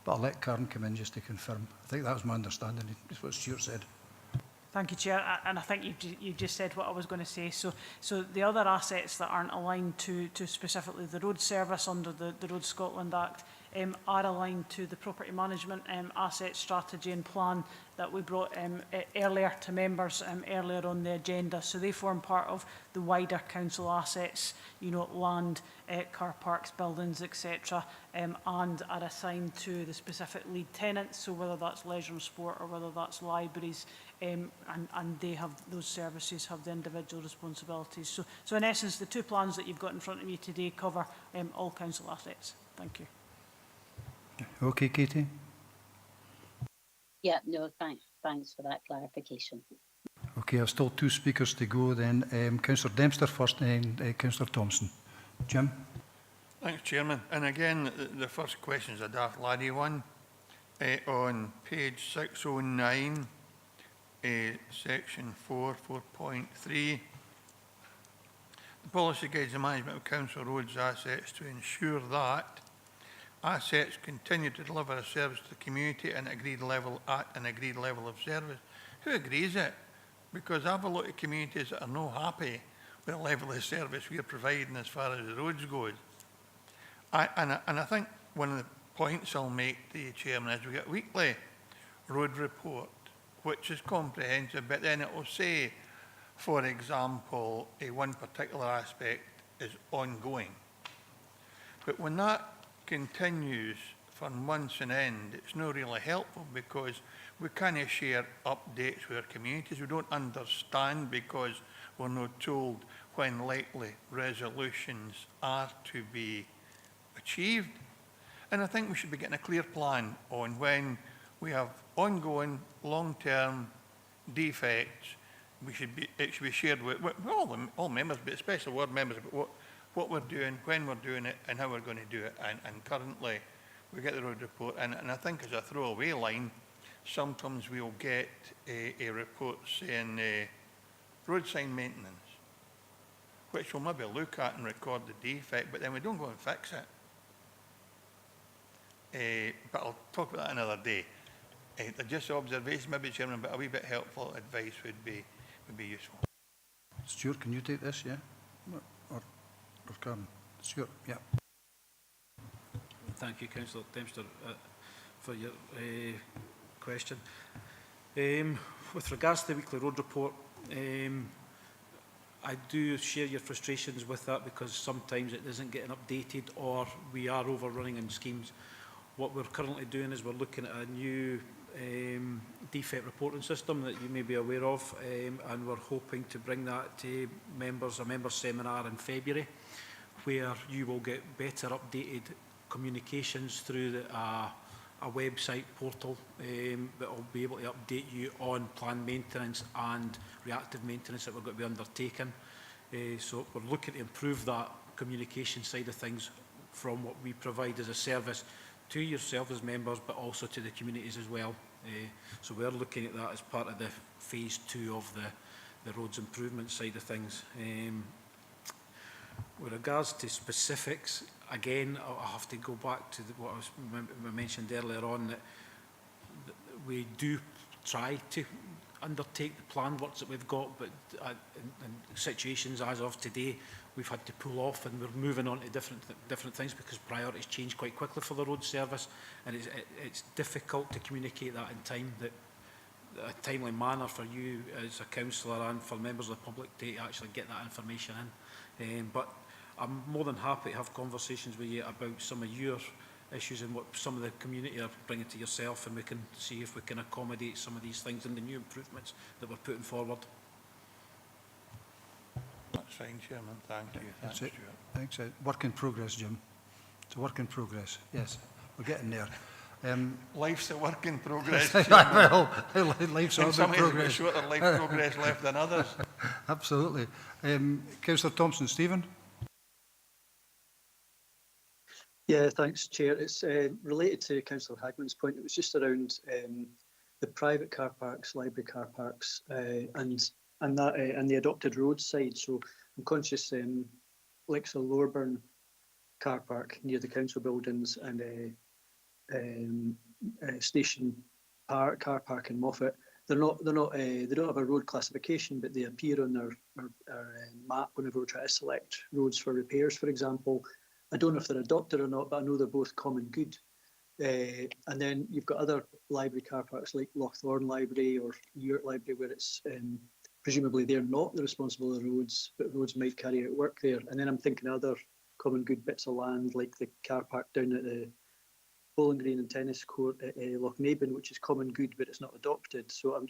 But I'll let Karen come in just to confirm. I think that was my understanding, is what Stuart said. Thank you, Chair. And I think you've just said what I was going to say. So the other assets that aren't aligned to specifically the road service under the Road Scotland Act are aligned to the property management asset strategy and plan that we brought earlier to members earlier on the agenda. So they form part of the wider council assets, you know, land, car parks, buildings, etc., and are assigned to the specific lead tenants. So whether that's leisure and sport or whether that's libraries, and they have those services have the individual responsibilities. So in essence, the two plans that you've got in front of you today cover all council assets. Thank you. Okay, Katie. Yeah, no, thanks for that clarification. Okay, I've still two speakers to go then. Councillor Dempster first and Councillor Thompson. Jim? Thanks, Chairman. And again, the first question is a daft laddie one. On page 609, section 4.3, the policy guides the management of council roads assets to ensure that assets continue to deliver a service to the community at an agreed level of service. Who agrees it? Because I've a lot of communities that are not happy with the level of service we're providing as far as the roads goes. And I think one of the points I'll make to you, Chairman, is we get a weekly road report, which is comprehensive, but then it will say, for example, one particular aspect is ongoing. But when that continues for months on end, it's not really helpful because we can't share updates with our communities. We don't understand because we're not told when likely resolutions are to be achieved. And I think we should be getting a clear plan on when we have ongoing long-term defects. It should be shared with all members, but especially ward members, about what we're doing, when we're doing it, and how we're going to do it. And currently, we get the road report, and I think as a throwaway line, sometimes we'll get a report saying road sign maintenance, which we'll maybe look at and record the defect, but then we don't go and fix it. But I'll talk about that another day. Just observation, maybe, Chairman, but a wee bit helpful advice would be useful. Stuart, can you take this, yeah? Or Karen? Stuart, yeah. Thank you, Councillor Dempster, for your question. With regards to the weekly road report, I do share your frustrations with that because sometimes it isn't getting updated or we are overrunning in schemes. What we're currently doing is we're looking at a new defect reporting system that you may be aware of, and we're hoping to bring that to members, a members seminar in February, where you will get better updated communications through a website portal that will be able to update you on planned maintenance and reactive maintenance that we're going to be undertaking. So we're looking to improve that communication side of things from what we provide as a service to yourself as members, but also to the communities as well. So we're looking at that as part of the phase 2 of the roads improvement side of things. With regards to specifics, again, I have to go back to what I mentioned earlier on, that we do try to undertake the planned works that we've got, but in situations as of today, we've had to pull off and we're moving on to different things because priorities change quite quickly for the road service, and it's difficult to communicate that in time, that a timely manner for you as a councillor and for members of the public to actually get that information in. But I'm more than happy to have conversations with you about some of your issues and what some of the community are bringing to yourself, and we can see if we can accommodate some of these things in the new improvements that we're putting forward. That's fine, Chairman. Thank you. Thanks, That's it. Stuart. Thanks. Work in progress, Jim. It's a work in progress. Yes, we're getting there. Life's a work in progress. Well, life's a work in some progress. shorter life progress left than others. Absolutely. Councillor Thompson Stephen. Yeah, thanks, Chair. It's related to Councillor Hagman's point. It was just around the private car parks, library car parks, and the adopted roads side. So I'm conscious, like the Lowerburn car park near the council buildings and Station Park car park in Moffat. They don't have a road classification, but they appear on our map whenever we try to select roads for repairs, for example. I don't know if they're adopted or not, but I know they're both common good. And then you've got other library car parks like Lochthorn Library or Ewart Library, where it's presumably they're not the responsible of the roads, but roads might carry out work there. And then I'm thinking other common good bits of land, like the car park down at the Bowling Green and Tennis Court at Lochnaben, which is common good, but it's not adopted. So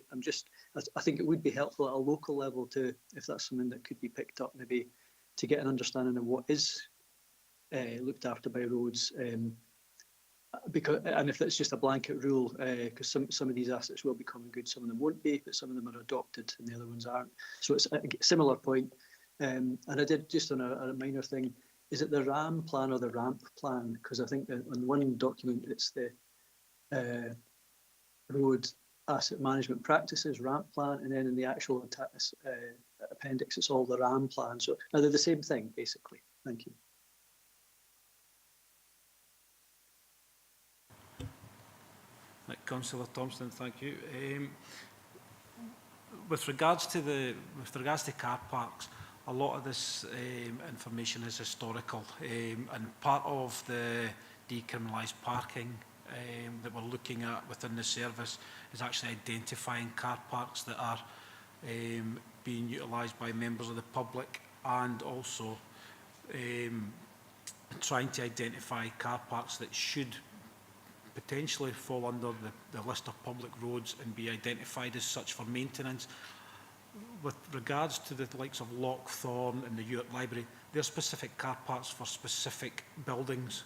I think it would be helpful at a local level to, if that's something that could be picked up, maybe to get an understanding of what is looked after by roads, and if it's just a blanket rule, because some of these assets will be common good, some of them won't be, but some of them are adopted and the other ones aren't. So it's a similar point. And I did just on a minor thing, is it the RAM plan or the RAMP plan? Because I think that on one document it's the road asset management practices RAMP plan, and then in the actual appendix it's all the RAM plan. So are they the same thing basically? Thank you. Councillor Thompson, thank you. With regards to car parks, a lot of this information is historical, and part of the decriminalised parking that we're looking at within the service is actually identifying car parks that are being utilised by members of the public, and also trying to identify car parks that should potentially fall under the list of public roads and be identified as such for maintenance. With regards to the likes of Lochthorn and the Ewart Library, they're specific car parks for specific buildings,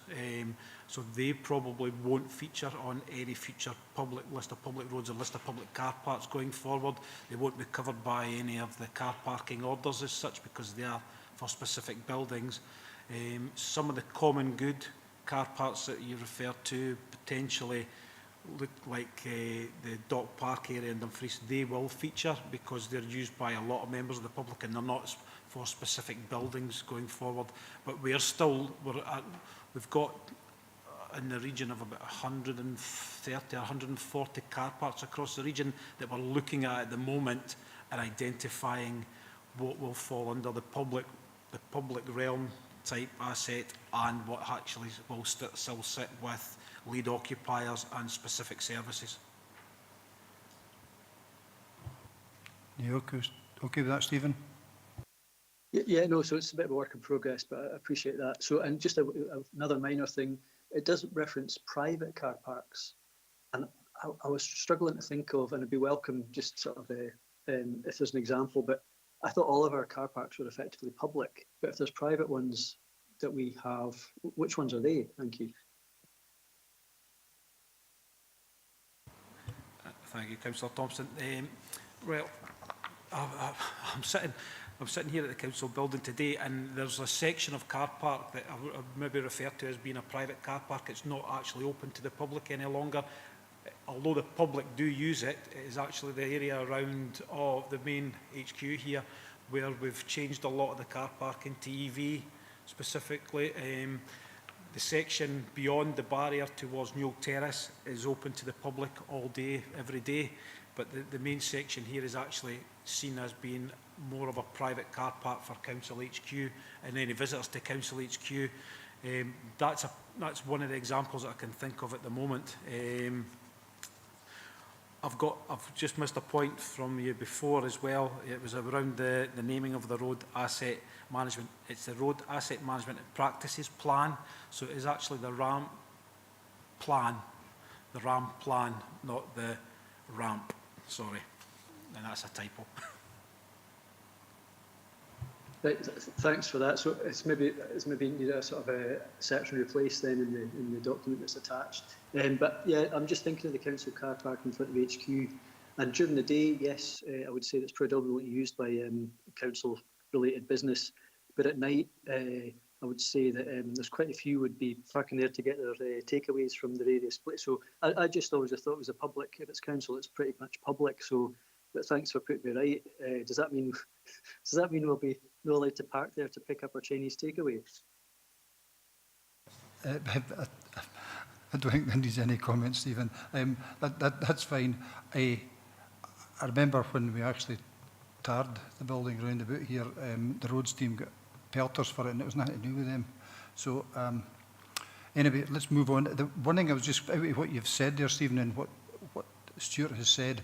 so they probably won't feature on any future public list of public roads or list of public car parks going forward. They won't be covered by any of the car parking orders as such, because they are for specific buildings. Some of the common good car parks that you refer to potentially look like the Dock Park area in Dumfries. They will feature because they're used by a lot of members of the public and they're not for specific buildings going forward. But we've got in the region of about 130 or 140 car parks across the region that we're looking at the moment and identifying what will fall under the public realm type asset and what actually will still sit with lead occupiers and specific services. You okay with that, Stephen? Yeah, no, so it's a bit of a work in progress, but I appreciate that. So, and just another minor thing, it doesn't reference private car parks. And I was struggling to think of, and it'd be welcome just sort of if there's an example, but I thought all of our car parks were effectively public, but if there's private ones that we have, which ones are they? Thank you. Thank you, Councillor Thompson. Well, I'm sitting I'm sitting here at the council building today, and there's a section of car park that I would maybe refer to as being a private car park. It's not actually open to the public any longer. Although the public do use it, it is actually the area around the main HQ here, where we've changed a lot of the car park into EV specifically. The section beyond the barrier towards Newell Terrace is open to the public all day, every day, but the main section here is actually seen as being more of a private car park for Council HQ and any visitors to Council HQ. That's one of the examples that I can think of at the moment. I've just missed a point from you before as well. It was around the naming of the road asset management. It's the Road Asset Management and Practices Plan. So it is actually the ramp plan, not the ramp. Sorry, and that's a typo. Right, thanks for that. So it's maybe need a sort of a search and replace then in the document that's attached. But yeah, I'm just thinking of the council car park in front of HQ, and during the day, yes, I would say that's predominantly used by council related business. But at night, I would say that there's quite a few would be parking there to get their takeaways from the various places. So I just always thought it was a public. If it's council, it's pretty much public. So, but thanks for putting me right. Does that mean we'll be not allowed to park there to pick up our Chinese takeaways? I don't think there needs any comment, Stephen. That's fine. I remember when we actually tarred the building round about here, the roads team got pelters for it, and it was nothing to do with them. So anyway, let's move on. The one thing I was just, out of what you've said there, Stephen, and what Stuart has said,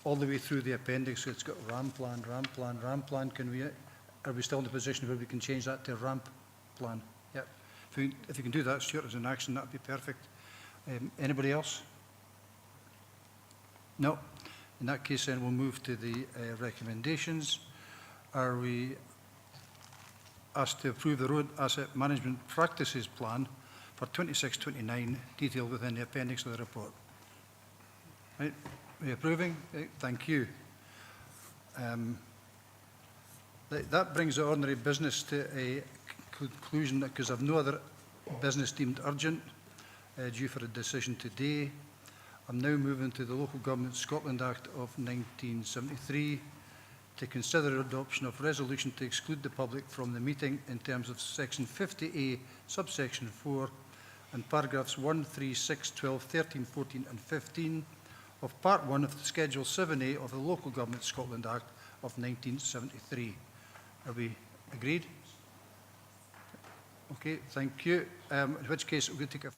all the way through the appendix, so it's got ramp plan. Are we still in the position where we can change that to ramp plan? Yep. If you can do that, Stuart, as an action, that would be perfect. Anybody else? No. In that case, then we'll move to the recommendations. Are we asked to approve the Road Asset Management Practices Plan for 26-29, detailed within the appendix of the report? Right. Are you approving? Thank you. That brings the ordinary business to a conclusion, because I've no other business deemed urgent due for a decision today. I'm now moving to the Local Government Scotland Act of 1973 to consider adoption of resolution to exclude the public from the meeting in terms of section 50A, subsection 4, and paragraphs 1, 3, 6, 12, 13, 14 and 15 of Part 1 of the Schedule 7A of the Local Government Scotland Act of 1973. Are we agreed? Okay, thank you. In which case, we're going to take a